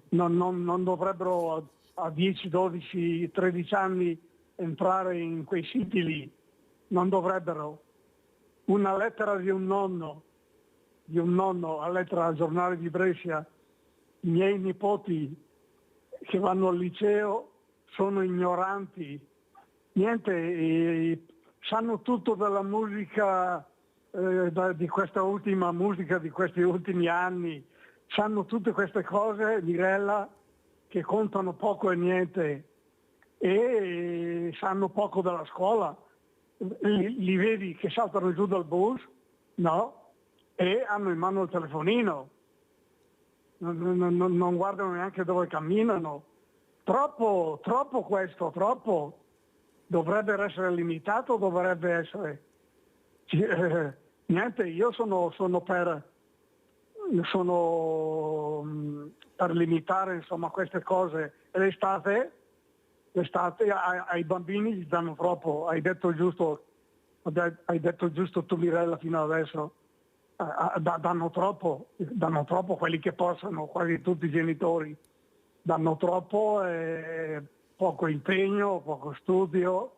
N: non dovrebbero a 10, 12, 13 anni entrare in quei siti lì, non dovrebbero. Una lettera di un nonno, a lettera al giornale di Brescia, i miei nipoti che vanno al liceo sono ignoranti, niente, sanno tutto della musica, di questa ultima musica di questi ultimi anni, sanno tutte queste cose, Mirella, che contano poco e niente, e sanno poco della scuola. Li vedi che saltano giù dal bus, no? E hanno in mano il telefonino, non guardano neanche dove camminano. Troppo questo, troppo. Dovrebbe essere limitato, dovrebbe essere... niente, io sono per limitare, insomma, queste cose. E l'estate ai bambini gli danno troppo, hai detto giusto tu, Mirella, fino adesso. Danno troppo quelli che possono, quasi tutti i genitori. Danno troppo, poco impegno, poco studio.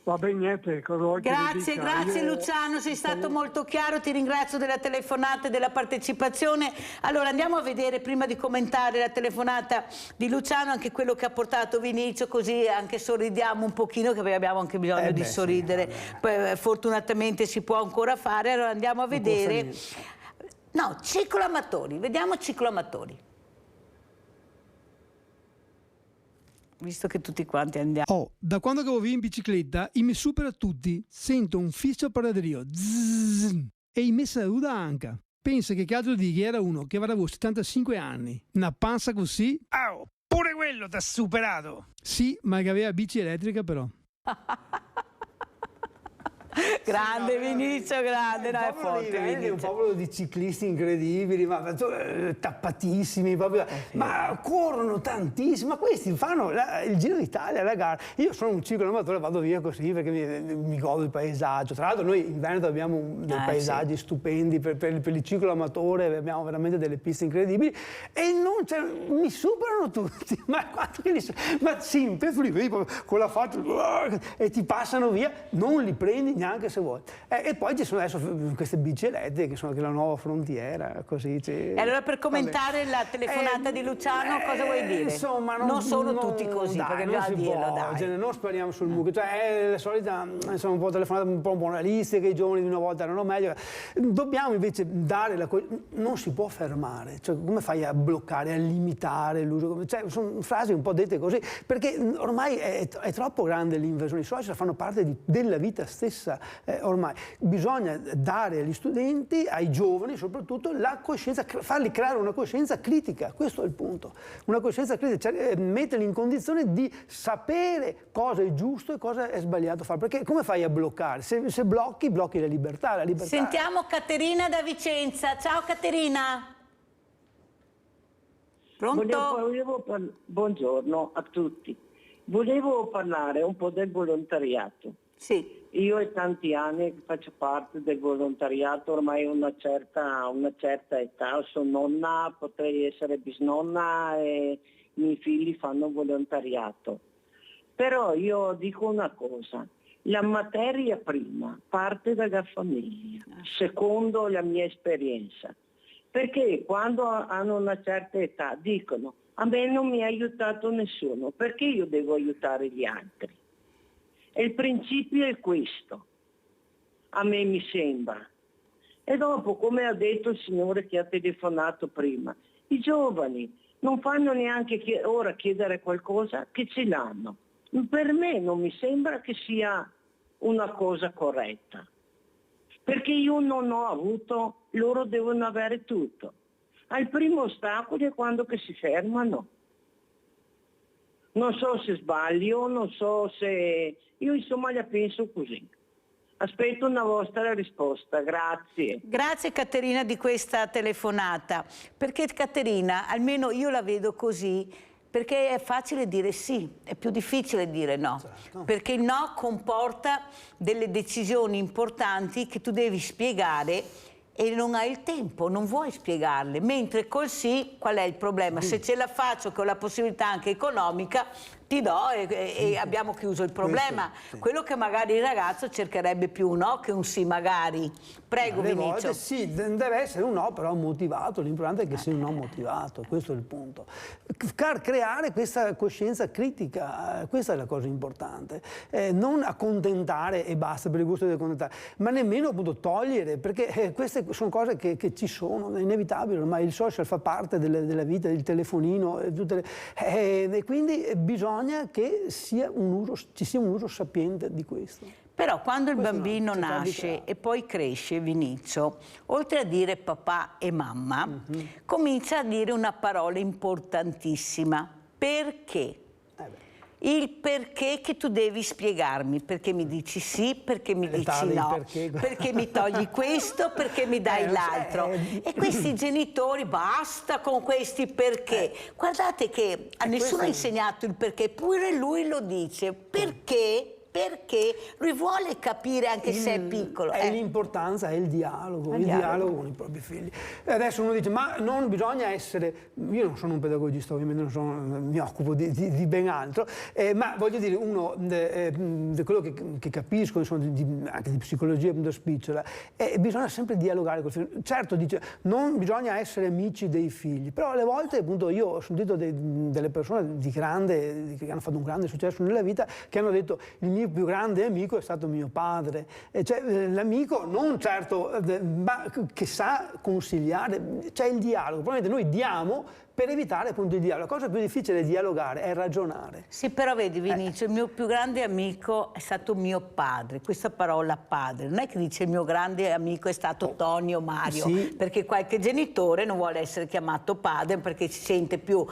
N: Vabbè, niente, cosa vuoi che vi dica?
B: Grazie Luciano, sei stato molto chiaro, ti ringrazio della telefonata e della partecipazione. Allora andiamo a vedere, prima di commentare la telefonata di Luciano, anche quello che ha portato Vinicio, così anche sorridiamo un pochino, che abbiamo anche bisogno di sorridere.
L: Sì,
B: poi, fortunatamente si può ancora fare. Allora andiamo a vedere. No, cicloamatori, vediamo cicloamatori. Visto che tutti quanti andiamo.
O: Da quando che vado via in bicicletta, mi supera tutti, sento un fischio paraderio, e mi saluta anche. Pensa che cazzo di che era uno che aveva 75 anni, una panza così. Pure quello t'ha superato. Sì, ma che aveva bici elettrica però.
B: Grande Vinicio, grande, no, è forte Vinicio.
L: È un popolo di ciclisti incredibili, ma tappatissimi, proprio, ma corrono tantissimo, ma questi fanno il Giro d'Italia, la gara. Io sono un cicloamatore, vado via così perché mi godo il paesaggio. Tra l'altro noi in Veneto abbiamo dei paesaggi stupendi per il cicloamatore, abbiamo veramente delle piste incredibili e mi superano tutti, ma sempre con la faccia e ti passano via, non li prendi neanche se vuoi. E poi ci sono adesso queste bici elettriche che sono la nuova frontiera, così.
B: E allora per commentare la telefonata di Luciano, cosa vuoi dire?
L: Insomma,
B: non sono tutti così,
L: dai,
B: perché
L: non
B: bisogna
L: si
B: dirlo,
L: può,
B: dai.
L: Non spariamo sul mucchio, cioè le solite insomma, un po' telefonate un po' moralistiche, i giovani di una volta erano meglio. Dobbiamo invece dare non si può fermare, cioè come fai a bloccare, a limitare l'uso? Cioè, sono frasi un po' dette così, perché ormai è troppo grande l'inversione, i social fanno parte della vita stessa. Ormai bisogna dare agli studenti, ai giovani soprattutto, la coscienza, farli creare una coscienza critica, questo è il punto, una coscienza critica, cioè metterli in condizione di sapere cosa è giusto e cosa è sbagliato fare, perché come fai a bloccare? Se blocchi la libertà.
B: Sentiamo Caterina da Vicenza. Ciao Caterina. Pronto?
P: Buongiorno a tutti. Volevo parlare un po' del volontariato.
B: Sì.
P: Io è tanti anni che faccio parte del volontariato, ormai una certa età, sono nonna, potrei essere bisnonna e i miei figli fanno volontariato. Però io dico una cosa, la materia prima parte dalla famiglia, secondo la mia esperienza, perché quando hanno una certa età dicono a me non mi ha aiutato nessuno, perché io devo aiutare gli altri? E il principio è questo, a me mi sembra. E dopo, come ha detto il signore che ha telefonato prima, i giovani non fanno neanche ora chiedere qualcosa che ce l'hanno. Per me non mi sembra che sia una cosa corretta, perché io non ho avuto, loro devono avere tutto. Al primo ostacolo è quando che si fermano. Non so se sbaglio, non so se... Io insomma la penso così. Aspetto una vostra risposta, grazie.
B: Grazie Caterina di questa telefonata, perché Caterina, almeno io la vedo così, perché è facile dire sì, è più difficile dire no, perché il no comporta delle decisioni importanti che tu devi spiegare e non hai il tempo, non vuoi spiegarle, mentre col sì qual è il problema? Se ce la faccio, che ho la possibilità anche economica, ti do e abbiamo chiuso il problema.
L: Sì.
B: Quello che magari il ragazzo cercherebbe più un no che un sì magari. Prego Vinicio.
L: Volte sì, deve essere un no però motivato, l'importante è che sia un no motivato, questo è il punto. Creare questa coscienza critica, questa è la cosa importante. Non accontentare e basta per il gusto di accontentare, ma nemmeno appunto togliere, perché queste sono cose che ci sono, è inevitabile, ormai il social fa parte della vita, il telefonino, e quindi bisogna che ci sia un uso sapiente di questo.
B: Però quando il bambino nasce e poi cresce, Vinicio, oltre a dire papà e mamma, comincia a dire una parola importantissima. Perché? Il perché che tu devi spiegarmi, perché mi dici sì, perché mi dici no, perché mi togli questo, perché mi dai l'altro. E questi genitori, basta con questi perché. Guardate che a nessuno ha insegnato il perché, pure lui lo dice. Perché? Perché lui vuole capire anche se è piccolo.
L: L'importanza è il dialogo con i propri figli. E adesso uno dice, ma non bisogna essere, io non sono un pedagogista ovviamente, mi occupo di ben altro, ma voglio dire, uno, quello che capisco, insomma, anche di psicologia appunto spicciola, bisogna sempre dialogare col figlio. Certo, dice, non bisogna essere amici dei figli, però alle volte appunto io ho sentito delle persone che hanno fatto un grande successo nella vita, che hanno detto, il mio più grande amico è stato mio padre, cioè l'amico non certo, ma che sa consigliare, c'è il dialogo, probabilmente noi diamo per evitare appunto il dialogo. La cosa più difficile è dialogare, è ragionare.
B: Sì, però vedi Vinicio, il mio più grande amico è stato mio padre, questa parola padre, non è che dice il mio grande amico è stato Tony o Mario, perché qualche genitore non vuole essere chiamato padre perché si sente più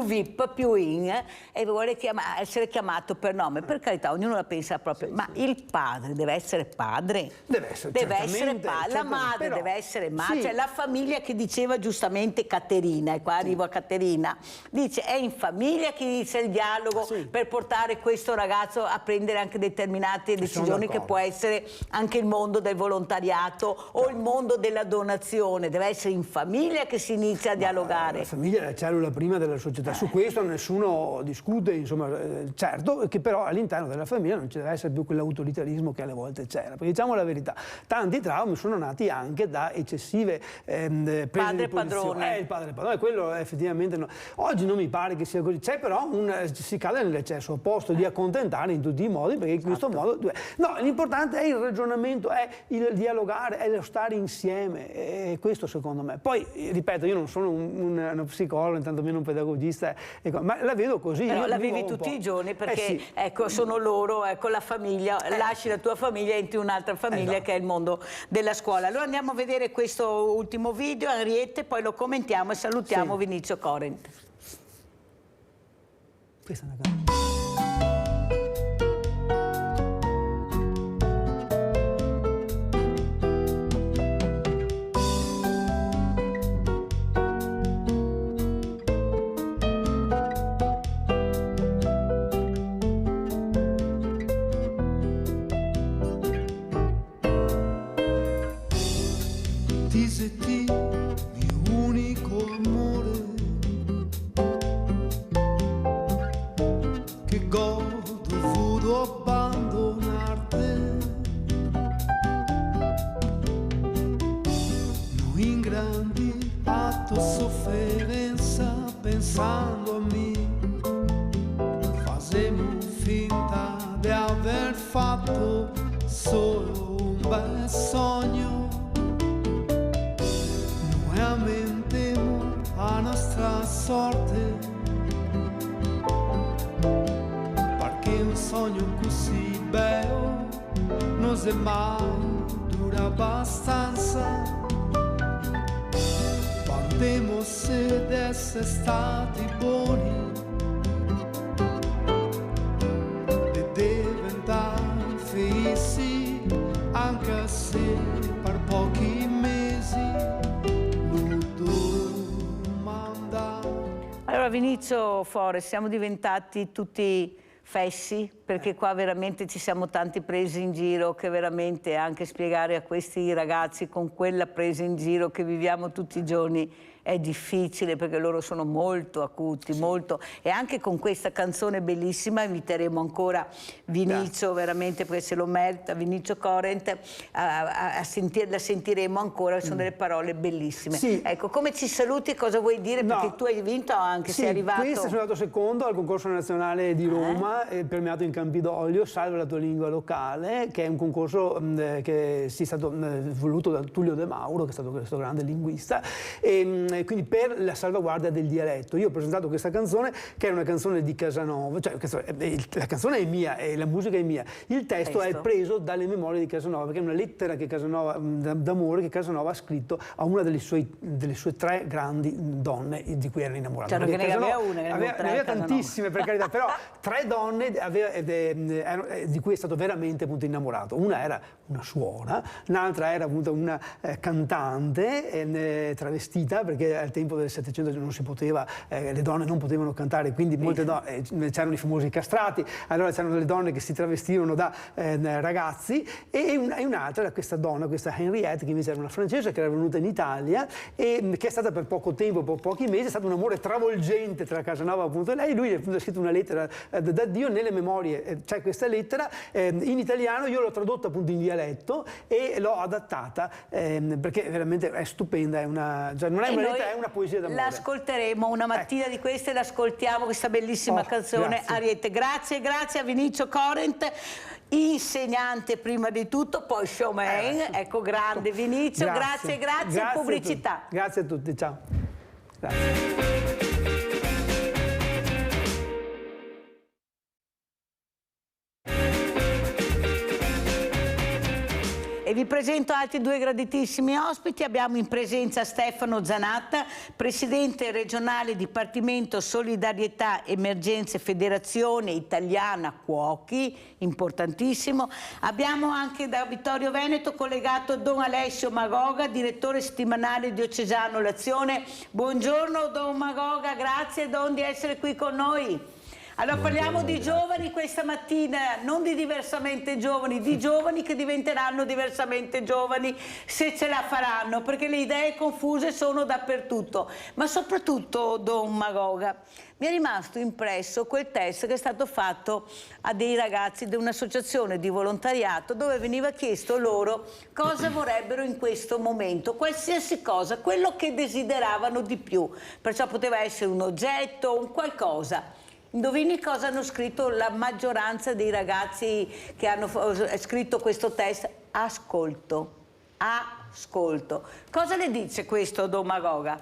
B: VIP, più in, e vuole essere chiamato per nome. Per carità, ognuno la pensa proprio, ma il padre deve essere padre? Deve essere padre, la madre deve essere madre, cioè la famiglia che diceva giustamente Caterina, e qua arrivo a Caterina, dice è in famiglia che inizia il dialogo per portare questo ragazzo a prendere anche determinate decisioni, che può essere anche il mondo del volontariato o il mondo della donazione. Deve essere in famiglia che si inizia a dialogare.
L: La famiglia è la cellula prima della società, su questo nessuno discute, insomma, certo che però all'interno della famiglia non ci deve essere più quell'autoritarismo che alle volte c'era, perché diciamo la verità, tanti traumi sono nati anche da eccessive
B: padre padrone.
L: Il padre padrone, quello effettivamente no. Oggi non mi pare che sia così, c'è però si cade nell'eccesso opposto di accontentare in tutti i modi, perché in questo modo no, l'importante è il ragionamento, è il dialogare, è lo stare insieme, e questo secondo me. Poi ripeto, io non sono uno psicologo, intanto meno un pedagogista, ma la vedo così.
B: Però la vivi tutti i giorni, perché ecco, sono loro, ecco, la famiglia, lasci la tua famiglia e entri in un'altra famiglia che è il mondo della scuola. Allora andiamo a vedere questo ultimo video, Henriette, poi lo commentiamo e salutiamo Vinicio Corrent.
L: Questa è una canzone.
A: Ti, mio unico amore, che ho dovuto abbandonarti, non ingrandi a tua sofferenza pensando a me, facemmo finta di aver fatto solo un bel sogno. Amentemo a nostra sorte, perché un sogno così bello non se mai dura abbastanza. Quantemo se d'essere stati buoni e diventare felici, anche se per pochi mesi.
B: Allora Vinicio Forest, siamo diventati tutti fessi, perché qua veramente ci siamo tanti presi in giro, che veramente anche spiegare a questi ragazzi con quella presa in giro che viviamo tutti i giorni è difficile, perché loro sono molto acuti, molto, e anche con questa canzone bellissima inviteremo ancora Vinicio, veramente, perché se lo merita, Vinicio Corrent, la sentiremo ancora, sono delle parole bellissime.
L: Sì.
B: Ecco, come ci saluti, cosa vuoi dire? Perché tu hai vinto anche, sei arrivato...
L: Questo sono andato secondo al concorso nazionale di Roma, premiato in Campidoglio, Salva la tua lingua locale, che è un concorso che è stato voluto da Tullio De Mauro, che è stato questo grande linguista, quindi per la salvaguardia del dialetto. Io ho presentato questa canzone, che è una canzone di Casanova, cioè la canzone è mia e la musica è mia, il testo è preso dalle memorie di Casanova, perché è una lettera che d'amore che Casanova ha scritto a una delle sue 3 grandi donne di cui era innamorato.
B: Cioè, ne aveva una, ne
L: aveva tantissime, per carità, però 3 donne di cui è stato veramente appunto innamorato. Una era una suora, l'altra era appunto una cantante travestita, perché al tempo del Settecento non si poteva, le donne non potevano cantare, quindi molte donne, c'erano i famosi castrati, allora c'erano delle donne che si travestivano da ragazzi, e un'altra era questa donna, questa Henriette, che invece era una francese che era venuta in Italia e che è stata per poco tempo, per pochi mesi, è stato un amore travolgente tra Casanova appunto e lei. Lui appunto ha scritto una lettera da Dio, nelle memorie c'è questa lettera in italiano, io l'ho tradotta appunto in dialetto e l'ho adattata perché veramente è stupenda, non è una lettera, è una poesia d'amore.
B: L'ascolteremo una mattina di queste, l'ascoltiamo questa bellissima canzone.
L: Grazie.
B: Ariete, grazie a Vinicio Corrent, insegnante prima di tutto, poi showman, ecco, grande Vinicio, grazie pubblicità.
L: Grazie a tutti, ciao. Grazie.
B: E vi presento altri 2 graditissimi ospiti. Abbiamo in presenza Stefano Zanatta, presidente regionale Dipartimento Solidarietà Emergenze Federazione Italiana Cuochi, importantissimo. Abbiamo anche da Vittorio Veneto collegato Don Alessio Magoga, direttore settimanale diocesano L'Azione. Buongiorno Don Magoga, grazie Don di essere qui con noi. Allora parliamo di giovani questa mattina, non di diversamente giovani, di giovani che diventeranno diversamente giovani se ce la faranno, perché le idee confuse sono dappertutto. Ma soprattutto, Don Magoga, mi è rimasto impresso quel test che è stato fatto a dei ragazzi di un'associazione di volontariato, dove veniva chiesto loro cosa vorrebbero in questo momento, qualsiasi cosa, quello che desideravano di più. Perciò poteva essere un oggetto, un qualcosa. Indovini cosa hanno scritto la maggioranza dei ragazzi che hanno scritto questo test? Ascolto. Ascolto. Cosa le dice questo, Don Magoga?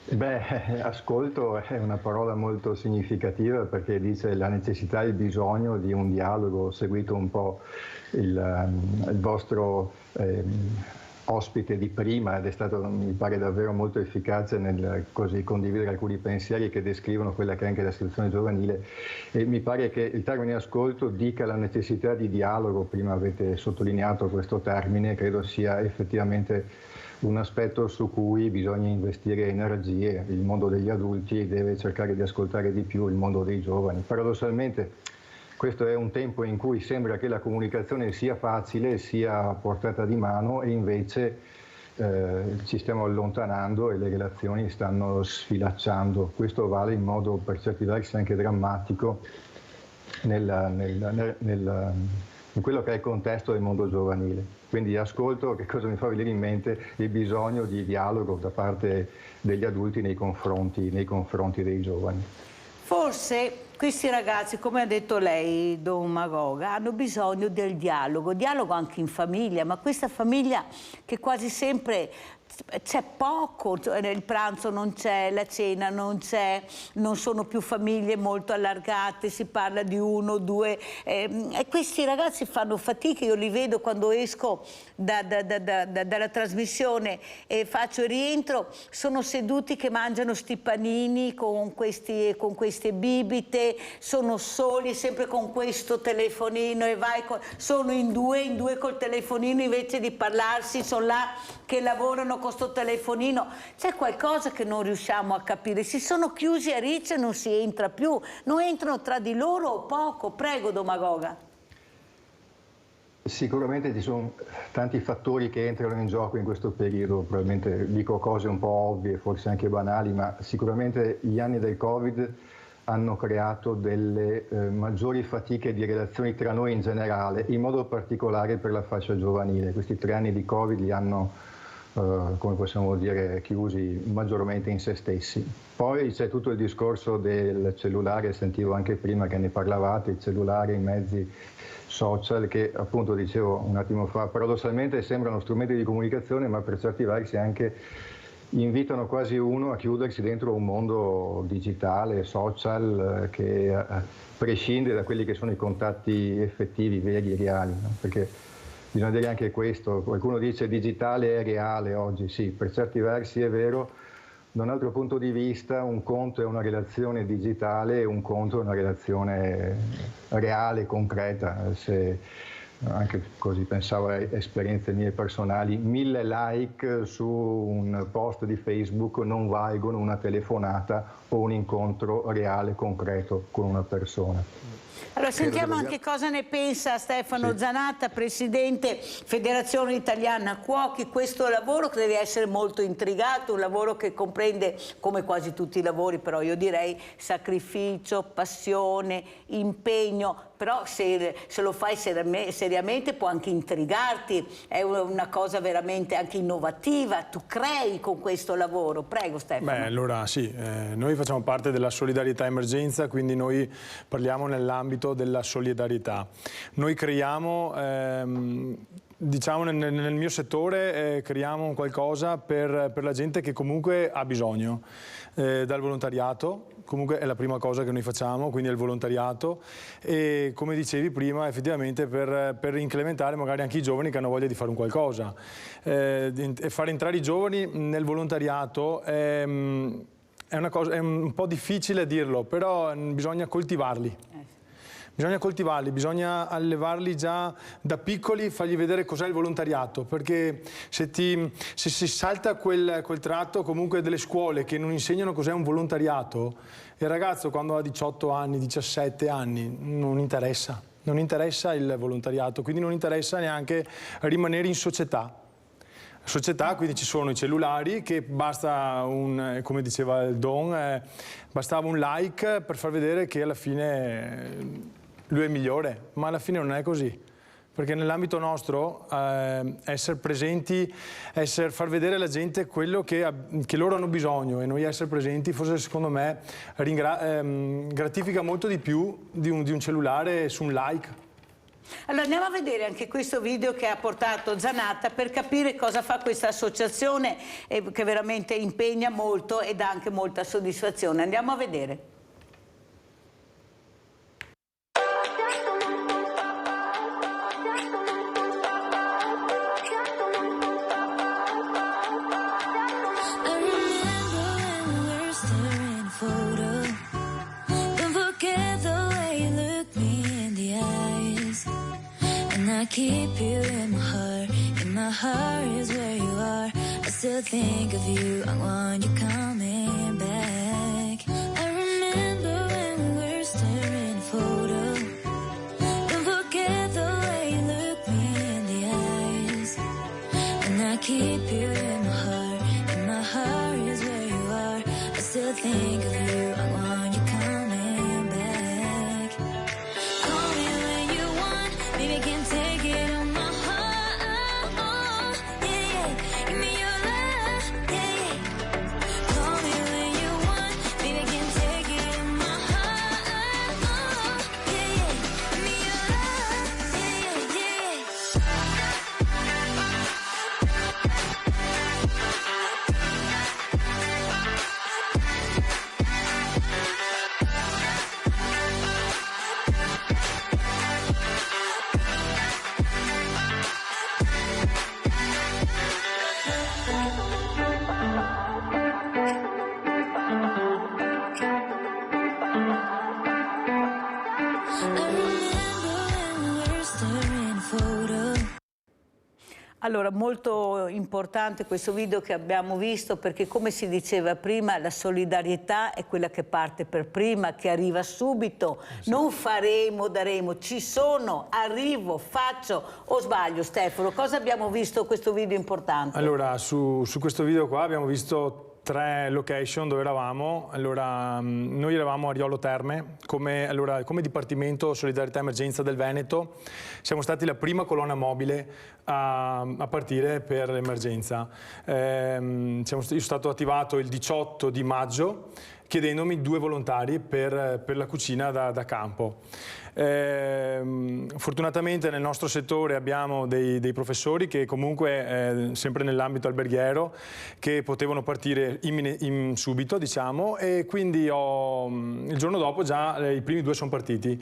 Q: Beh, ascolto è una parola molto significativa, perché dice la necessità e il bisogno di un dialogo. Ho seguito un po' il vostro ospite di prima ed è stato, mi pare, davvero molto efficace nel condividere alcuni pensieri che descrivono quella che è anche la situazione giovanile, e mi pare che il termine ascolto dica la necessità di dialogo. Prima avete sottolineato questo termine, credo sia effettivamente un aspetto su cui bisogna investire energie. Il mondo degli adulti deve cercare di ascoltare di più il mondo dei giovani. Paradossalmente questo è un tempo in cui sembra che la comunicazione sia facile, sia a portata di mano, e invece ci stiamo allontanando e le relazioni stanno sfilacciando. Questo vale in modo per certi versi anche drammatico in quello che è il contesto del mondo giovanile. Quindi ascolto, che cosa mi fa venire in mente? Il bisogno di dialogo da parte degli adulti nei confronti dei giovani.
B: Forse questi ragazzi, come ha detto lei, Don Magoga, hanno bisogno del dialogo anche in famiglia, ma questa famiglia che quasi sempre c'è poco, il pranzo non c'è, la cena non c'è, non sono più famiglie molto allargate, si parla di 1 o 2 e questi ragazzi fanno fatica. Io li vedo quando esco dalla trasmissione e faccio il rientro, sono seduti che mangiano sti panini con queste bibite, sono soli sempre con questo telefonino e sono in due col telefonino invece di parlarsi, sono là che lavorano con sto telefonino. C'è qualcosa che non riusciamo a capire. Si sono chiusi a riccio e non si entra più. Non entrano tra di loro o poco? Prego, Domagoga.
Q: Sicuramente ci sono tanti fattori che entrano in gioco in questo periodo, probabilmente dico cose un po' ovvie, forse anche banali, ma sicuramente gli anni del Covid hanno creato delle maggiori fatiche di relazioni tra noi in generale, in modo particolare per la fascia giovanile. Questi 3 anni di Covid li hanno, come possiamo dire, chiusi maggiormente in se stessi. Poi c'è tutto il discorso del cellulare, sentivo anche prima che ne parlavate, il cellulare, i mezzi social che appunto dicevo un attimo fa, paradossalmente sembrano strumenti di comunicazione, ma per certi versi anche invitano quasi uno a chiudersi dentro un mondo digitale, social, che prescinde da quelli che sono i contatti effettivi, veri e reali, no? Perché bisogna dire anche questo, qualcuno dice digitale è reale oggi, sì, per certi versi è vero. Da un altro punto di vista un conto è una relazione digitale e un conto è una relazione reale, concreta. Se, anche così pensavo a esperienze mie personali, 1000 like su un post di Facebook non valgono una telefonata o un incontro reale, concreto con una persona.
B: Allora sentiamo anche cosa ne pensa Stefano Zanatta, Presidente Federazione Italiana Cuochi. Questo lavoro che deve essere molto intrigato, un lavoro che comprende, come quasi tutti i lavori, però io direi sacrificio, passione, impegno, però se lo fai seriamente può anche intrigarti, è una cosa veramente anche innovativa, tu crei con questo lavoro. Prego Stefano.
R: Beh, allora sì, noi facciamo parte della solidarietà emergenza, quindi noi parliamo nell'ambito della solidarietà. Noi creiamo, diciamo nel mio settore, creiamo qualcosa per la gente che comunque ha bisogno, dal volontariato. Comunque è la prima cosa che noi facciamo, quindi è il volontariato, e come dicevi prima effettivamente per incrementare magari anche i giovani che hanno voglia di fare un qualcosa. E fare entrare i giovani nel volontariato è un po' difficile dirlo, però bisogna coltivarli. Bisogna allevarli già da piccoli, fargli vedere cos'è il volontariato, perché se si salta quel tratto comunque delle scuole che non insegnano cos'è un volontariato, il ragazzo quando ha 18 anni, 17 anni non interessa il volontariato, quindi non interessa neanche rimanere in società. Società, quindi ci sono i cellulari che basta come diceva il Don, bastava un like per far vedere che alla fine lui è migliore, ma alla fine non è così, perché nell'ambito nostro essere presenti, far vedere alla gente quello che loro hanno bisogno, e noi essere presenti forse secondo me gratifica molto di più di un cellulare su un like.
B: Allora andiamo a vedere anche questo video che ha portato Zanatta per capire cosa fa questa associazione che veramente impegna molto e dà anche molta soddisfazione. Andiamo a vedere.
S: I keep you in my heart is where you are. I still think of you, I want you coming back. I remember when we were staring at a photo. Don't forget the way you look me in the eyes. And I keep you in my heart is where you are. I still think of you, I want you coming back. Call me when you want, baby, I can't take it on my heart, yeah, yeah. Give me your love, yeah, yeah. Call me when you want, baby, I can't take it on my heart, yeah, yeah. Give me your love, yeah, yeah, yeah.
B: Allora, molto importante questo video che abbiamo visto, perché come si diceva prima, la solidarietà è quella che parte per prima, che arriva subito. Non faremo, daremo, ci sono, arrivo, faccio. O sbaglio, Stefano? Cosa abbiamo visto questo video importante?
R: Allora, su questo video qua abbiamo visto 3 location dove eravamo. Allora, noi eravamo a Riolo Terme, come Dipartimento Solidarietà Emergenza del Veneto. Siamo stati la prima colonna mobile a partire per l'emergenza. Io sono stato attivato il 18 di maggio chiedendomi 2 volontari per la cucina da campo. Fortunatamente nel nostro settore abbiamo dei professori che comunque, sempre nell'ambito alberghiero, che potevano partire subito, diciamo, e quindi il giorno dopo già i primi 2 sono partiti.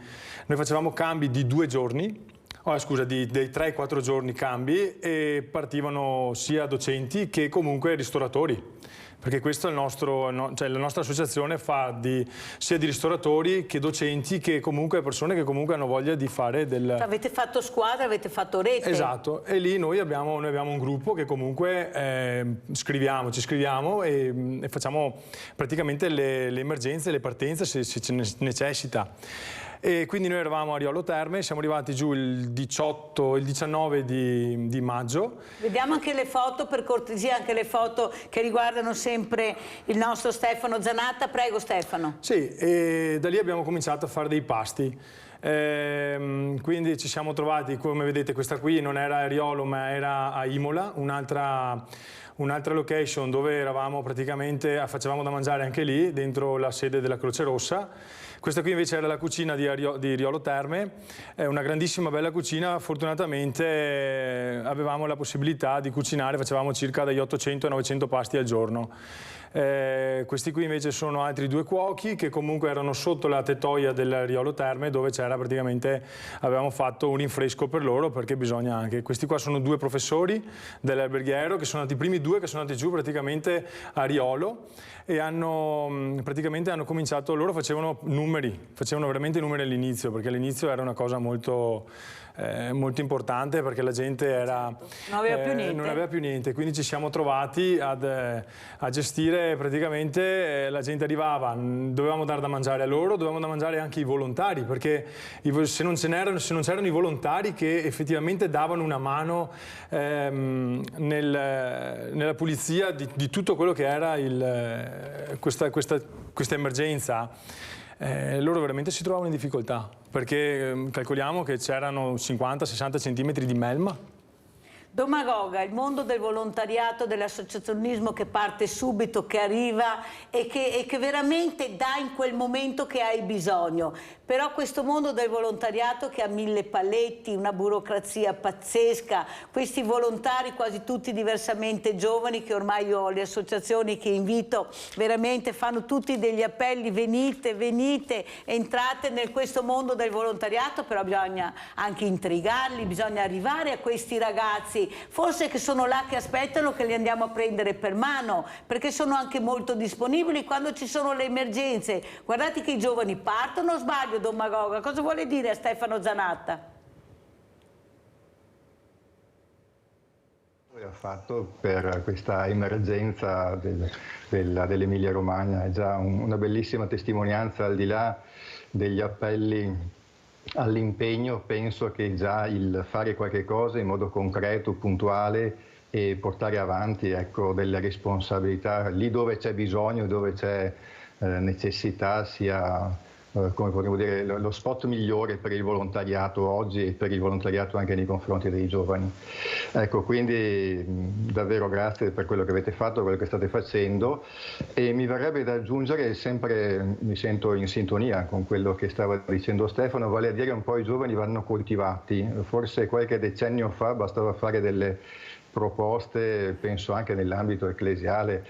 R: Noi facevamo cambi di 2 giorni, dei 3-4 giorni cambi, e partivano sia docenti che comunque ristoratori. Perché questo è la nostra associazione fa sia di ristoratori che docenti, che comunque persone che comunque hanno voglia di fare
B: Avete fatto squadra, avete fatto rete.
R: Esatto, e lì noi abbiamo un gruppo che comunque ci scriviamo e facciamo praticamente le emergenze, le partenze se ce ne necessita. E quindi noi eravamo a Riolo Terme, siamo arrivati giù il 19 di maggio.
B: Vediamo anche le foto, per cortesia, anche le foto che riguardano sempre il nostro Stefano Zanatta. Prego Stefano.
R: Sì, e da lì abbiamo cominciato a fare dei pasti. Quindi ci siamo trovati, come vedete questa qui non era a Riolo ma era a Imola, un'altra location dove eravamo praticamente, facevamo da mangiare anche lì, dentro la sede della Croce Rossa. Questa qui invece era la cucina di Riolo Terme, è una grandissima bella cucina. Fortunatamente avevamo la possibilità di cucinare, facevamo circa dagli 800 ai 900 pasti al giorno. Questi qui invece sono altri 2 cuochi che comunque erano sotto la tettoia del Riolo Terme, dove avevamo fatto un rinfresco per loro, perché bisogna anche. Questi qua sono 2 professori dell'alberghiero che sono andati, i primi 2 che sono andati giù praticamente a Riolo, e hanno cominciato, loro facevano veramente numeri all'inizio, perché all'inizio era una cosa molto importante, perché la gente
B: non aveva più niente,
R: quindi ci siamo trovati a gestire praticamente, la gente arrivava, dovevamo dare da mangiare a loro, dovevamo da mangiare anche ai volontari, perché se non c'erano i volontari che effettivamente davano una mano nella pulizia di tutto quello che era questa emergenza, loro veramente si trovavano in difficoltà, perché calcoliamo che c'erano 50-60 centimetri di melma.
B: Domagoga, il mondo del volontariato, dell'associazionismo che parte subito, che arriva e che veramente dà in quel momento che hai bisogno. Però questo mondo del volontariato che ha 1000 paletti, una burocrazia pazzesca, questi volontari quasi tutti diversamente giovani, che ormai io ho le associazioni che invito, veramente fanno tutti degli appelli: venite, entrate in questo mondo del volontariato, però bisogna anche intrigarli, bisogna arrivare a questi ragazzi, forse che sono là che aspettano che li andiamo a prendere per mano, perché sono anche molto disponibili quando ci sono le emergenze. Guardate che i giovani partono, sbaglio Domagoga? Cosa vuole dire a Stefano Zanatta?
Q: Ha fatto per questa emergenza dell'Emilia Romagna, è già una bellissima testimonianza, al di là degli appelli all'impegno. Penso che già il fare qualche cosa in modo concreto, puntuale, e portare avanti, ecco, delle responsabilità lì dove c'è bisogno, dove c'è necessità, sia come potremmo dire lo spot migliore per il volontariato oggi e per il volontariato anche nei confronti dei giovani. Ecco, quindi davvero grazie per quello che avete fatto, quello che state facendo, e mi verrebbe da aggiungere, sempre mi sento in sintonia con quello che stava dicendo Stefano, vale a dire un po' i giovani vanno coltivati. Forse qualche decennio fa bastava fare delle proposte, penso anche nell'ambito ecclesiale,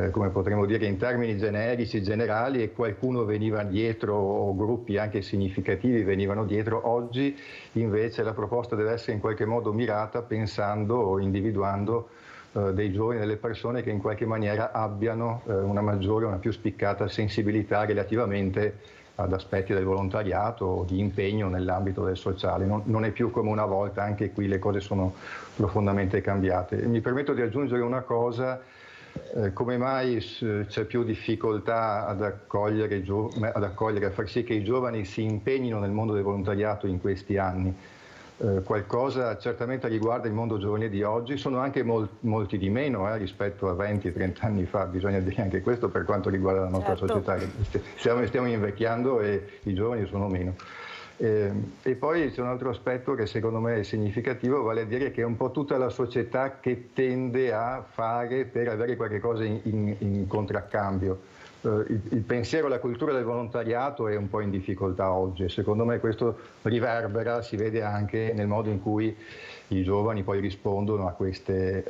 Q: come potremmo dire in termini generici, generali, e qualcuno veniva dietro, o gruppi anche significativi venivano dietro. Oggi invece la proposta deve essere in qualche modo mirata, pensando o individuando dei giovani, delle persone che in qualche maniera abbiano una maggiore, una più spiccata sensibilità relativamente ad aspetti del volontariato o di impegno nell'ambito del sociale. Non è più come una volta, anche qui le cose sono profondamente cambiate. Mi permetto di aggiungere una cosa: come mai c'è più difficoltà ad accogliere, a far sì che i giovani si impegnino nel mondo del volontariato in questi anni? Qualcosa certamente riguarda il mondo giovanile di oggi, sono anche molti di meno rispetto a 20-30 anni fa, bisogna dire anche questo per quanto riguarda la nostra società. Stiamo invecchiando e i giovani sono meno. E poi c'è un altro aspetto che secondo me è significativo, vale a dire che è un po' tutta la società che tende a fare per avere qualche cosa in contraccambio. Il pensiero, la cultura del volontariato è un po' in difficoltà oggi e secondo me questo riverbera, si vede anche nel modo in cui i giovani poi rispondono a questi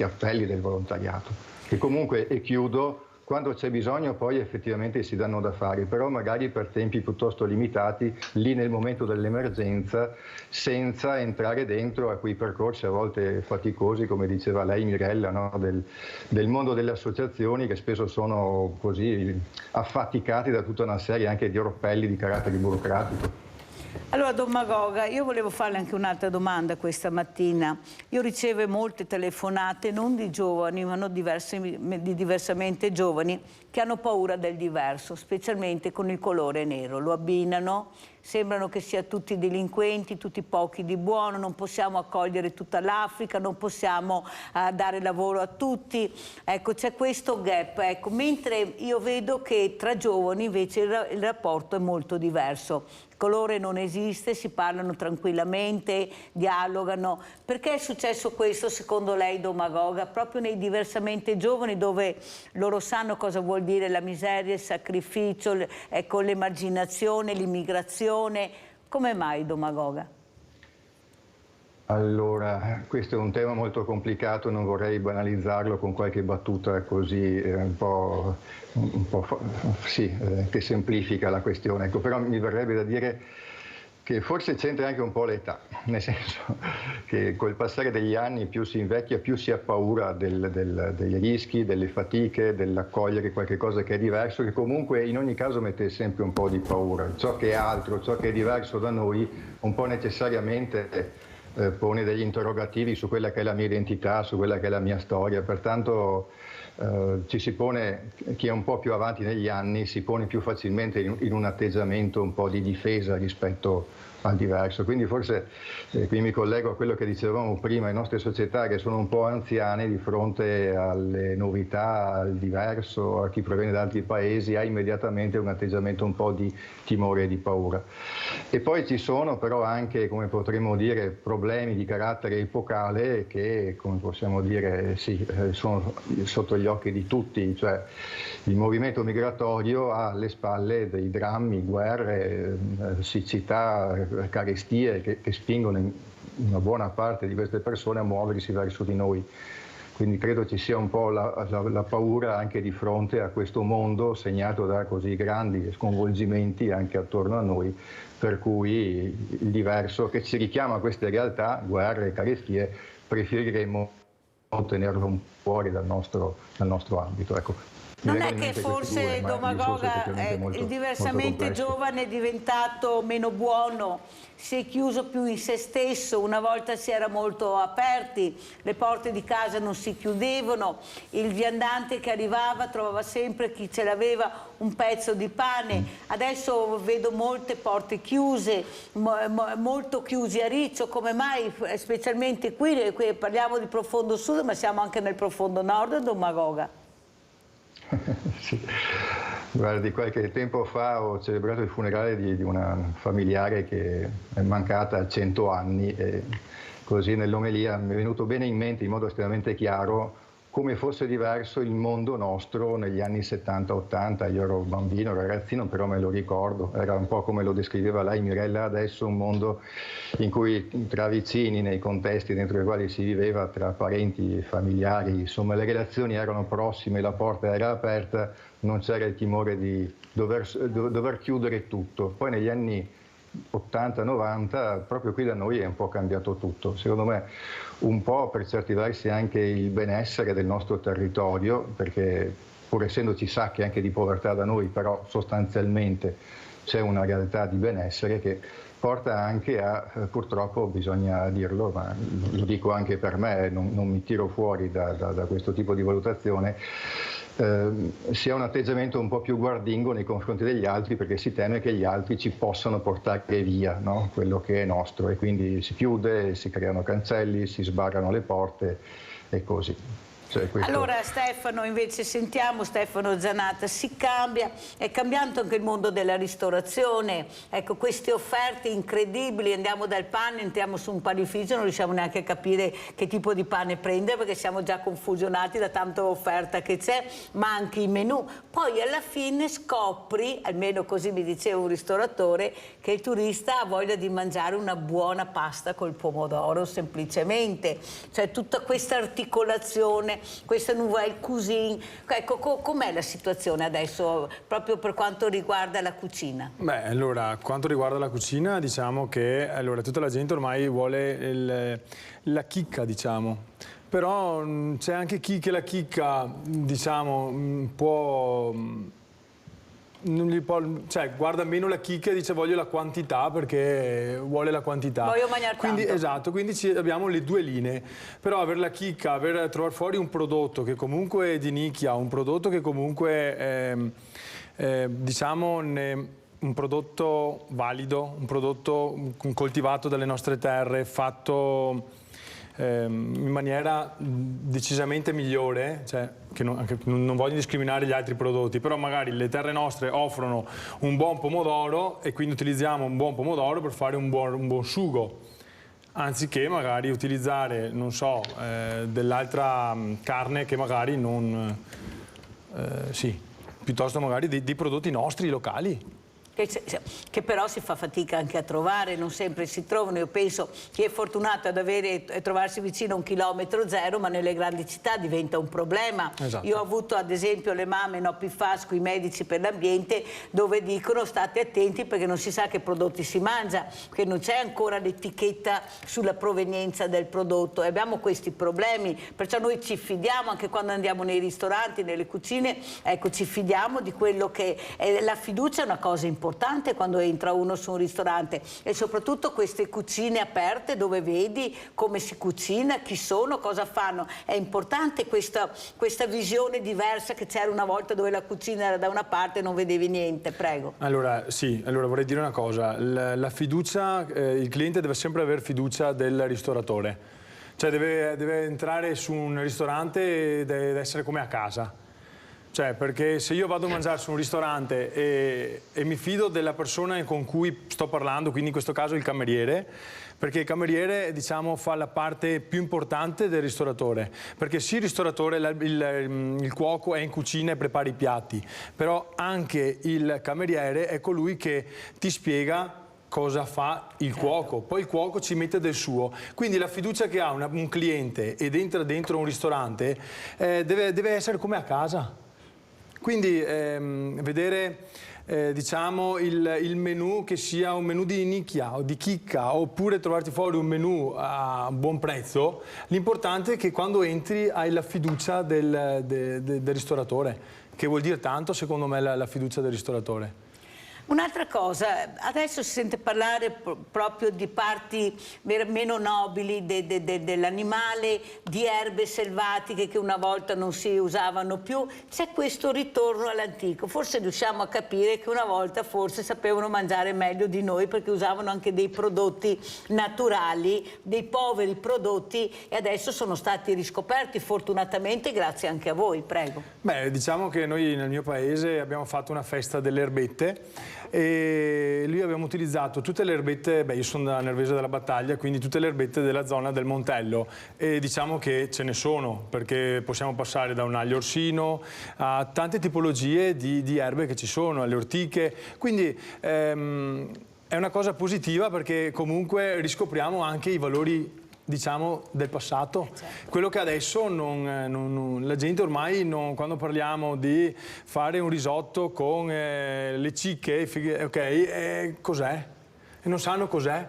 Q: appelli del volontariato, che comunque, e chiudo, quando c'è bisogno poi effettivamente si danno da fare, però magari per tempi piuttosto limitati, lì nel momento dell'emergenza, senza entrare dentro a quei percorsi a volte faticosi, come diceva lei Mirella, no? del mondo delle associazioni, che spesso sono così affaticati da tutta una serie anche di orpelli di carattere burocratico.
B: Allora, Don Magoga, io volevo farle anche un'altra domanda questa mattina. Io ricevo molte telefonate, non di giovani, ma di diversamente giovani, che hanno paura del diverso, specialmente con il colore nero. Lo abbinano, sembrano che siano tutti delinquenti, tutti pochi di buono, non possiamo accogliere tutta l'Africa, non possiamo dare lavoro a tutti. Ecco, c'è questo gap. Ecco, mentre io vedo che tra giovani invece il rapporto è molto diverso. Il colore non esiste, si parlano tranquillamente, dialogano. Perché è successo questo secondo lei, Don Magoga, proprio nei diversamente giovani, dove loro sanno cosa vuol dire la miseria, il sacrificio, ecco, l'emarginazione, l'immigrazione? Come mai, Don Magoga?
Q: Allora, questo è un tema molto complicato, non vorrei banalizzarlo con qualche battuta così che semplifica la questione. Ecco, però mi verrebbe da dire che forse c'entra anche un po' l'età, nel senso che col passare degli anni più si invecchia, più si ha paura dei rischi, delle fatiche, dell'accogliere qualche cosa che è diverso, che comunque in ogni caso mette sempre un po' di paura. Ciò che è altro, ciò che è diverso da noi, un po' necessariamente pone degli interrogativi su quella che è la mia identità, su quella che è la mia storia, pertanto ci si pone, chi è un po' più avanti negli anni, si pone più facilmente in un atteggiamento un po' di difesa rispetto al diverso. Quindi forse qui mi collego a quello che dicevamo prima, le nostre società che sono un po' anziane di fronte alle novità, al diverso, a chi proviene da altri paesi, ha immediatamente un atteggiamento un po' di timore e di paura. E poi ci sono però anche, come potremmo dire, problemi di carattere epocale che, come possiamo dire, sono sotto gli occhi di tutti, cioè il movimento migratorio ha alle spalle dei drammi, guerre, siccità, carestie che spingono una buona parte di queste persone a muoversi verso di noi. Quindi credo ci sia un po' la paura anche di fronte a questo mondo segnato da così grandi sconvolgimenti anche attorno a noi, per cui il diverso che ci richiama a queste realtà, guerre e carestie, preferiremo tenerlo fuori dal nostro ambito. Ecco.
B: Non è che forse, Don Magoga, il diversamente giovane è diventato meno buono, si è chiuso più in se stesso, una volta si era molto aperti, le porte di casa non si chiudevano, il viandante che arrivava trovava sempre chi ce l'aveva un pezzo di pane, adesso vedo molte porte chiuse, molto chiusi a riccio. Come mai, specialmente qui parliamo di profondo sud, ma siamo anche nel profondo nord, Don Magoga?
Q: Sì. Guardi, qualche tempo fa ho celebrato il funerale di una familiare che è mancata a 100 anni e così nell'omelia mi è venuto bene in mente in modo estremamente chiaro come fosse diverso il mondo nostro negli anni 70-80. Io ero bambino, ragazzino, però me lo ricordo, era un po' come lo descriveva lei Mirella adesso, un mondo in cui tra vicini, nei contesti dentro i quali si viveva, tra parenti, familiari, insomma le relazioni erano prossime, la porta era aperta, non c'era il timore di dover chiudere tutto. Poi negli anni 80-90 proprio qui da noi è un po' cambiato tutto, secondo me un po' per certi versi anche il benessere del nostro territorio, perché pur essendoci sacche anche di povertà da noi, però sostanzialmente c'è una realtà di benessere che porta anche a, purtroppo bisogna dirlo, ma lo dico anche per me, non mi tiro fuori da questo tipo di valutazione, sia un atteggiamento un po' più guardingo nei confronti degli altri, perché si teme che gli altri ci possano portare via, no? Quello che è nostro, e quindi si chiude, si creano cancelli, si sbarrano le porte e così.
B: Allora Stefano, invece sentiamo Stefano Zanatta, si cambia, è cambiato anche il mondo della ristorazione, ecco, queste offerte incredibili, andiamo dal pane, entriamo su un panificio, non riusciamo neanche a capire che tipo di pane prendere perché siamo già confusionati da tanta offerta che c'è, ma anche i menù. Poi alla fine scopri, almeno così mi diceva un ristoratore, che il turista ha voglia di mangiare una buona pasta col pomodoro semplicemente, cioè tutta questa articolazione, questa nouvelle cuisine. Ecco, com'è la situazione adesso proprio per quanto riguarda la cucina?
R: Beh, allora, quanto riguarda la cucina, diciamo che tutta la gente ormai vuole la chicca, diciamo. Però c'è anche chi che la chicca, diciamo, guarda meno la chicca e dice voglio la quantità perché vuole la quantità.
B: Voglio mangiare tanto.
R: Esatto, quindi abbiamo le due linee. Però avere la chicca, trovare fuori un prodotto che comunque è di nicchia, un prodotto che comunque diciamo un prodotto valido, un prodotto coltivato dalle nostre terre, fatto in maniera decisamente migliore, cioè che non voglio discriminare gli altri prodotti, però magari le terre nostre offrono un buon pomodoro e quindi utilizziamo un buon pomodoro per fare un buon sugo, anziché magari utilizzare, non so, dell'altra carne che magari non... piuttosto magari dei prodotti nostri, locali.
B: Che però si fa fatica anche a trovare, non sempre si trovano. Io penso chi è fortunato ad trovarsi vicino a 1 chilometro zero, ma nelle grandi città diventa un problema.
R: Esatto.
B: Io ho avuto ad esempio le mamme no PFAS, i medici per l'ambiente, dove dicono state attenti perché non si sa che prodotti si mangia, che non c'è ancora l'etichetta sulla provenienza del prodotto, e abbiamo questi problemi, perciò noi ci fidiamo anche quando andiamo nei ristoranti, nelle cucine, ecco, ci fidiamo di quello che è. La fiducia è una cosa importante quando entra uno su un ristorante, e soprattutto queste cucine aperte dove vedi come si cucina, chi sono, cosa fanno. È importante questa visione diversa che c'era una volta, dove la cucina era da una parte e non vedevi niente. Prego.
R: Allora vorrei dire una cosa, la fiducia, il cliente deve sempre avere fiducia del ristoratore, cioè deve entrare su un ristorante e deve essere come a casa. Cioè, perché se io vado a mangiare su un ristorante e mi fido della persona con cui sto parlando, quindi in questo caso il cameriere, perché il cameriere, diciamo, fa la parte più importante del ristoratore, perché sì, il ristoratore, il cuoco è in cucina e prepara i piatti, però anche il cameriere è colui che ti spiega cosa fa il cuoco, poi il cuoco ci mette del suo, quindi la fiducia che ha un cliente ed entra dentro un ristorante deve essere come a casa. Quindi vedere diciamo il menù che sia un menù di nicchia o di chicca, oppure trovarti fuori un menù a buon prezzo, l'importante è che quando entri hai la fiducia del ristoratore, che vuol dire tanto secondo me la fiducia del ristoratore.
B: Un'altra cosa, adesso si sente parlare proprio di parti meno nobili dell'animale, di erbe selvatiche che una volta non si usavano più. C'è questo ritorno all'antico. Forse riusciamo a capire che una volta forse sapevano mangiare meglio di noi, perché usavano anche dei prodotti naturali, dei poveri prodotti, e adesso sono stati riscoperti fortunatamente grazie anche a voi. Prego.
R: Beh, diciamo che noi nel mio paese abbiamo fatto una festa delle erbette e lì abbiamo utilizzato tutte le erbette, io sono da Nervesa della Battaglia, quindi tutte le erbette della zona del Montello, e diciamo che ce ne sono, perché possiamo passare da un aglio orsino a tante tipologie di erbe che ci sono, alle ortiche, quindi è una cosa positiva perché comunque riscopriamo anche i valori, diciamo, del passato, certo. Quello che adesso la gente ormai quando parliamo di fare un risotto con le cicche, ok, cos'è? E non sanno cos'è.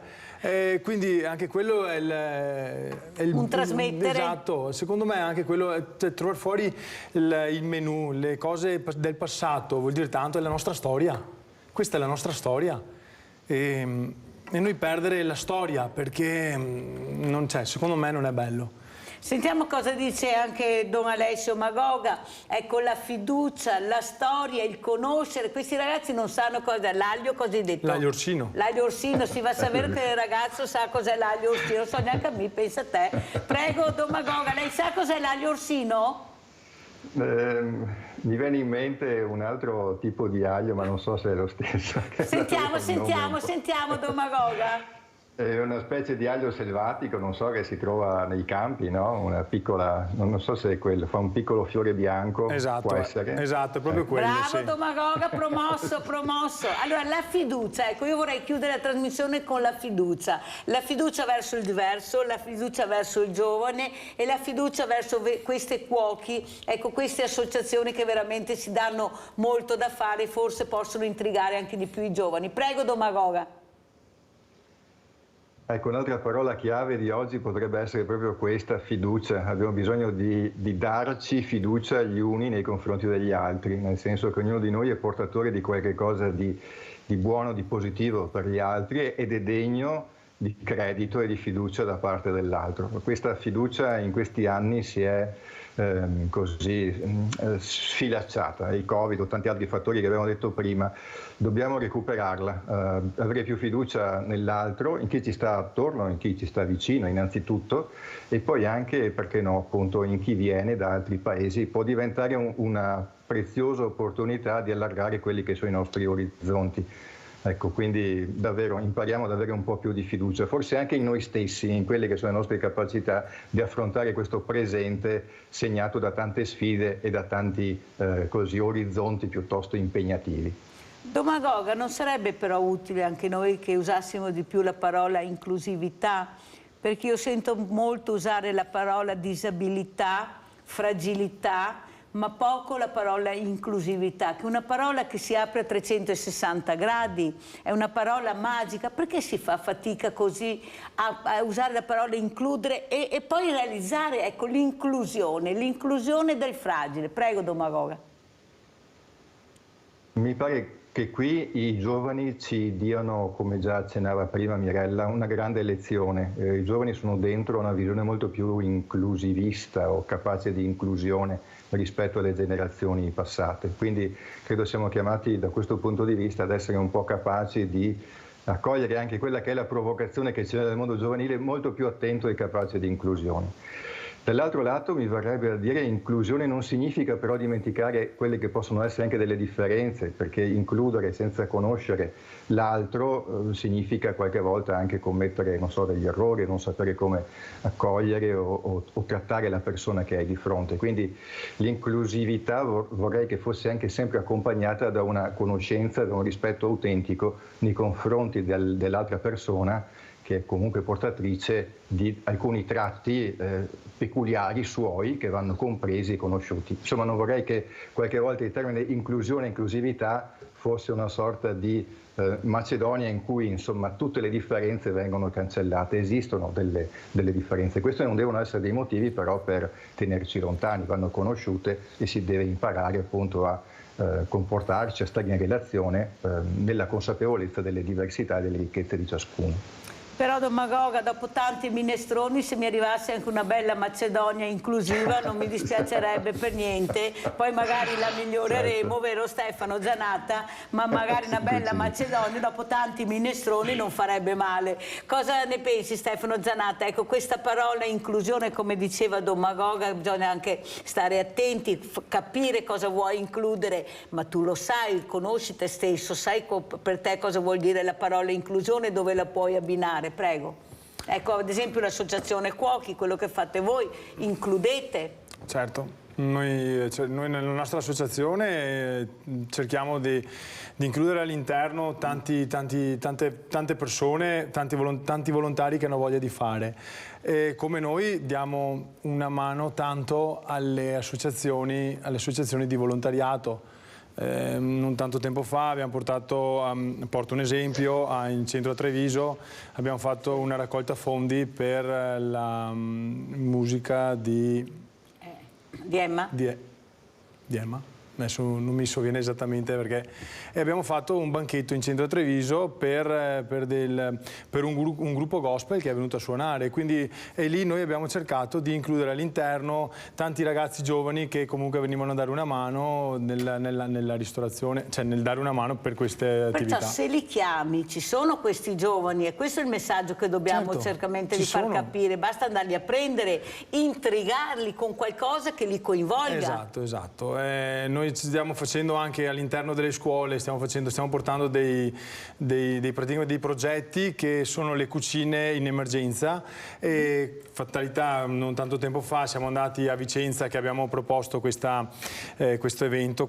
R: Quindi anche quello è
B: un trasmettere.
R: Esatto, secondo me anche quello è trovare fuori il menù, le cose del passato, vuol dire tanto, è la nostra storia. Questa è la nostra storia. E noi perdere la storia perché non c'è, secondo me non è bello.
B: Sentiamo cosa dice anche Don Alessio Magoga. Ecco, la fiducia, la storia, il conoscere. Questi ragazzi non sanno cosa è l'aglio, cosa hai detto?
R: L'aglio orsino.
B: L'aglio orsino, si va a sapere che il ragazzo sa cos'è l'aglio orsino, non so neanche a me, pensa a te. Prego, Don Magoga, lei sa cos'è l'aglio orsino?
Q: Mi viene in mente un altro tipo di aglio, ma non so se è lo stesso.
B: Sentiamo, Don Magoga.
Q: È una specie di aglio selvatico, non so, che si trova nei campi, no? Una piccola, non so se è quello, fa un piccolo fiore bianco,
R: esatto,
Q: può essere?
R: Esatto, è proprio quello.
B: Bravo,
R: sì.
B: Don Magoga, promosso. Allora, la fiducia, ecco, io vorrei chiudere la trasmissione con la fiducia verso il diverso, la fiducia verso il giovane e la fiducia verso queste cuochi, ecco, queste associazioni che veramente si danno molto da fare e forse possono intrigare anche di più i giovani. Prego, Don Magoga.
Q: Ecco, un'altra parola chiave di oggi potrebbe essere proprio questa, fiducia. Abbiamo bisogno di darci fiducia gli uni nei confronti degli altri, nel senso che ognuno di noi è portatore di qualche cosa di buono, di positivo per gli altri ed è degno di credito e di fiducia da parte dell'altro. Questa fiducia in questi anni si è sfilacciata, il Covid o tanti altri fattori che abbiamo detto prima, dobbiamo recuperarla, avere più fiducia nell'altro, in chi ci sta attorno, in chi ci sta vicino innanzitutto, e poi anche, perché no, appunto in chi viene da altri paesi. Può diventare una preziosa opportunità di allargare quelli che sono i nostri orizzonti. Ecco, quindi davvero impariamo ad avere un po' più di fiducia, forse anche in noi stessi, in quelle che sono le nostre capacità di affrontare questo presente segnato da tante sfide e da tanti orizzonti piuttosto impegnativi.
B: Don Magoga, non sarebbe però utile anche noi che usassimo di più la parola inclusività? Perché io sento molto usare la parola disabilità, fragilità, ma poco la parola inclusività, che è una parola che si apre a 360 gradi, è una parola magica. Perché si fa fatica così a usare la parola includere e poi realizzare, ecco, l'inclusione del fragile? Prego, Don Magoga.
Q: Mi pare che qui i giovani ci diano, come già accennava prima Mirella, una grande lezione. I giovani sono dentro una visione molto più inclusivista o capace di inclusione rispetto alle generazioni passate. Quindi credo siamo chiamati da questo punto di vista ad essere un po' capaci di accogliere anche quella che è la provocazione che c'è nel mondo giovanile, molto più attento e capace di inclusione. Dall'altro lato mi verrebbe a dire inclusione non significa però dimenticare quelle che possono essere anche delle differenze, perché includere senza conoscere l'altro significa qualche volta anche commettere, non so, degli errori, non sapere come accogliere o trattare la persona che hai di fronte. Quindi l'inclusività vorrei che fosse anche sempre accompagnata da una conoscenza, da un rispetto autentico nei confronti dell'altra persona, che è comunque portatrice di alcuni tratti peculiari suoi che vanno compresi e conosciuti. Insomma, non vorrei che qualche volta il termine inclusione e inclusività fosse una sorta di Macedonia in cui, insomma, tutte le differenze vengono cancellate. Esistono delle differenze. Questi non devono essere dei motivi però per tenerci lontani, vanno conosciute e si deve imparare appunto a comportarci, a stare in relazione nella consapevolezza delle diversità e delle ricchezze di ciascuno.
B: Però, Don Magoga, dopo tanti minestroni, se mi arrivasse anche una bella Macedonia inclusiva non mi dispiacerebbe per niente. Poi magari la miglioreremo, vero Stefano Zanatta? Ma magari una bella Macedonia dopo tanti minestroni non farebbe male. Cosa ne pensi, Stefano Zanatta? Ecco, questa parola inclusione, come diceva Don Magoga, bisogna anche stare attenti, capire cosa vuoi includere, ma tu lo sai, conosci te stesso, sai per te cosa vuol dire la parola inclusione e dove la puoi abbinare. Prego. Ecco, ad esempio l'associazione cuochi, quello che fate voi, includete?
R: Certo, noi nella nostra associazione cerchiamo di includere all'interno tante persone, tanti volontari che hanno voglia di fare. E come noi diamo una mano tanto alle associazioni di volontariato. non tanto tempo fa abbiamo portato, porto un esempio, in centro a Treviso abbiamo fatto una raccolta fondi per la musica di
B: Emma?
R: Di Emma. Adesso non mi sovviene esattamente perché. E abbiamo fatto un banchetto in centro a Treviso per un gruppo gospel che è venuto a suonare. Quindi, e lì noi abbiamo cercato di includere all'interno tanti ragazzi giovani che comunque venivano a dare una mano nella ristorazione, cioè nel dare una mano per queste attività.
B: Perciò se li chiami, ci sono questi giovani e questo è il messaggio che dobbiamo certamente di far capire. Basta andarli a prendere, intrigarli con qualcosa che li coinvolga.
R: Esatto. Noi stiamo facendo anche all'interno delle scuole, stiamo portando praticamente dei progetti che sono le cucine in emergenza e fatalità non tanto tempo fa siamo andati a Vicenza che abbiamo proposto questo evento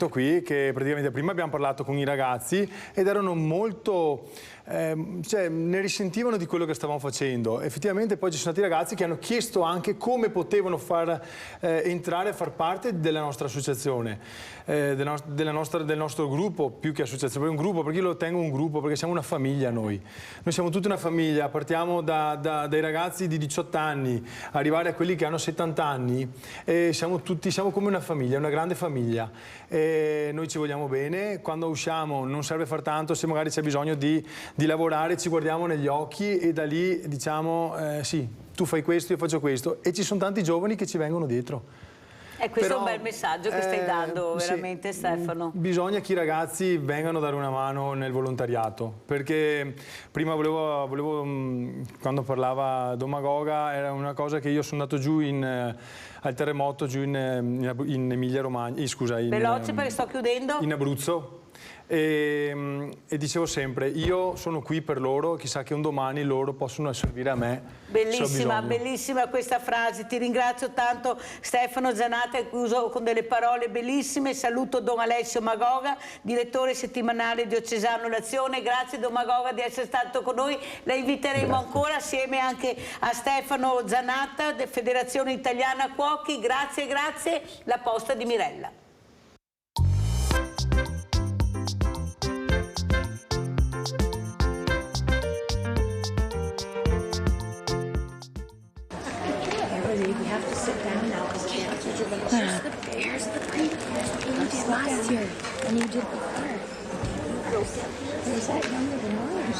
R: qui che praticamente prima abbiamo parlato con i ragazzi ed erano molto... cioè, ne risentivano di quello che stavamo facendo. Effettivamente poi ci sono stati ragazzi che hanno chiesto anche come potevano entrare a far parte della nostra associazione, del nostro gruppo, più che associazione, un gruppo, perché io lo tengo un gruppo, perché siamo una famiglia noi siamo tutta una famiglia, partiamo dai ragazzi di 18 anni, arrivare a quelli che hanno 70 anni e siamo come una famiglia, una grande famiglia e noi ci vogliamo bene, quando usciamo non serve far tanto, se magari c'è bisogno di lavorare ci guardiamo negli occhi e da lì diciamo sì, tu fai questo, io faccio questo e ci sono tanti giovani che ci vengono dietro.
B: E questo è un bel messaggio che stai dando veramente,
R: sì,
B: Stefano.
R: Bisogna che i ragazzi vengano a dare una mano nel volontariato, perché prima volevo quando parlava Domagoga, era una cosa che io sono andato giù al terremoto giù in Emilia Romagna,
B: veloce perché sto chiudendo.
R: In Abruzzo. E dicevo sempre, io sono qui per loro, chissà che un domani loro possono servire a me.
B: Bellissima questa frase, ti ringrazio tanto Stefano Zanata, uso con delle parole bellissime. Saluto Don Alessio Magoga, direttore settimanale diocesano L'Azione. Grazie Don Magoga di essere stato con noi, la inviteremo ancora assieme anche a Stefano Zanata, Federazione Italiana Cuochi. Grazie, la posta di Mirella.
T: We have to sit down now because here's the preview. You did last year, and you did before. Was that younger than mine?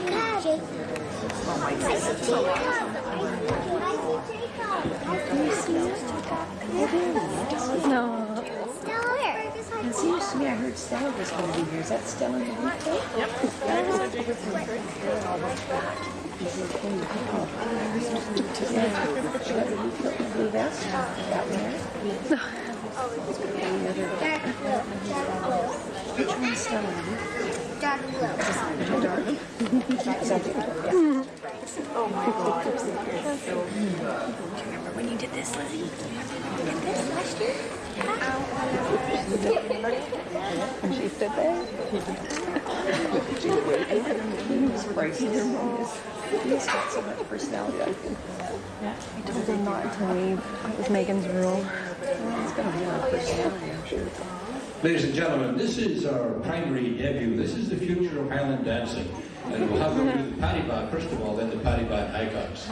T: God. Oh my God. No. Stella, where? It seems to me I heard Stella was going to be here. Is that Stella in the weekend? Yep. Blue vest? That one there? Which one's Stella? Dark blue. Dark? Oh my God. Do you remember when you did this, Lizzie? You did this last year? And she stood there? He's got so much personality. I told him not to leave. It was Megan's rule. He's got a lot of personality, I'm sure.
U: Ladies and gentlemen, this is our primary debut. This is the future of Highland dancing. And we'll have to do the Paddy Bat first of all, then the Paddy Bat icons.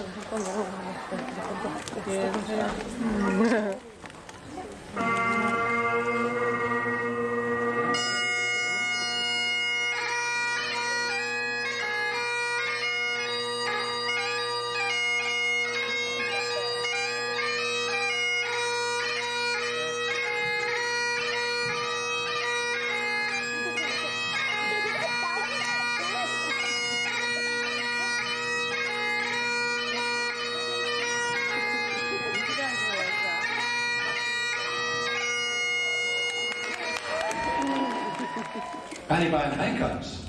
U: Paddy Bat icons.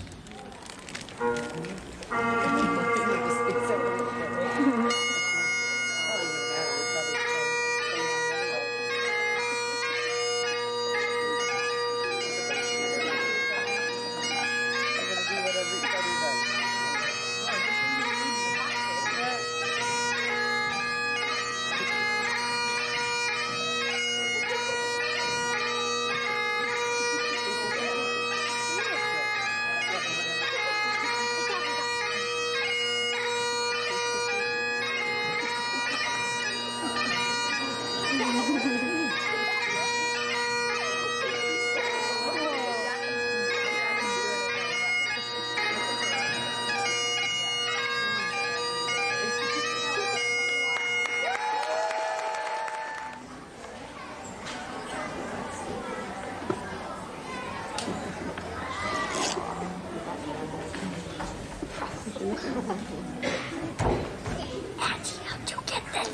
T: How'd you get this?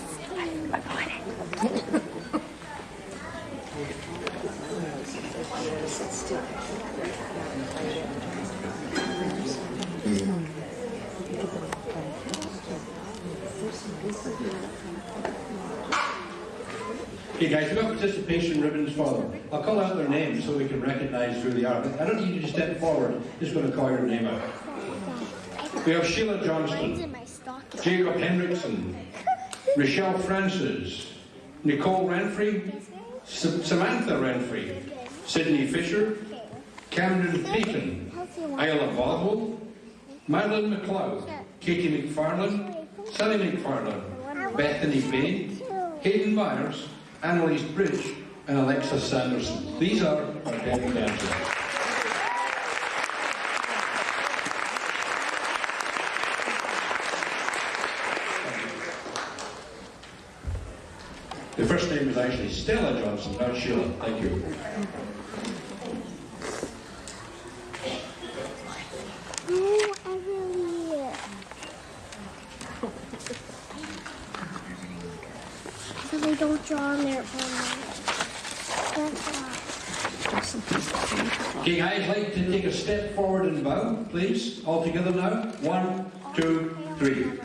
T: I got it. Sit still.
U: Okay guys, we've got participation ribbons for them. I'll call out their names so we can recognise who they are. But I don't need you to step forward, I'm just going to call your name out. We have Sheila Johnston, Jacob Hendrickson, Rochelle Francis, Nicole Renfrey, Samantha Renfrey, Sydney Fisher, Camden Payton, Isla Boswell, Madeline McLeod, Katie McFarlane, Sally McFarlane, Bethany Bain, Hayden Myers, Annalise Bridge, and Alexa Sanderson. These are our debut dancers. The first name is actually Stella Johnson, not Sheila. Thank you.
T: So they don't draw on their own. That's why.
U: Okay, I'd like to take a step forward and bow, please. All together now. 1, 2, 3.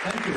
U: Thank you.